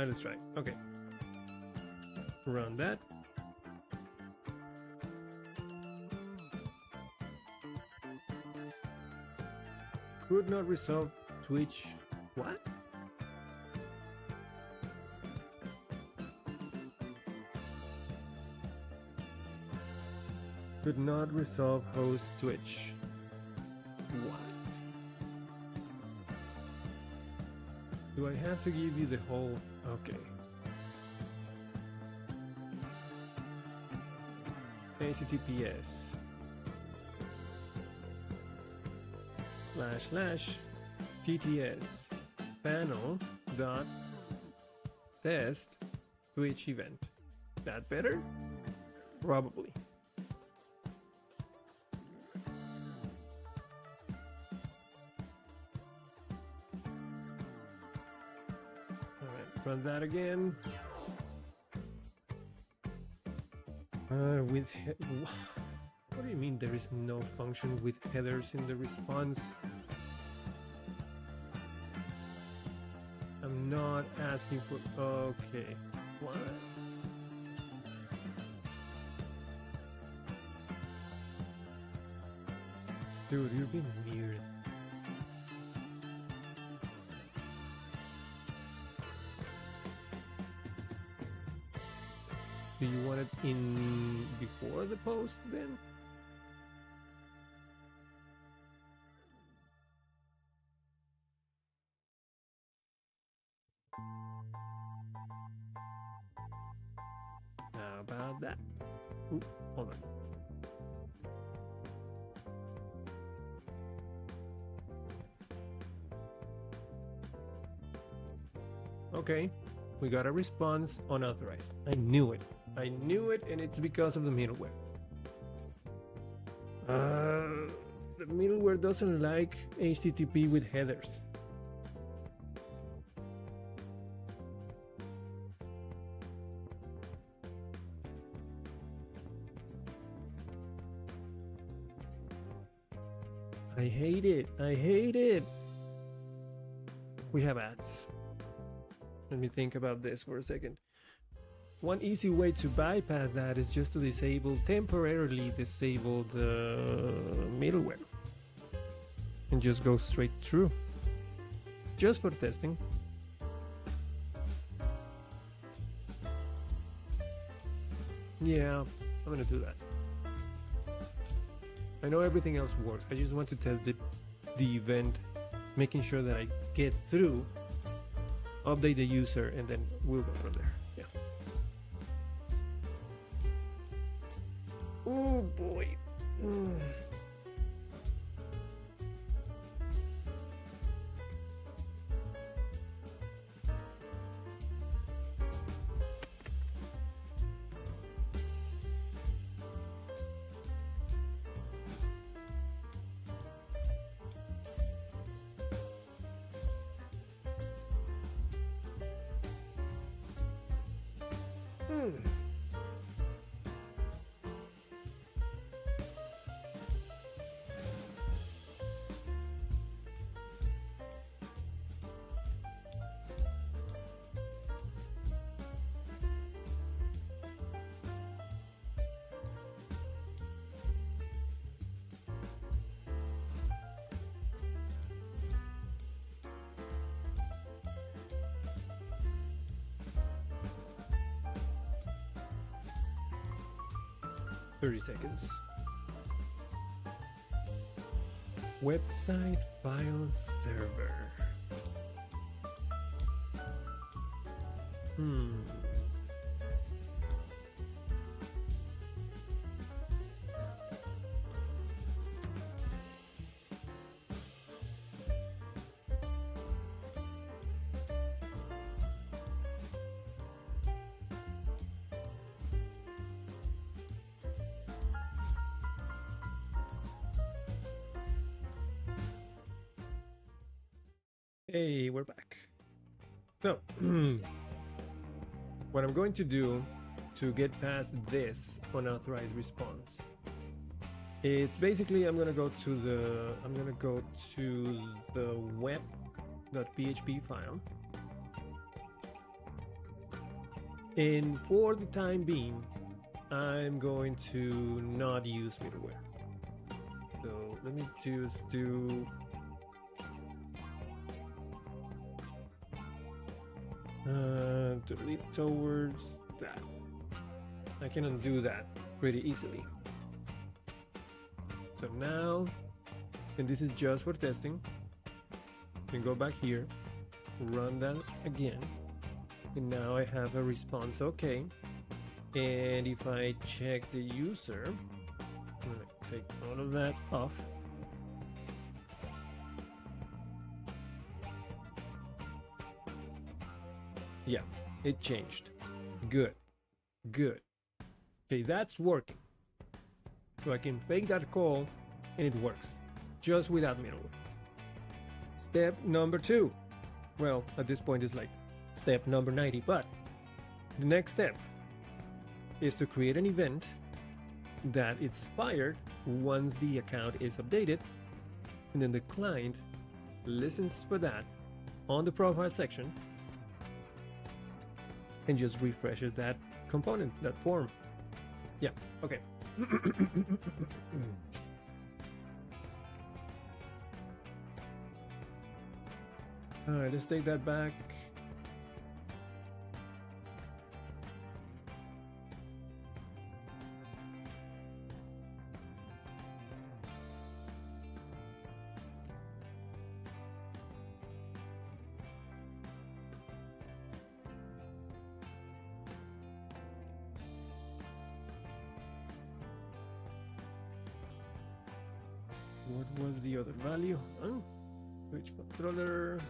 Let's try. Okay. Run that. Could not resolve Twitch. What? Could not resolve host Twitch. What? Do I have to give you the whole? Okay. HTTPS / TTS panel dot test Twitch event. That better? Probably. Run that again. What do you mean there is no function with headers in the response? not asking for... Okay. What? Dude, you're being weird. Do you want it in before the post then? How about that? Ooh, hold on. Okay, we got a response unauthorized. I knew it. I knew it, and it's because of the middleware. The middleware doesn't like HTTP with headers. I hate it. I hate it. We have ads. Let me think about this for a second. One easy way to bypass that is just to temporarily disable the middleware and just go straight through, just for testing. Yeah, I'm gonna do that. I know everything else works. I just want to test the event, making sure that I get through, update the user, and then we'll go from there. Yeah. Oh boy. "30 seconds. Website file server. Hey, we're back. So, what I'm going to do to get past this unauthorized response, it's basically I'm gonna go to the web.php file, and for the time being, I'm going to not use middleware. So let me just do delete towards that. I can undo that pretty easily. So now, and this is just for testing, you can go back here, run that again, and now I have a response okay. And if I check the user, I'm gonna take all of that off. Yeah, it changed. Good. Good. Okay, that's working. So I can fake that call and it works. Just without middleware. Step number 2. Well, at this point it's like step number 90, but the next step is to create an event that is fired once the account is updated, and then the client listens for that on the profile section and just refreshes that component, that form. Yeah, okay. Alright, let's take that back. What was the other value? Huh? Which controller?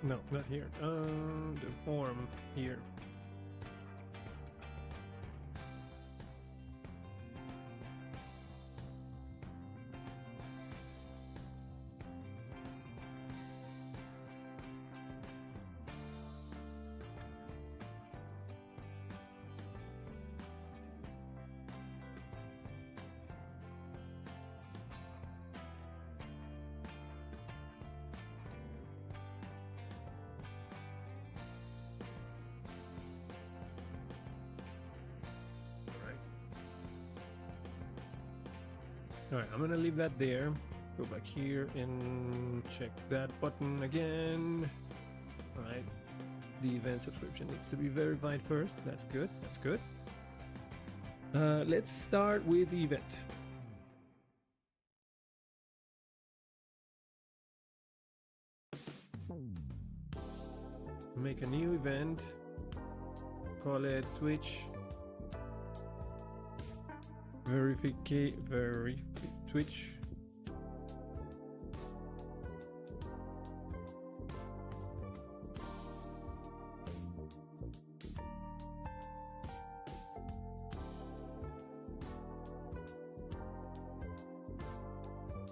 No, not here. The form here. Alright, I'm gonna leave that there. Go back here and check that button again. Alright, the event subscription needs to be verified first. That's good, that's good. Let's start with the event. Make a new event. Call it Twitch. Twitch.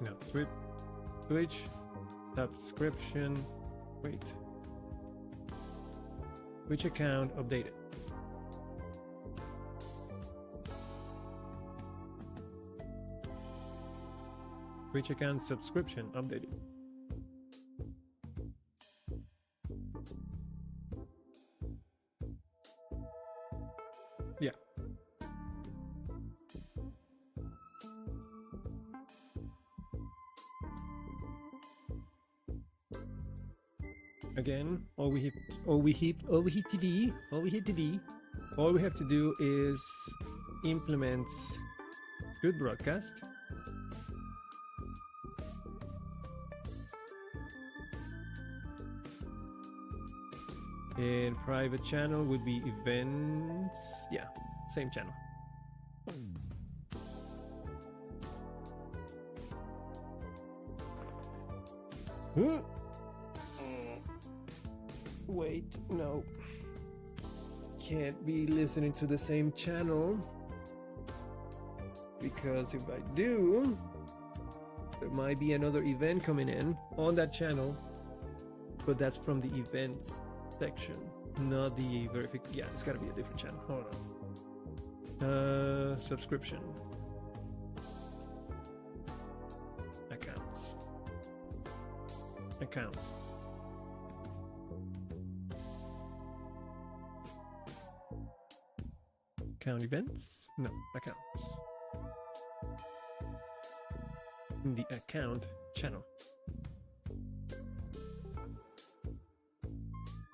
No, Twitch subscription. Wait. Which account updated? Which account subscription updated? Yeah. Again, all we have to do is implement good broadcast. And private channel would be events. Yeah, same channel. Wait, no. Can't be listening to the same channel. Because if I do, there might be another event coming in on that channel. But that's from the events section, not the verification. Yeah, it's gotta be a different channel. Hold on. Subscription. Accounts. Account. Account events? No, accounts. In the account channel.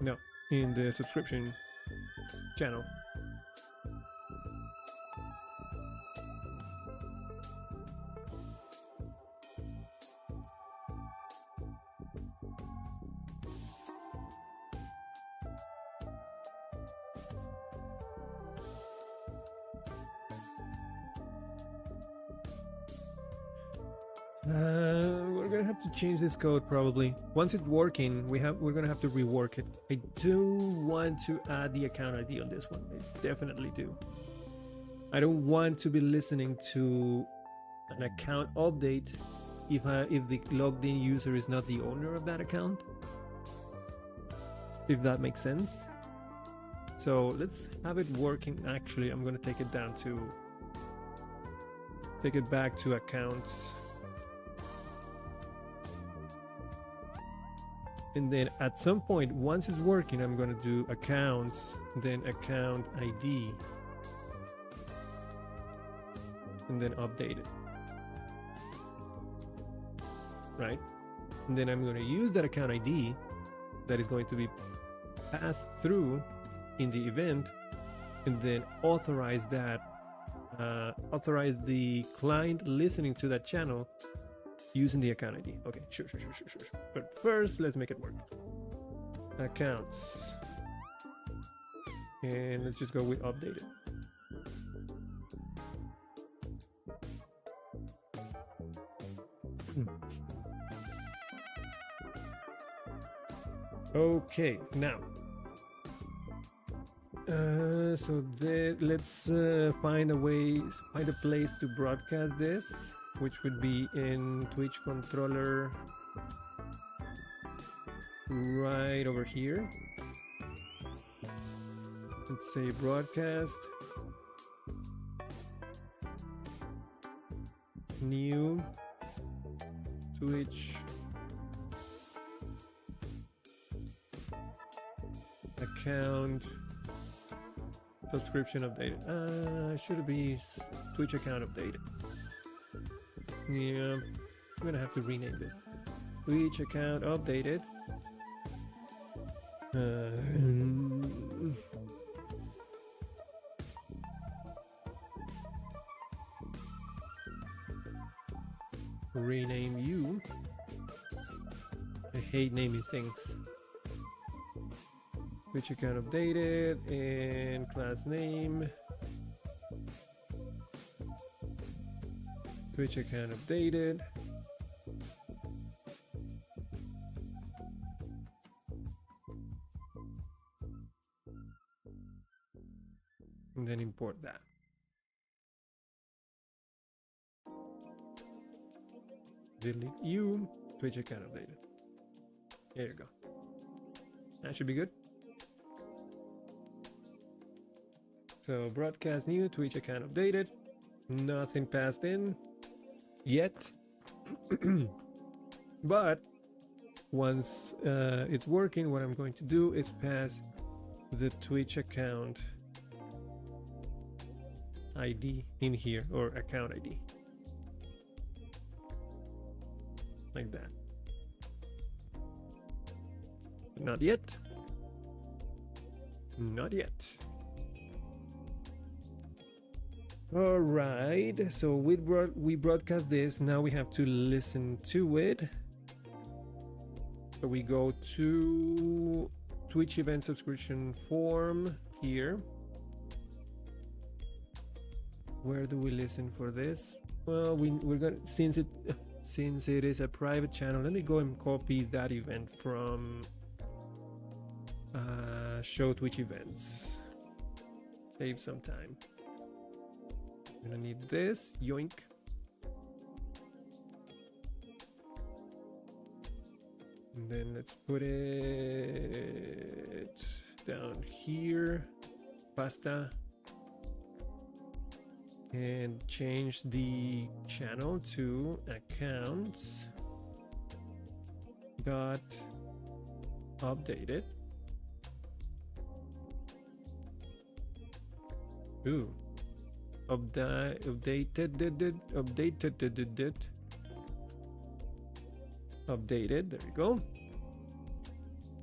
No, in the subscription channel. We're gonna have to change this code probably. Once it's working, we're gonna have to rework it. I do want to add the account ID on this one. I definitely do. I don't want to be listening to an account update if the logged in user is not the owner of that account. If that makes sense. So let's have it working. Actually, I'm gonna take it down to take it back to accounts. And then at some point, once it's working, I'm going to do accounts, then account ID, and then update it. Right? And then I'm going to use that account ID that is going to be passed through in the event, and then authorize that, authorize the client listening to that channel using the account ID. Okay, sure. But first, let's make it work. Accounts. And let's just go with updated. Okay, now. So let's find a place to broadcast this, which would be in Twitch controller right over here. Let's say broadcast, new Twitch account, subscription updated. Should it be Twitch account updated? Yeah, I'm gonna have to rename this. Twitch account updated. Rename you. I hate naming things. Twitch account updated and class name. Twitch account updated. And then import that. Delete you. Twitch account updated. There you go. That should be good. So broadcast new, Twitch account updated. Nothing passed in yet. But once it's working, what I'm going to do is pass the Twitch account ID in here, or account ID. Like that. Not yet. Not yet. All right, so we broadcast this. Now we have to listen to it. So we go to Twitch event subscription form here. Where do we listen for this? Well, we're gonna, since it is a private channel, let me go and copy that event from show Twitch events. Save some time. I'm gonna need this, yoink. And then let's put it down here, pasta, and change the channel to accounts dot updated. Ooh. Updated, there we go.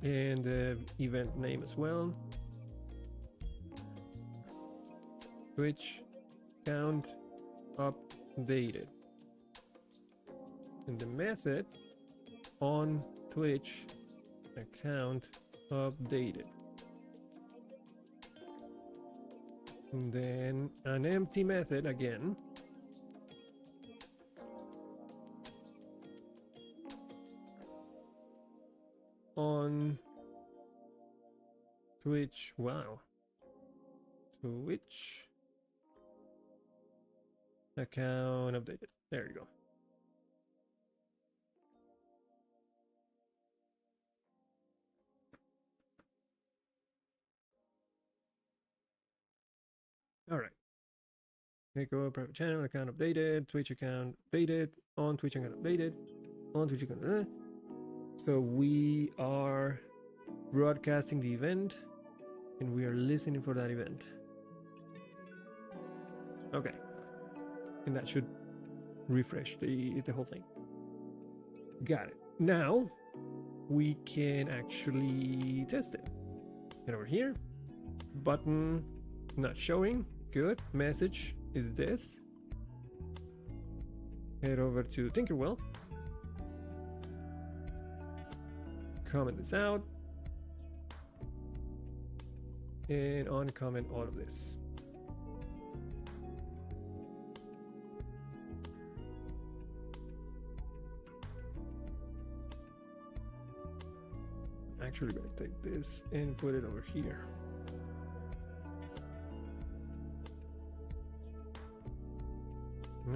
And the event name as well. Twitch account updated. And the method on Twitch account updated. And then an empty method again. On Twitch, wow. Twitch account updated. There you go. All right. Echo, private channel, account updated, Twitch account updated, on Twitch account updated, on Twitch account. So we are broadcasting the event and we are listening for that event. Okay. And that should refresh the whole thing. Got it. Now we can actually test it. And over here, button not showing. Good. Message is this. Head over to Tinkerwell. Comment this out. And uncomment all of this. Actually gonna take this and put it over here.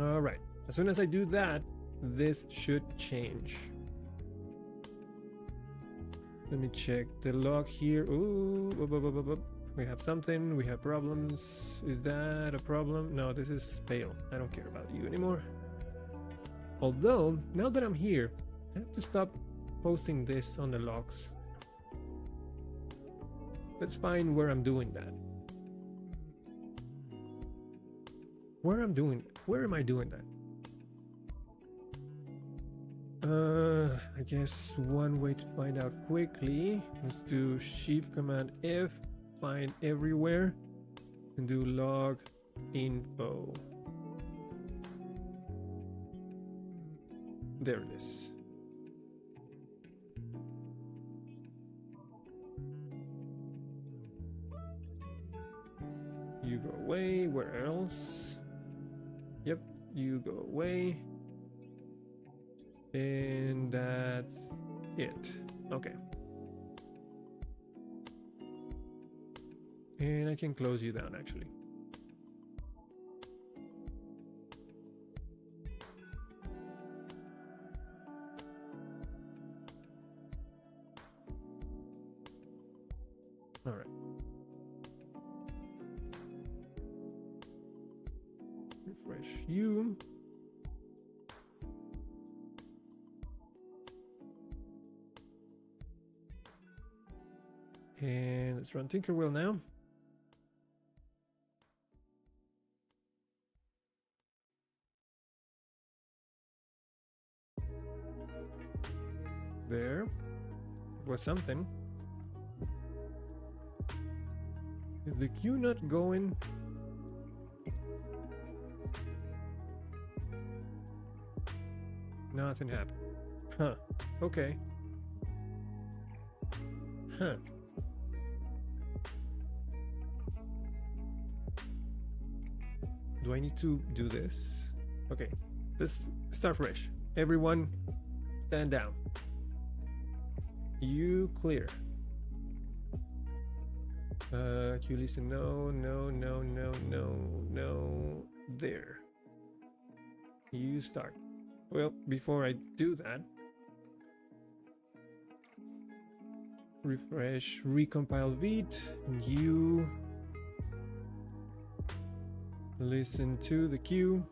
All right, as soon as I do that, this should change. Let me check the log here. Ooh, we have something, we have problems. Is that a problem? No, this is fail. I don't care about you anymore. Although, now that I'm here, I have to stop posting this on the logs. Let's find where I'm doing that. Where am I doing that? I guess one way to find out quickly is to Shift Command F, find everywhere, and do log info. There it is. You go away. Where else? Yep, you go away. And that's it. Okay. And I can close you down actually. All right. Refresh you. And let's run Tinkerwell now. There was something. Is the queue not going? Nothing happened. Huh. Okay. Huh. Do I need to do this? Okay. Let's start fresh. Everyone, stand down. You clear. Q listen. No. There. You start. Well, before I do that, refresh, recompile Vite. You listen to the queue.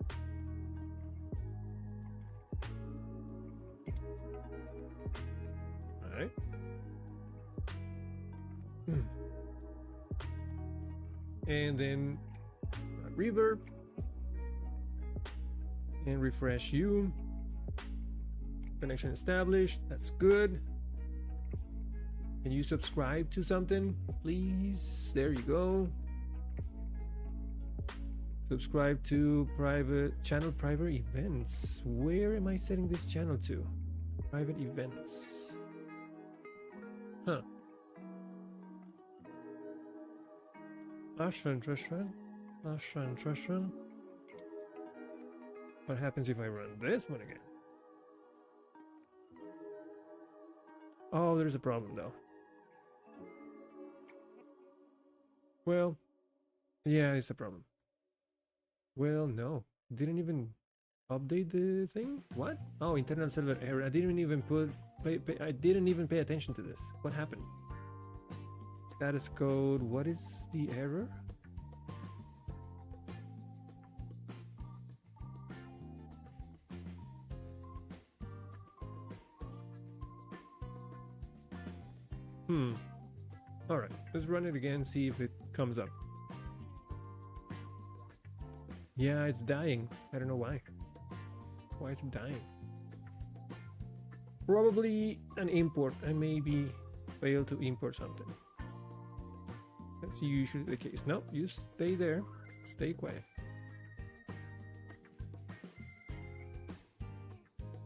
All right. And then reverb and refresh you. Connection established. That's good. Can you subscribe to something, please? There you go. Subscribe to private channel, private events. Where am I setting this channel to? Private events. Huh. Restaurant. What happens if I run this one again? Oh, there's a problem though. Well, yeah, it's a problem. Well, no, didn't even update the thing. What? Oh, internal server error. I didn't even I didn't even pay attention to this. What happened? Status code. What is the error? Alright, let's run it again, see if it comes up. Yeah, it's dying. I don't know why. Why is it dying? Probably an import. I maybe failed to import something. That's usually the case. No, you stay there. Stay quiet.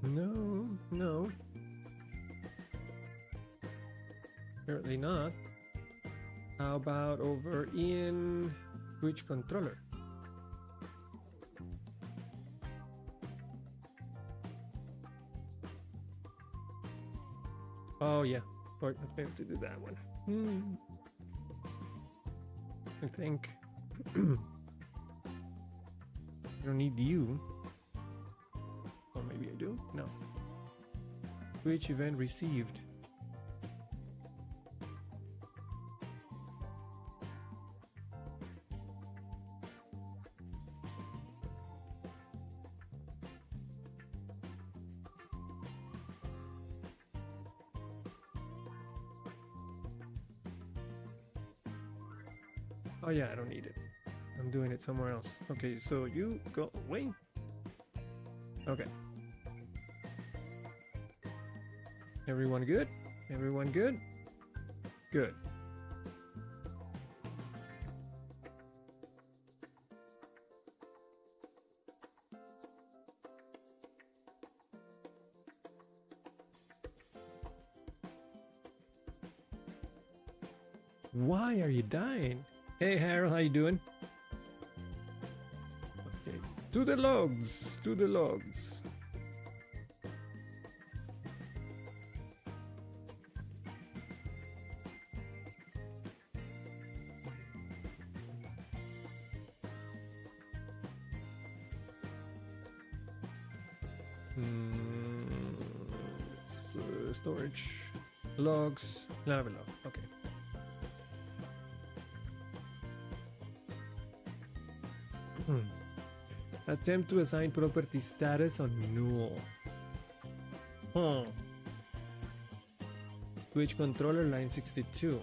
No, no. Apparently not. How about over in Twitch controller? Oh yeah, or I failed to do that one. I think I don't need you. Or maybe I do? No. Twitch event received. Oh yeah, I don't need it. I'm doing it somewhere else. Okay, so you go away. Okay. Everyone good? Everyone good? Good. Why are you dying? Hey Harold, how you doing? Okay, to the logs, to the logs. Storage, logs, lava log. Okay. Attempt to assign property status on null. Twitch controller line 62.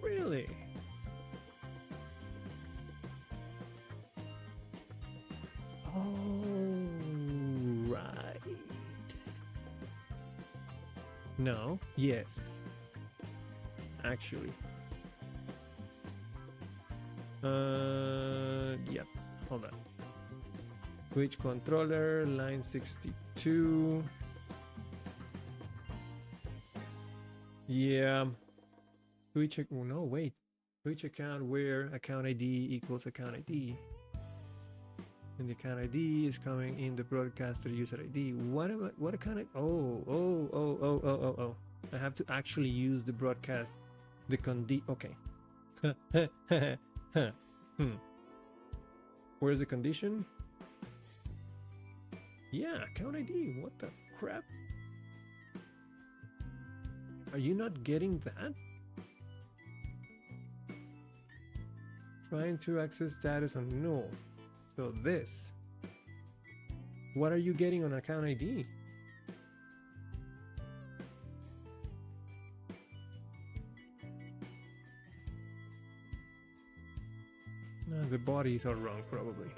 Really? Oh, right. No. Yes. Actually. Yep. Hold on. Twitch controller line 62. Yeah. Twitch. Oh, no, wait. Twitch account where account ID equals account ID. And the account ID is coming in the broadcaster user ID. What am I? What account? Oh. I have to actually use the broadcast. The okay. Where's the condition? Yeah, account ID. What the crap? Are you not getting that? Trying to access status on no. So this. What are you getting on account ID? No, the bodies are wrong, probably.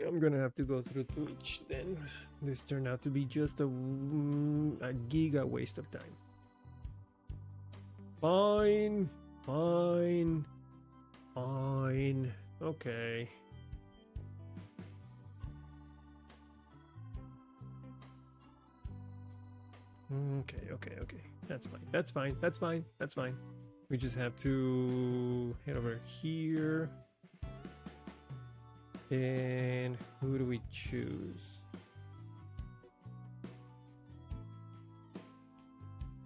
I'm gonna have to go through Twitch then. This turned out to be just a giga waste of time. Fine. Okay. Okay. That's fine. We just have to head over here. And who do we choose?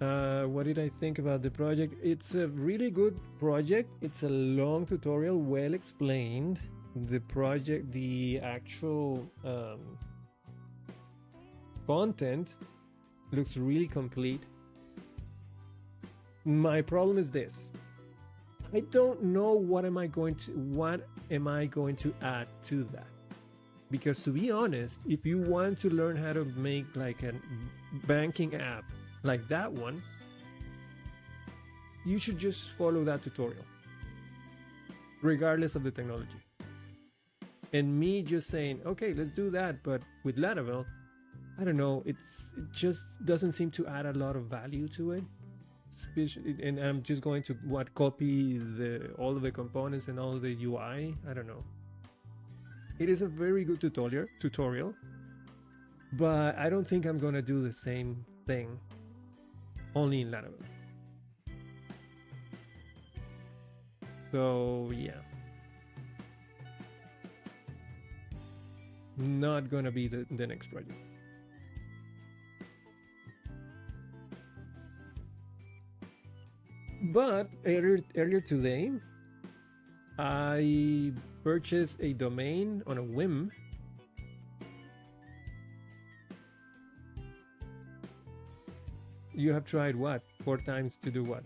What did I think about the project? It's a really good project. It's a long tutorial, well explained. The project, the actual content looks really complete. My problem is this. I don't know what am I going to add to that. Because to be honest, if you want to learn how to make like a banking app like that one, you should just follow that tutorial, regardless of the technology. And me just saying, okay, let's do that, but with Laravel, I don't know, it just doesn't seem to add a lot of value to it. And I'm just going to copy all of the components and all the UI. I don't know. It is a very good tutorial, but I don't think I'm gonna do the same thing only in Laravel. So yeah, not gonna be the next project. But earlier today, I purchased a domain on a whim. You have tried what? 4 times to do what?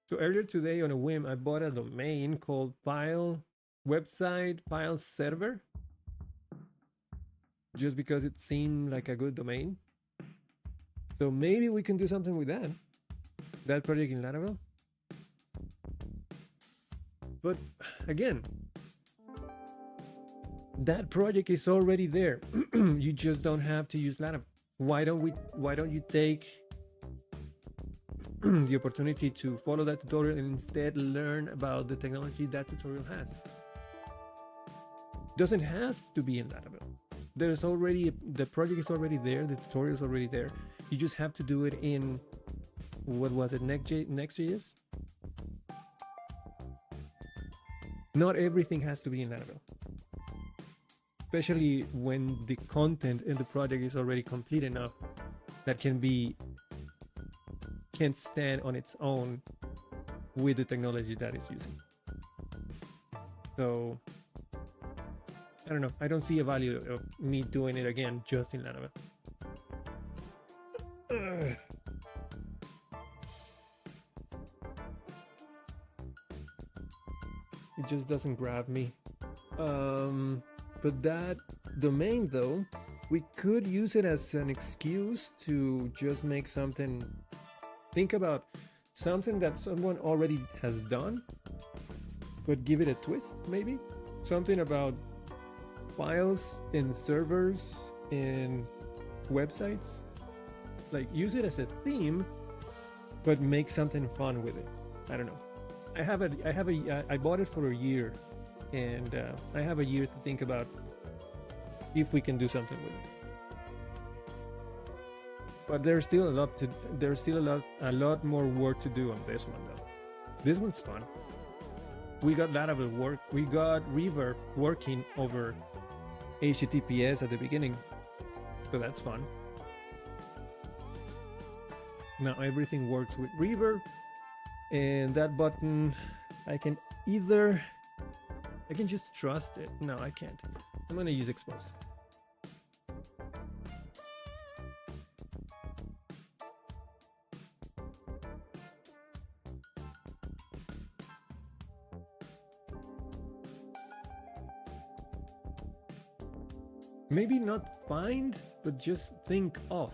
So earlier today on a whim, I bought a domain called file server, just because it seemed like a good domain. So maybe we can do something with that project in Laravel. But again, that project is already there. You just don't have to use Laravel. Why don't you take the opportunity to follow that tutorial and instead learn about the technology that tutorial has? Doesn't have to be in Laravel. The project is already there, the tutorial is already there. You just have to do it in, what was it, Next.js? Not everything has to be in Laravel. Especially when the content in the project is already complete enough that can stand on its own with the technology that it's using. So I don't know. I don't see a value of me doing it again just in Laravel. It just doesn't grab me. But that domain though, we could use it as an excuse to just make something. Think about something that someone already has done, but give it a twist maybe. Something about files in servers in websites. Like use it as a theme, but make something fun with it. I don't know. I bought it for a year, and I have a year to think about if we can do something with it. But there's still a lot more work to do on this one though. This one's fun. We got Laravel we got Reverb working over HTTPS at the beginning, so that's fun. Now everything works with Reverb, and that button, I can just trust it. No, I can't. I'm gonna use expose. Maybe not find, but just think of.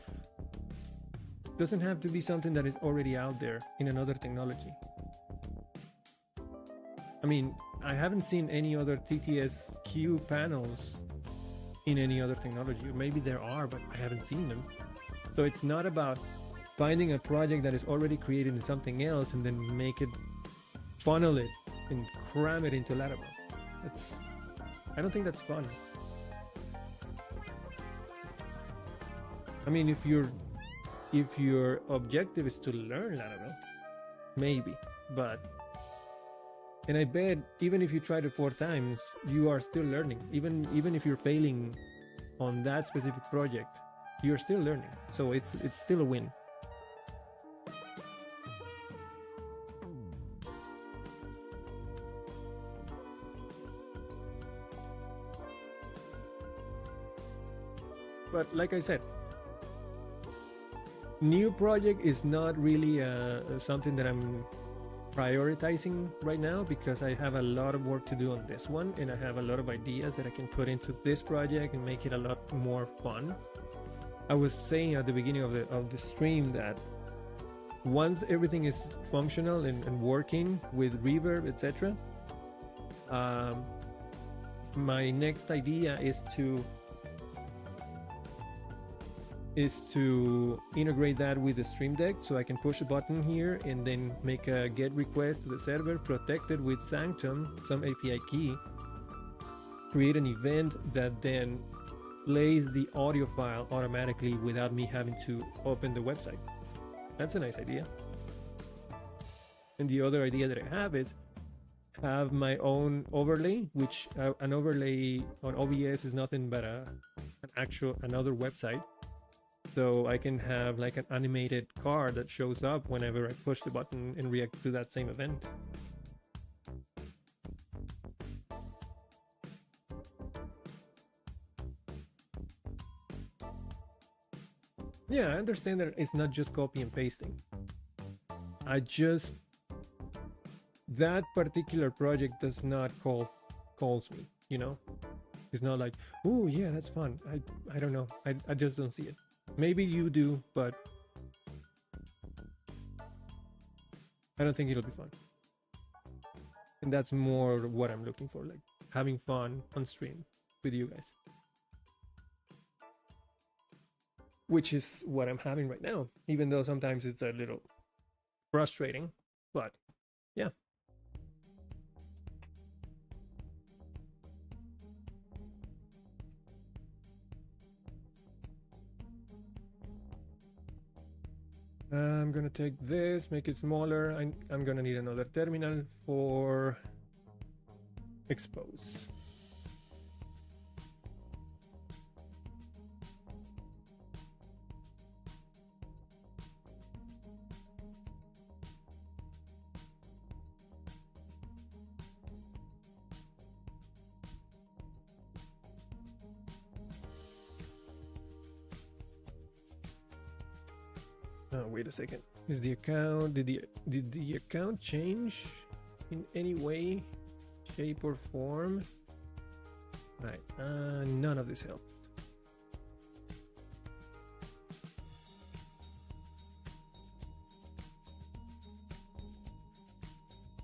Doesn't have to be something that is already out there in another technology. I mean, I haven't seen any other TTSQ panels in any other technology. Or maybe there are, but I haven't seen them. So it's not about finding a project that is already created in something else and then funnel it and cram it into Laravel. I don't think that's fun. I mean, if your objective is to learn Laravel, maybe, and I bet even if you tried it 4 times, you are still learning. Even if you're failing on that specific project, you're still learning. So it's still a win. But like I said, new project is not really something that I'm prioritizing right now, because I have a lot of work to do on this one, and I have a lot of ideas that I can put into this project and make it a lot more fun. I was saying at the beginning of the stream that once everything is functional and working with reverb, etc., my next idea is to integrate that with the Stream Deck, so I can push a button here and then make a GET request to the server, protected with Sanctum, some API key, create an event that then plays the audio file automatically without me having to open the website. That's a nice idea. And the other idea that I have is have my own overlay, which an overlay on OBS is nothing but another website. So I can have like an animated card that shows up whenever I push the button and react to that same event. Yeah, I understand that it's not just copy and pasting. That particular project does not calls me, you know? It's not like, oh yeah, that's fun. I don't know. I just don't see it. Maybe you do, but I don't think it'll be fun. And that's more what I'm looking for, like having fun on stream with you guys. Which is what I'm having right now, even though sometimes it's a little frustrating, but yeah. I'm gonna take this, make it smaller. I'm gonna need another terminal for expose. Oh, wait a second. Is the account did the account change in any way, shape or form? Right. None of this helped.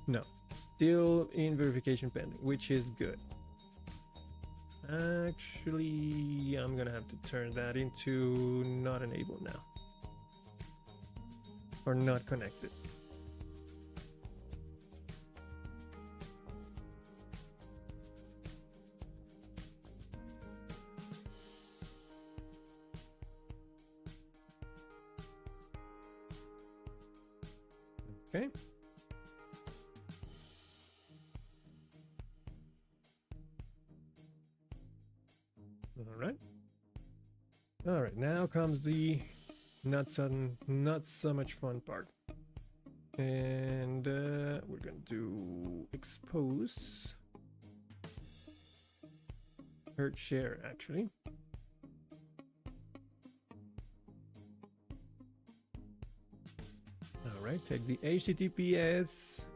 No, still in verification pending, which is good. Actually, I'm gonna have to turn that into not enabled now. Or not connected. Okay. All right, now comes the not so much fun part. And we're gonna do expose hurt share actually. All right, take the HTTPS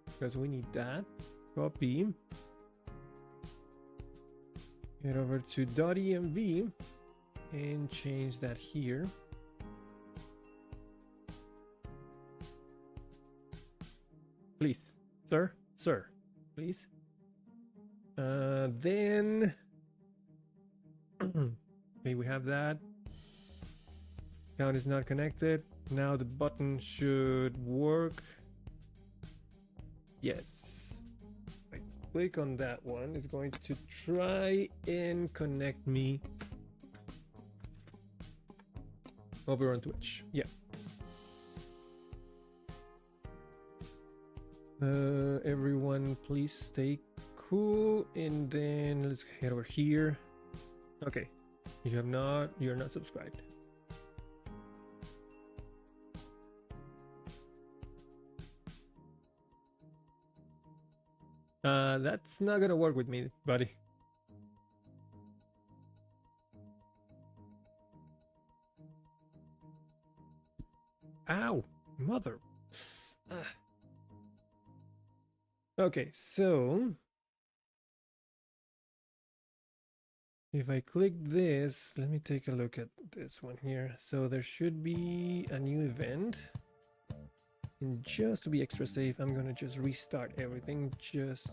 because we need that. Copy. Get over to .env and change that here. Please, sir, please. Then okay, we have that. Account is not connected. Now the button should work. Yes. Click on that one. It's going to try and connect me over on Twitch. Yeah. Everyone please stay cool, and then let's head over here. Okay, you're not subscribed. That's not gonna work with me, buddy. Ah. Okay, so if I click this, let me take a look at this one here. So there should be a new event. And just to be extra safe, I'm gonna just restart everything just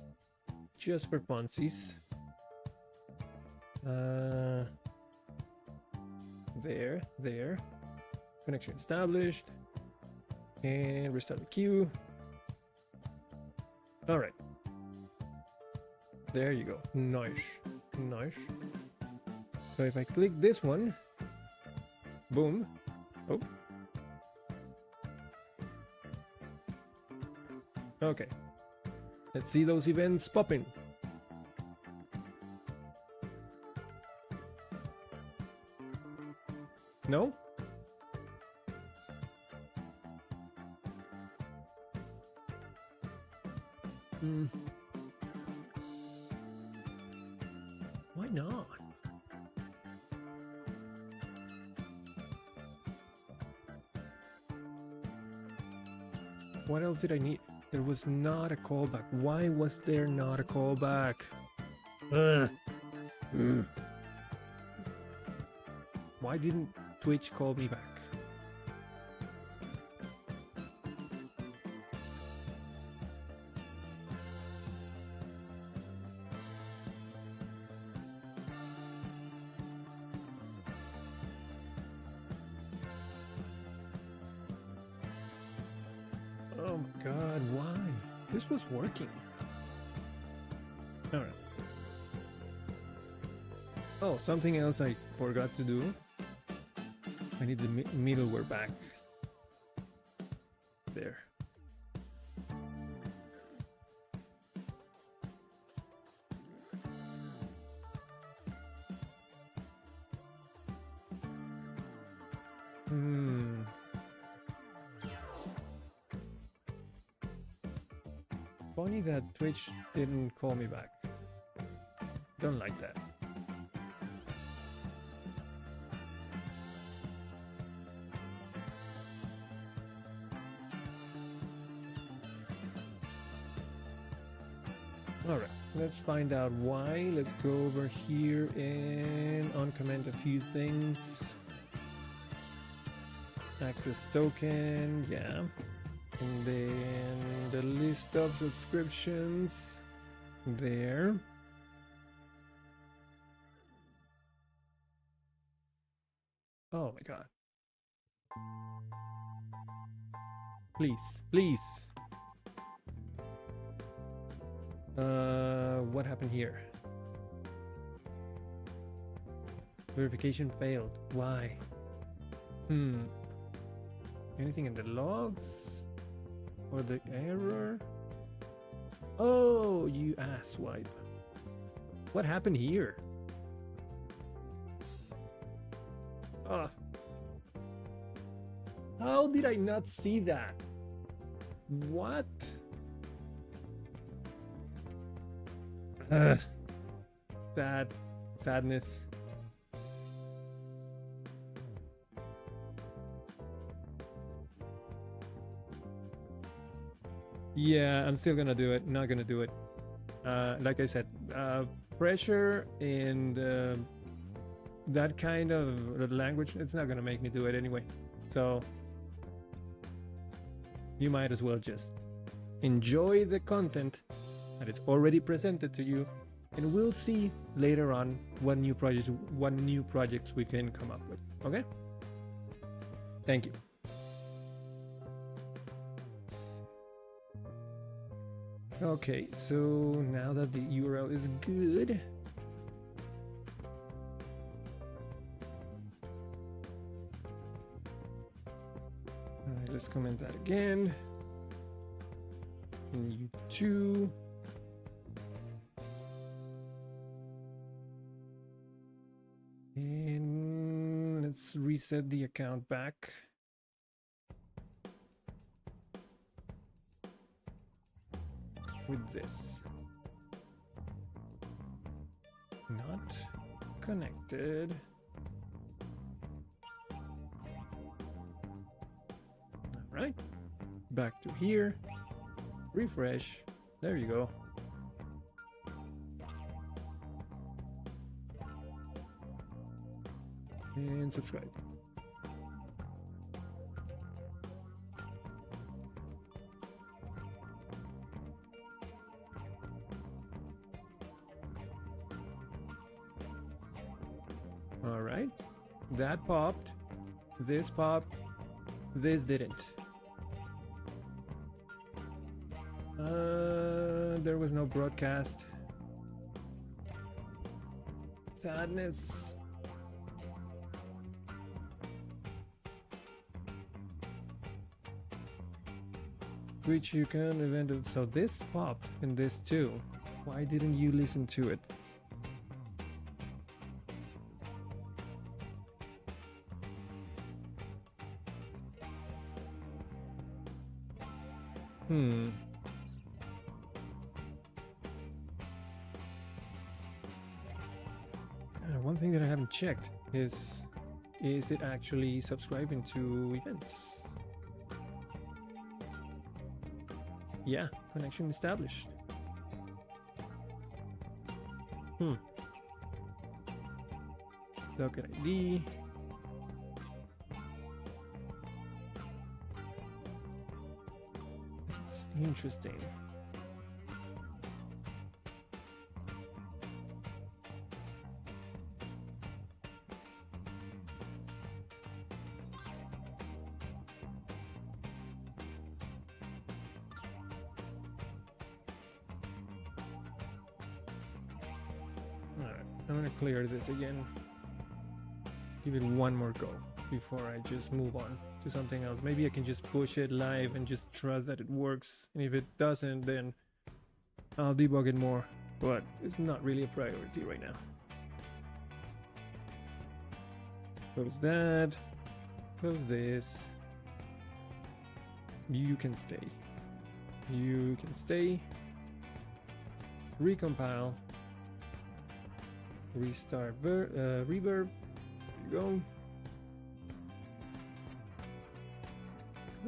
for funsies. There. Connection established. And restart the queue. All right. There you go. Nice. So if I click this one, boom. Oh. Okay. Let's see those events popping. No? Why not? What else did I need? There was not a callback. Why was there not a callback? Why didn't Twitch call me back? Oh my god, why? This was working. Alright. Oh, something else I forgot to do. I need the middleware back. There. Funny that Twitch didn't call me back. Don't like that. Alright, let's find out why. Let's go over here and uncomment a few things. Access token, yeah. And then the list of subscriptions there. Oh my god. Please. What happened here? Verification failed. Why? Anything in the logs? Or the error? Oh, you asswipe. What happened here? How did I not see that? What? Sadness. Yeah, I'm still gonna do it. Not gonna do it. Like I said, pressure and that kind of language, it's not gonna make me do it anyway. So you might as well just enjoy the content that is already presented to you, and we'll see later on what new projects we can come up with. Okay? Thank you. Okay, so now that the URL is good, alright, let's comment that again. And U2. And let's reset the account back. With this. Not connected. All right. back to here, refresh, there you go. And subscribe. All right, that popped, this popped, this didn't. There was no broadcast. Sadness. Which you can eventually. So this popped and this too. Why didn't you listen to it? One thing that I haven't checked is it actually subscribing to events? Yeah, connection established. Let's look at ID. It's interesting. I'm gonna clear this again. Give it one more go before I just move on to something else. Maybe I can just push it live and just trust that it works. And if it doesn't, then I'll debug it more. But it's not really a priority right now. Close that. Close this. You can stay. You can stay. Recompile. Restart reverb. There you go.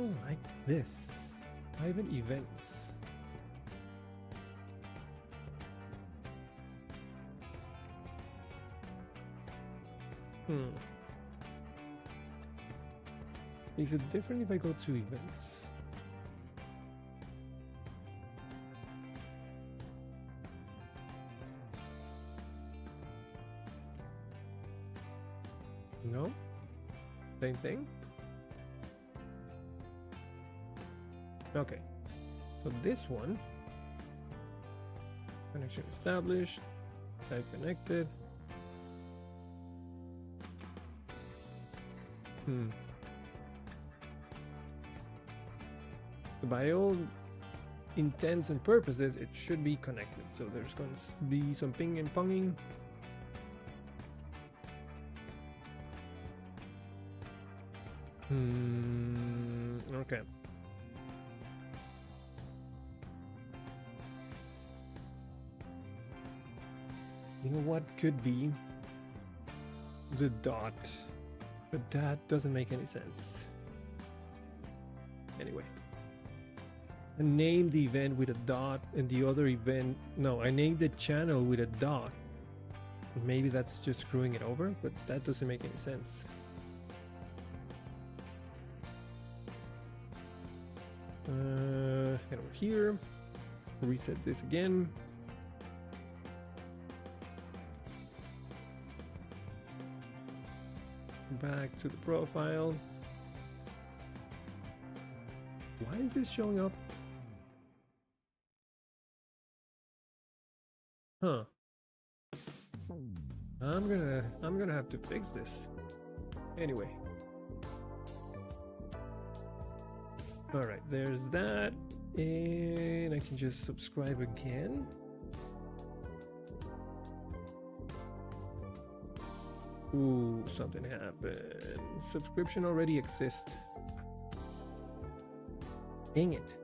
Oh, like this. Private events. Is it different if I go to events? No? Same thing? Okay. So this one, connection established, type connected. By all intents and purposes, it should be connected. So there's going to be some ping and ponging. Okay. You know what could be? The dot. But that doesn't make any sense. Anyway. I named the event with a dot and the other event... No, I named the channel with a dot. Maybe that's just screwing it over, but that doesn't make any sense. Head over here. Reset this again. Back to the profile. Why is this showing up? Huh. I'm gonna have to fix this. Anyway. Alright, there's that. And I can just subscribe again. Ooh, something happened. Subscription already exists. Dang it.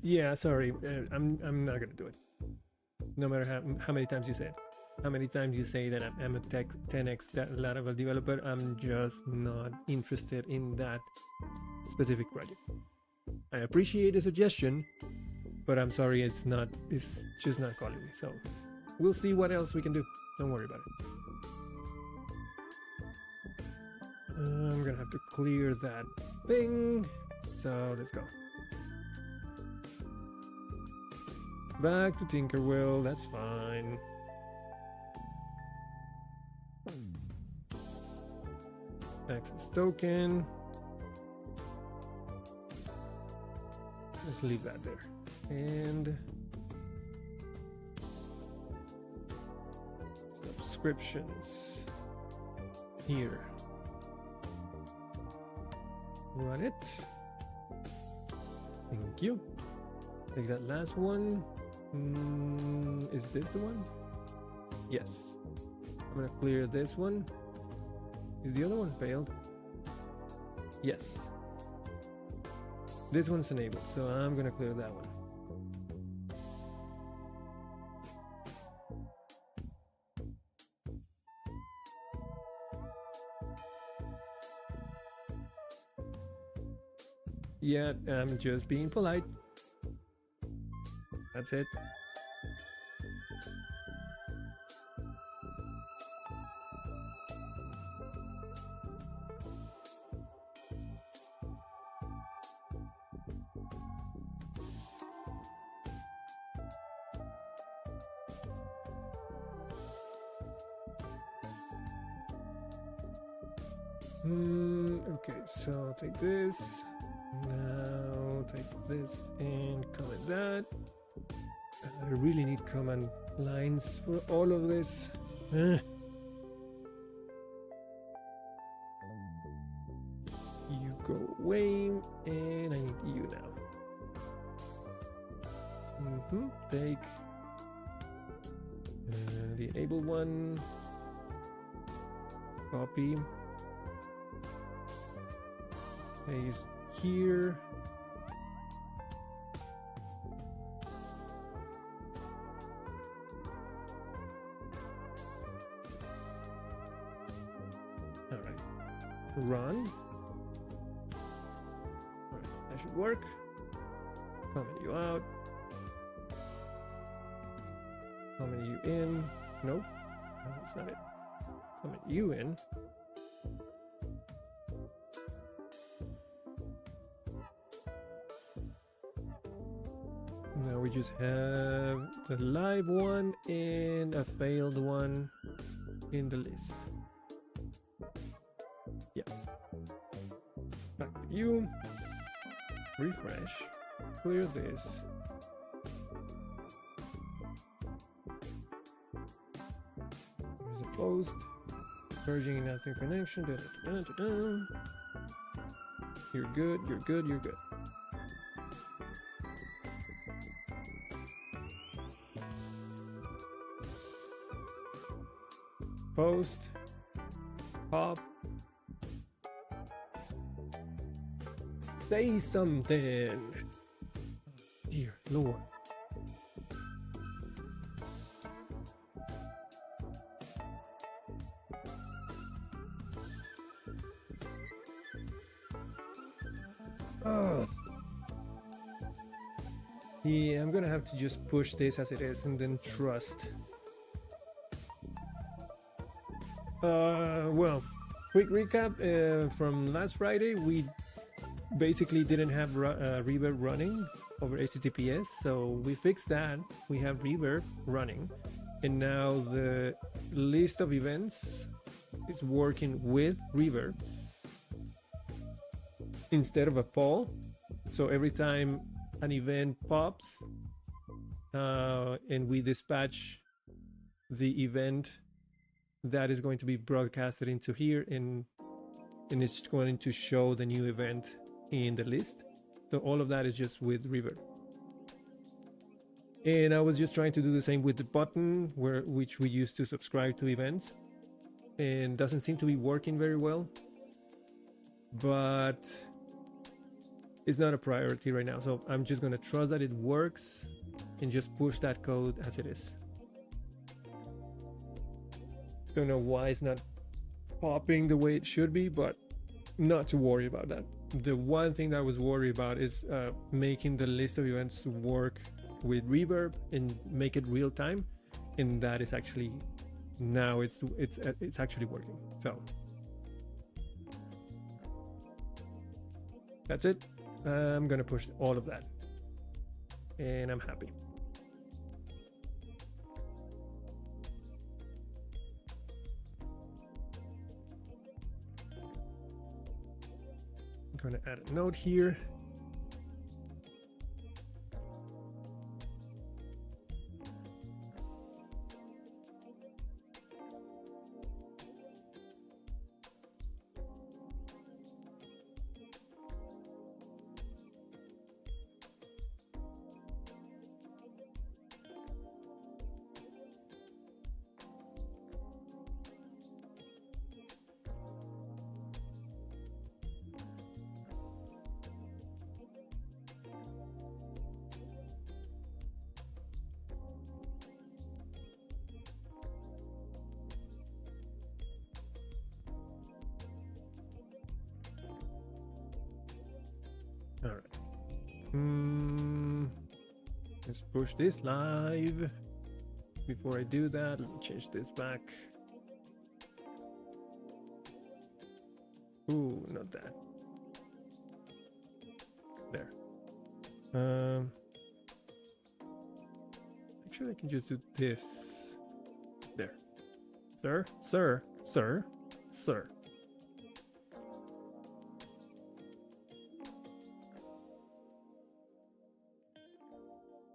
Yeah, sorry, I'm not gonna do it. No matter how many times you say it. How many times you say that I'm a tech 10x Laravel developer, I'm just not interested in that specific project. I appreciate the suggestion, but I'm sorry, it's just not calling me. So we'll see what else we can do. Don't worry about it. I'm gonna have to clear that thing. So let's go. Back to Tinkerwell, that's fine. Access token. Let's leave that there. And subscriptions here. Run it. Thank you. Take that last one. Is this the one? Yes. I'm gonna clear this one. Is the other one failed? Yes. This one's enabled, so I'm gonna clear that one. Yeah, I'm just being polite. That's it. Okay, so take this. Now take this and comment that. I really need command lines for all of this. You go away, and I need you now. Take the enable one. Copy. Paste here. All right. Run. All right, that should work. Comment you out. Comment you in. Nope. No, that's not it. Comment you in. Now we just have the live one and a failed one in the list. Yeah. Back to you. Refresh. Clear this. There's a post. Merging inactive connection. Da, da, da, da, da. You're good, you're good, you're good. Post, pop, say something. Dear Lord. Oh. Yeah, I'm gonna have to just push this as it is and then trust. Well, quick recap from last Friday. We basically didn't have Reverb running over HTTPS, so we fixed that. We have Reverb running, and now the list of events is working with Reverb instead of a poll. So every time an event pops and we dispatch the event, that is going to be broadcasted into here, and it's going to show the new event in the list. So all of that is just with Reverb. And I was just trying to do the same with the button which we use to subscribe to events, and doesn't seem to be working very well. But is not a priority right now. So I'm just gonna trust that it works and just push that code as it is. Don't know why it's not popping the way it should be, but not to worry about that. The one thing that I was worried about is making the list of events work with reverb and make it real time, and that is actually now it's actually working. So that's it. I'm gonna push all of that, and I'm happy. I'm gonna add a note here. All right. Let's push this live. Before I do that, let me change this back. Ooh, not that. There. Actually, I can just do this. There. Sir.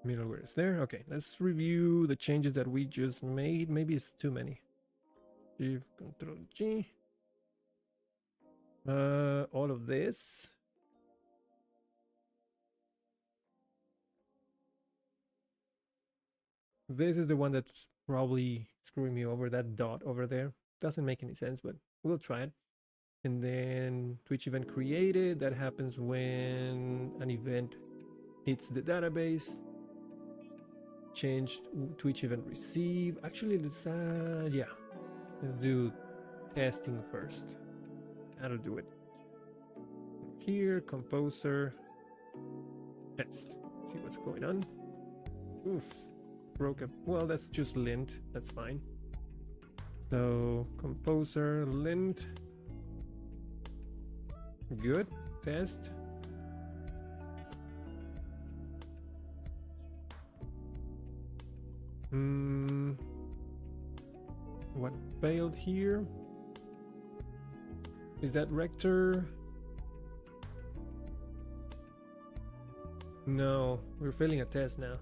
Middleware is there. Okay, let's review the changes that we just made. Maybe it's too many. Shift Control G. All of this. This is the one that's probably screwing me over. That dot over there doesn't make any sense, but we'll try it. And then Twitch event created. That happens when an event hits the database. Changed Twitch event receive. Actually, let's do testing first. That'll do it. Here, composer, test. See what's going on. Oof, broke up. Well, that's just lint. That's fine. So composer lint. Good. Test. What failed here? Is that Rector? No, we're failing a test now.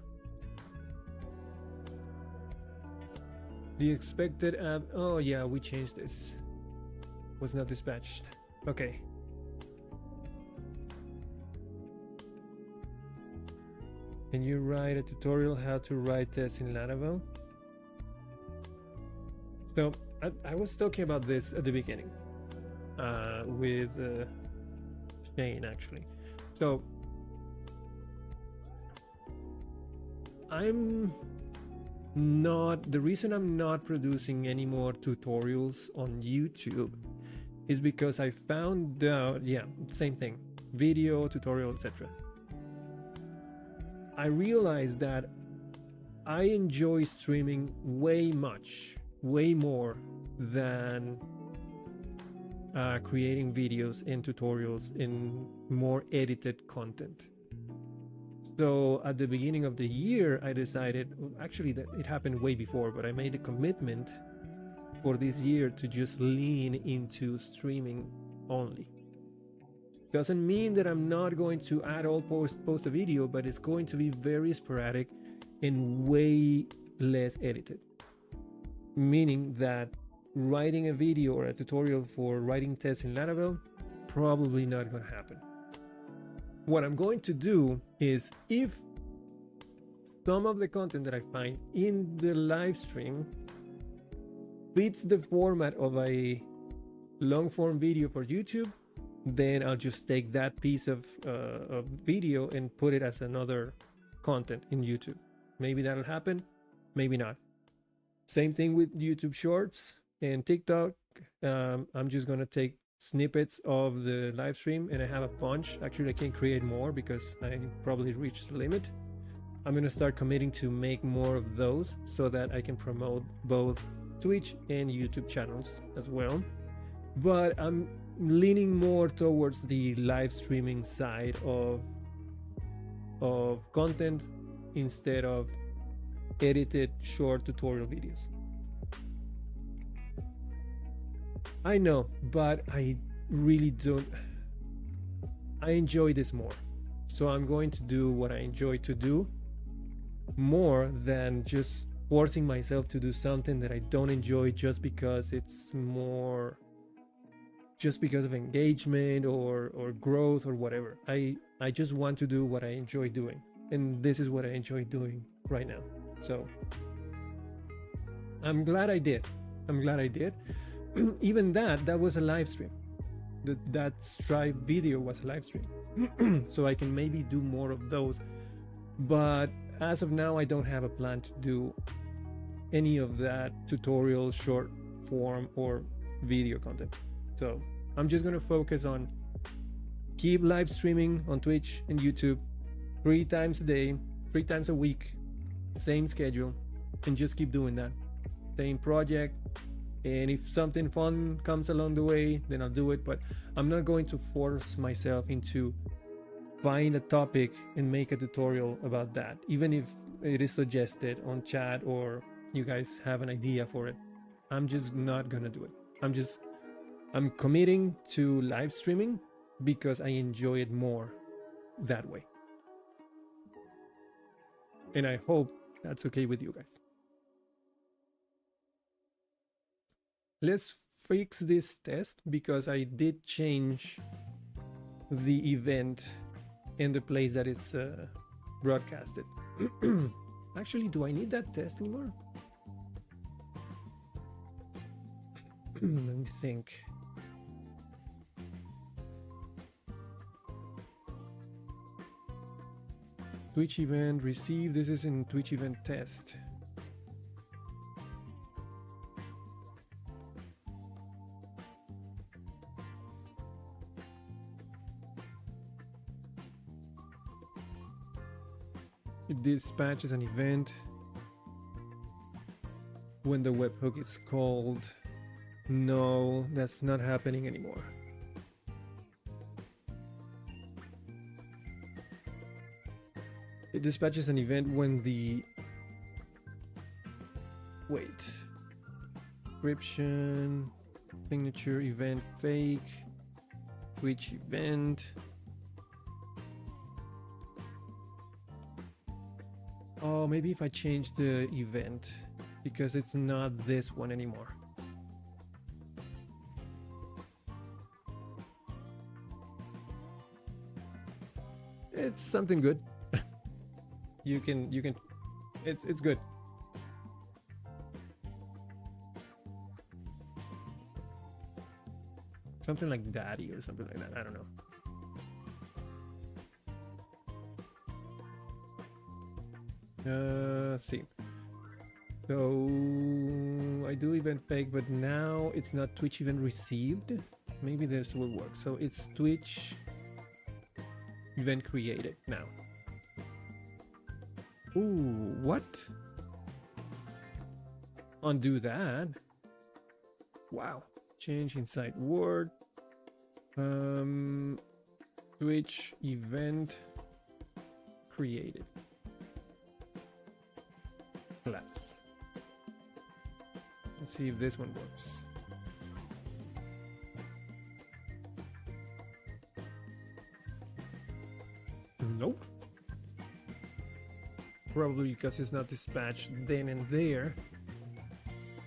The expected app. Oh yeah, we changed this. Was not dispatched. Okay. Can you write a tutorial how to write tests in Laravel? So I was talking about this at the beginning with Shane actually. So the reason I'm not producing any more tutorials on YouTube is because I found out, same thing, video, tutorial, etc. I realized that I enjoy streaming way more than creating videos and tutorials in more edited content. So at the beginning of the year, I decided, actually that it happened way before, but I made a commitment for this year to just lean into streaming only. Doesn't mean that I'm not going to at all post a video, but it's going to be very sporadic and way less edited. Meaning that writing a video or a tutorial for writing tests in Laravel, probably not going to happen. What I'm going to do is, if some of the content that I find in the live stream fits the format of a long form video for YouTube, then I'll just take that piece of video and put it as another content in YouTube. Maybe that'll happen, maybe not. Same thing with YouTube Shorts and TikTok. I'm just gonna take snippets of the live stream, and I have a bunch. Actually, I can create more because I probably reached the limit. I'm gonna start committing to make more of those so that I can promote both Twitch and YouTube channels as well. But I'm leaning more towards the live streaming side of content instead of edited short tutorial videos. I know, but I really don't. I enjoy this more, so I'm going to do what I enjoy to do more than just forcing myself to do something that I don't enjoy just because it's more, just because of engagement or growth or whatever. I just want to do what I enjoy doing, and this is what I enjoy doing right now. So I'm glad I did. Even that was a live stream. That Stripe video was a live stream. So I can maybe do more of those, but as of now I don't have a plan to do any of that tutorial, short form, or video content. So I'm just gonna focus on keep live streaming on Twitch and YouTube 3 times a day, 3 times a week, same schedule, and just keep doing that. Same project, and if something fun comes along the way, then I'll do it, but I'm not going to force myself into find a topic and make a tutorial about that, even if it is suggested on chat or you guys have an idea for it. I'm just not gonna do it. I'm committing to live streaming because I enjoy it more that way. And I hope that's okay with you guys. Let's fix this test because I did change the event and the place that it's broadcasted. Actually, do I need that test anymore? Let me think. Twitch event receive. This is in Twitch event test. It dispatches an event when the webhook is called. No, that's not happening anymore. It dispatches an event when the description, signature, event fake, Twitch event. Oh, maybe if I change the event, because it's not this one anymore. It's something good. you can it's good. Something like daddy or something like that. I don't know. See. So I do event fake, but now it's not Twitch event received. Maybe this will work. So it's Twitch event created now. Ooh, what? Undo that. Wow. Change inside Word. Twitch event created. Class. Let's see if this one works. Nope. Probably because it's not dispatched then and there.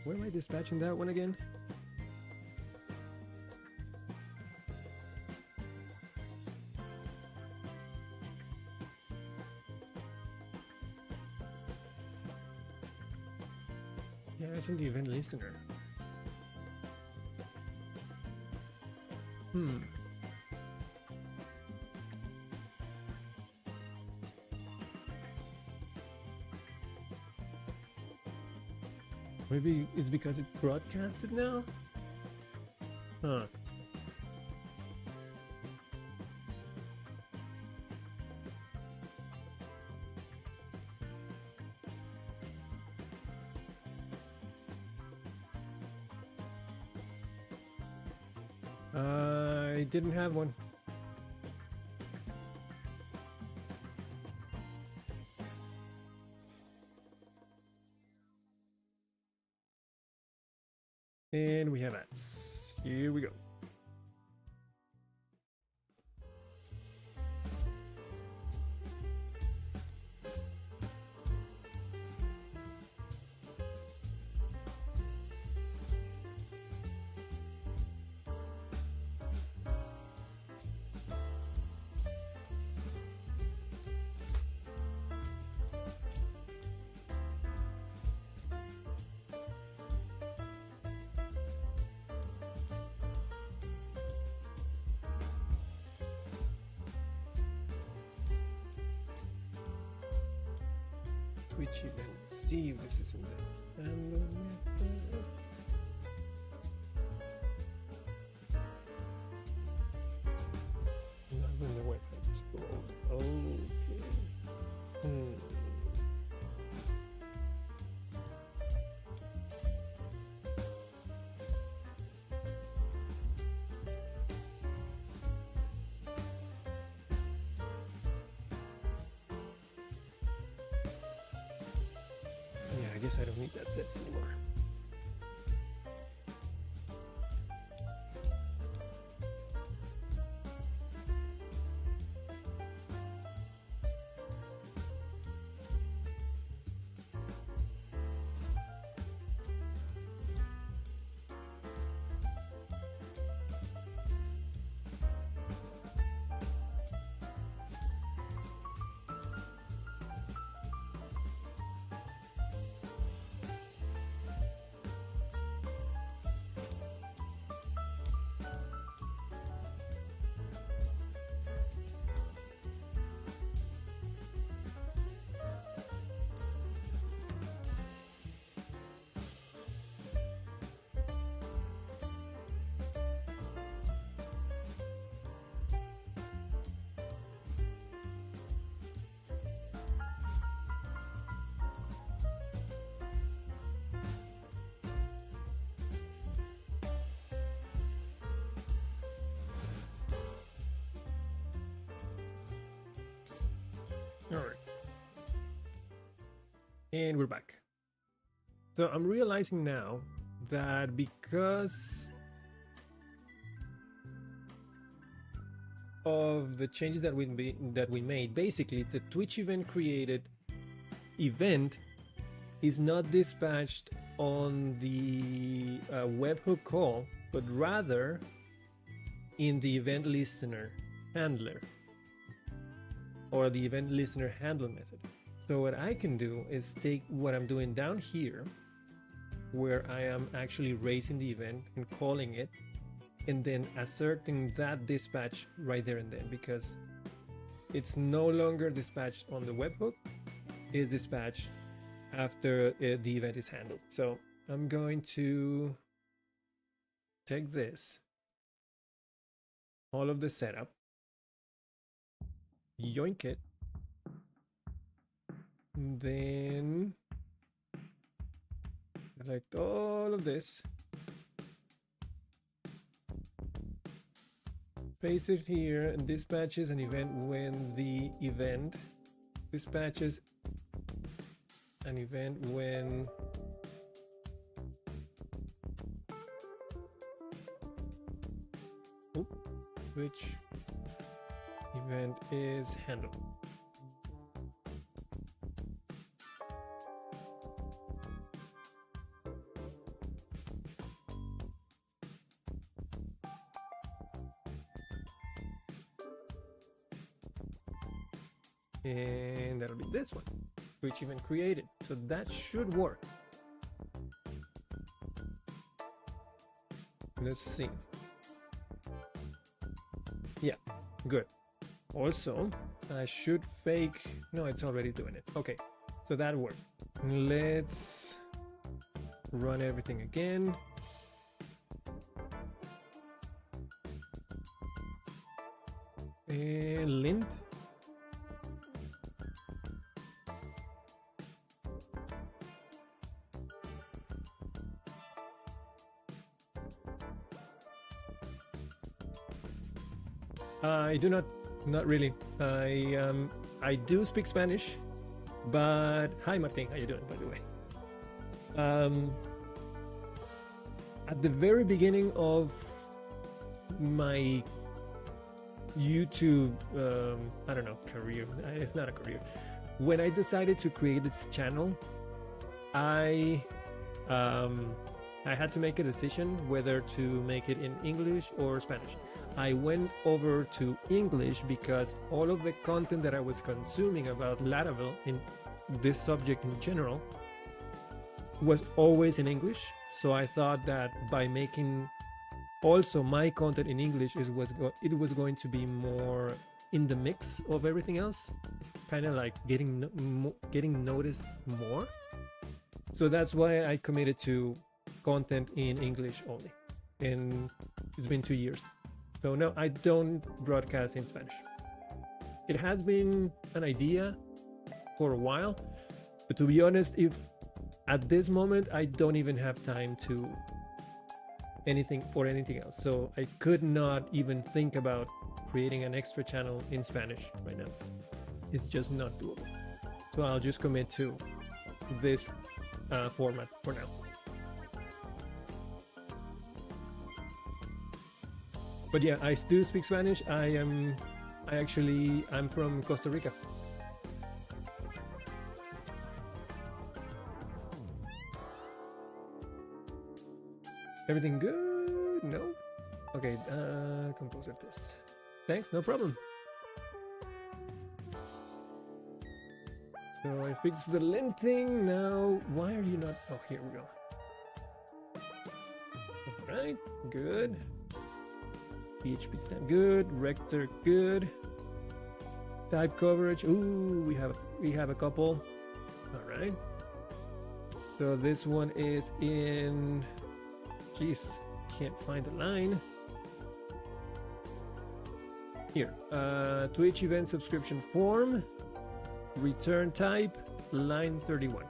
Where am I dispatching that one again? Yeah, it's in the event listener. Maybe it's because it broadcasted now? Huh. I didn't have one. And we have ads. Here we go. Twitch event. See if this is in the handle method. Not when the website is scrolled. Okay. Yeah, I guess I don't need that text anymore. All right. And we're back. So I'm realizing now that because of the changes that we made, basically the Twitch event created event is not dispatched on the webhook call, but rather in the event listener handler, or the event listener handle method. So what I can do is take what I'm doing down here, where I am actually raising the event and calling it, and then asserting that dispatch right there and then, because it's no longer dispatched on the webhook, it's dispatched after the event is handled. So I'm going to take this, all of the setup, yoink it, then select all of this, paste it here, and dispatches an event when the event dispatches an event when which event is handled. And that'll be this one, which event created. So that should work. Let's see. Yeah, good. Also, I should fake. No, it's already doing it. Okay, so that worked. Let's run everything again. Lint. I do not really. I do speak Spanish, but hi Martin, how you doing, by the way? At the very beginning of my YouTube, I don't know, career. It's not a career. When I decided to create this channel, I had to make a decision whether to make it in English or Spanish. I went over to English because all of the content that I was consuming about Laravel in this subject in general was always in English. So I thought that by making also my content in English it was going to be more in the mix of everything else, kind of like getting noticed more. So that's why I committed to content in English only, and it's been 2 years. So no, I don't broadcast in Spanish. It has been an idea for a while, but to be honest, if at this moment I don't even have time to anything else, so I could not even think about creating an extra channel in Spanish right now. It's just not doable. So I'll just commit to this format for now. But yeah, I do speak Spanish. I'm from Costa Rica. Everything good? No? Okay, compose of this. Thanks, no problem. So I fixed the lint thing. Now, why are you not? Oh, here we go. Alright, good. PHP stamp good, rector good, type coverage. Ooh, we have a couple. All right. So this one is in. Jeez, can't find the line. Here, Twitch event subscription form, return type, line 31.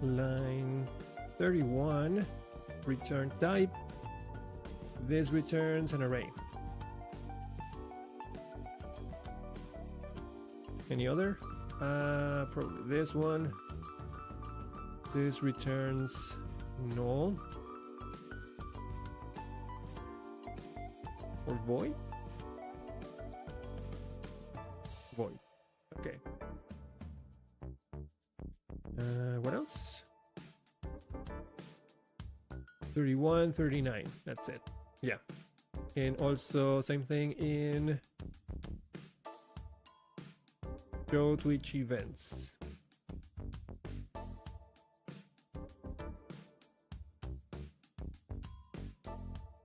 Line 31, return type. This returns an array. Any other? Probably this one. This returns null or void. Void. Okay. What else? 31, 39. That's it. Yeah. And also same thing in show Twitch events.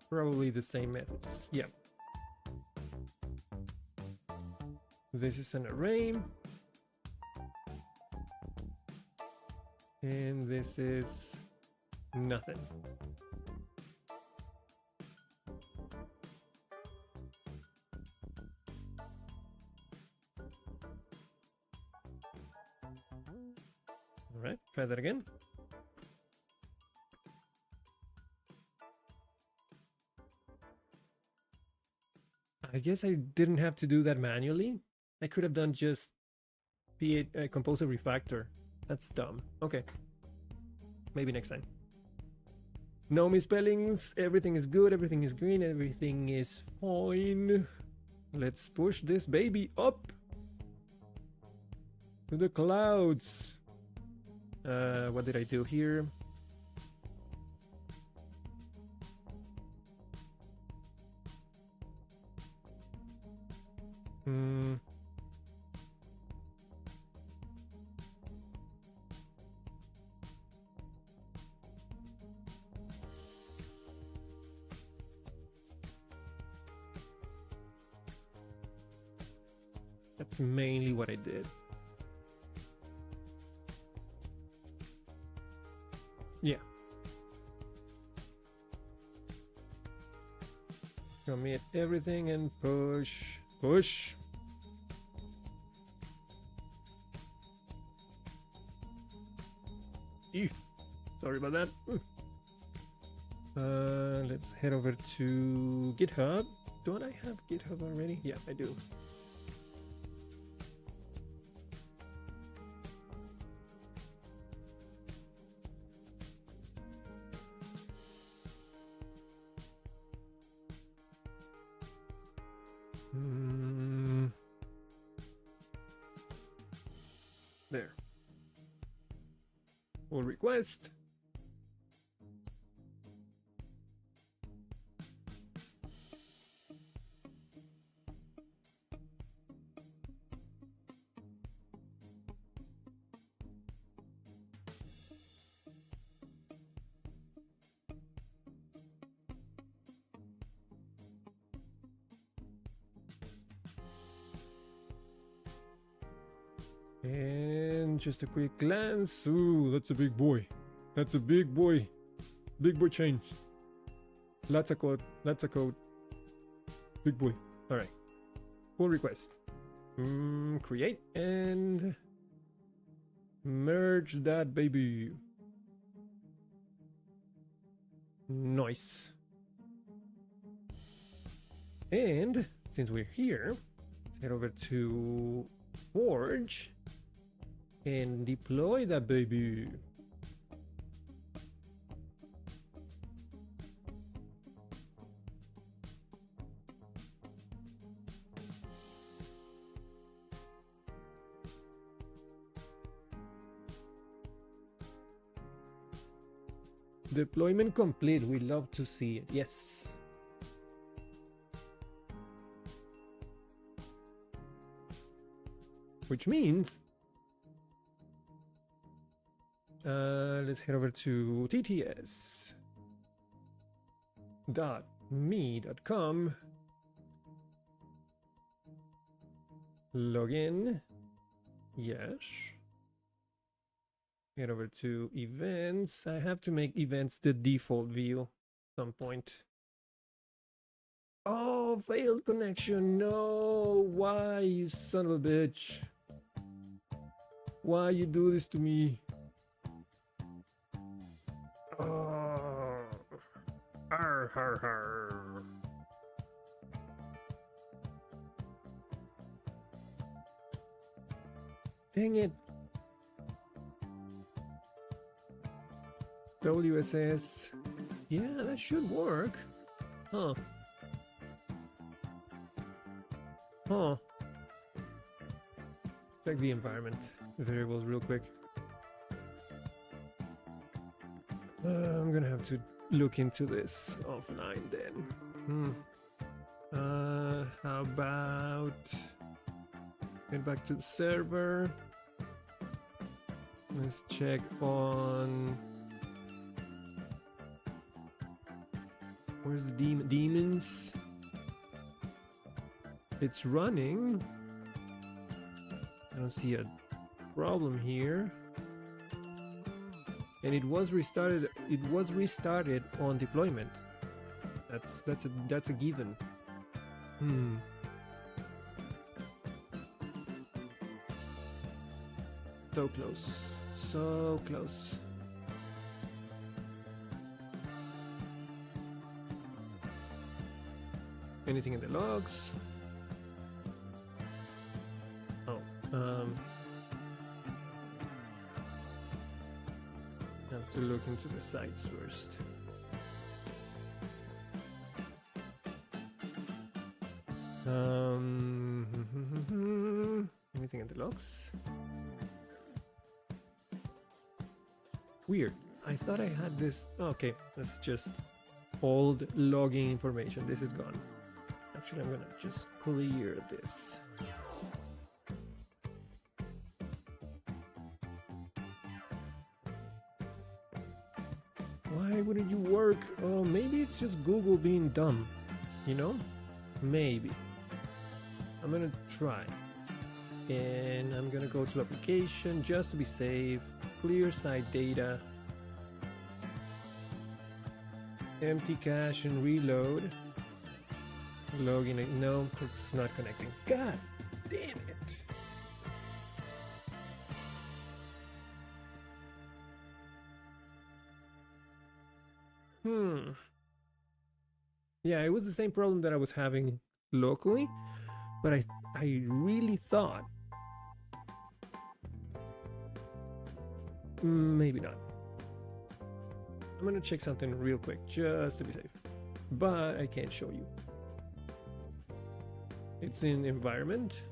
Probably the same methods. Yeah. This is an array. And this is nothing. All right, try that again. I guess I didn't have to do that manually. I could have done just compose a refactor. That's dumb. Okay. Maybe next time. No misspellings. Everything is good. Everything is green. Everything is fine. Let's push this baby up to the clouds. What did I do here? That's mainly what I did. Yeah. Commit everything and push. Push. Ew. Sorry about that. Let's head over to GitHub. Don't I have GitHub already? Yeah, I do. There. Pull request. And just a quick glance. Ooh, that's a big boy. That's a big boy. Big boy change. Lots of code. Lots of code. Big boy. Alright. Pull request. Create and merge that baby. Nice. And since we're here, let's head over to Forge and deploy that baby. Deployment complete. We love to see it. Yes. Which means let's head over to tts.me.com. Login. Yes. Head over to events. I have to make events the default view at some point. Oh, failed connection. No. Why, you son of a bitch? Why you do this to me? Oh. Arr, har, har. Dang it. WSS. Yeah, that should work. Huh. Huh. Check the environment variables real quick. I'm gonna have to look into this offline then. How about get back to the server? Let's check on where's the demons? It's running. I don't see a problem here. And it was restarted. It was restarted on deployment. That's a given. So close. So close. Anything in the logs? Oh, have to look into the sites first. Anything in the logs? Weird. I thought I had this. Okay, that's just old logging information. This is gone. Actually, I'm gonna just clear this. Why wouldn't you work? Oh, maybe it's just Google being dumb. You know? Maybe. I'm gonna try. and I'm gonna go to application just to be safe. Clear site data. Empty cache and reload. Login. No, it's not connecting. God damn it. Yeah, it was the same problem that I was having locally, but I really thought maybe not. I'm gonna check something real quick just to be safe, but I can't show you. It's in environment,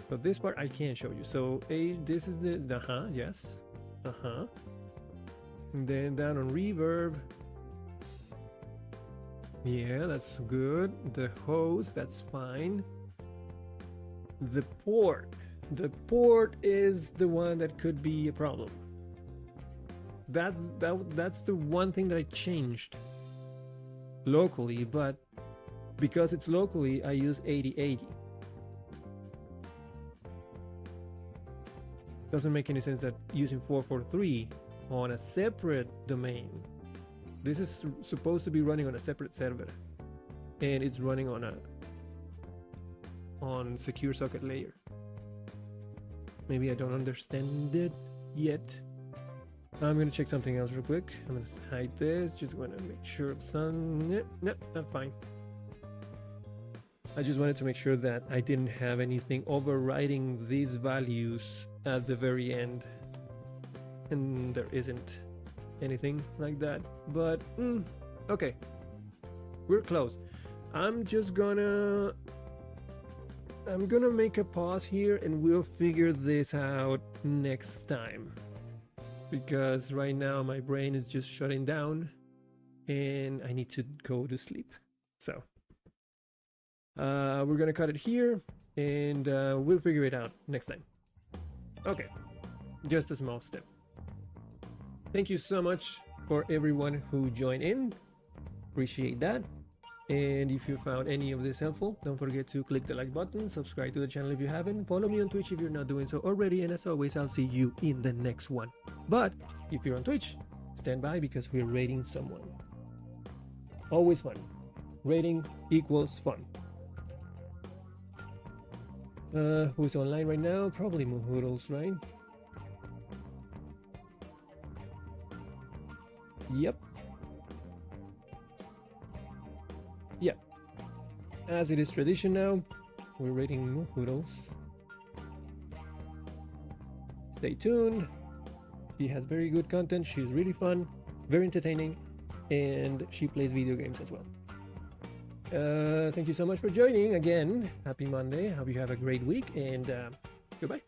but this part I can't show you. So this is the yes, and then down on reverb. Yeah, that's good. The host, that's fine. The port is the one that could be a problem. That's the one thing that I changed locally, but because it's locally, I use 8080. Doesn't make any sense that using 443 on a separate domain. This is supposed to be running on a separate server, and it's running on secure socket layer. Maybe I don't understand it yet. I'm gonna check something else real quick. I'm gonna hide this. Just gonna make sure no, I'm fine. I just wanted to make sure that I didn't have anything overriding these values at the very end, and there isn't anything like that, but okay, we're close. I'm gonna make a pause here, and we'll figure this out next time, because right now my brain is just shutting down and I need to go to sleep. So we're gonna cut it here, and we'll figure it out next time. Okay, just a small step. Thank you so much for everyone who joined in. Appreciate that. And if you found any of this helpful, don't forget to click the like button, subscribe to the channel if you haven't, follow me on Twitch if you're not doing so already, and as always, I'll see you in the next one. But if you're on Twitch, stand by because we're rating someone. Always fun. Rating equals fun. Who's online right now? Probably Mohoodles, right? Yep. As it is tradition now, we're rating Mohoodles. Stay tuned. She has very good content. She's really fun, very entertaining, and she plays video games as well. Thank you so much for joining again. Happy Monday. Hope you have a great week, and goodbye.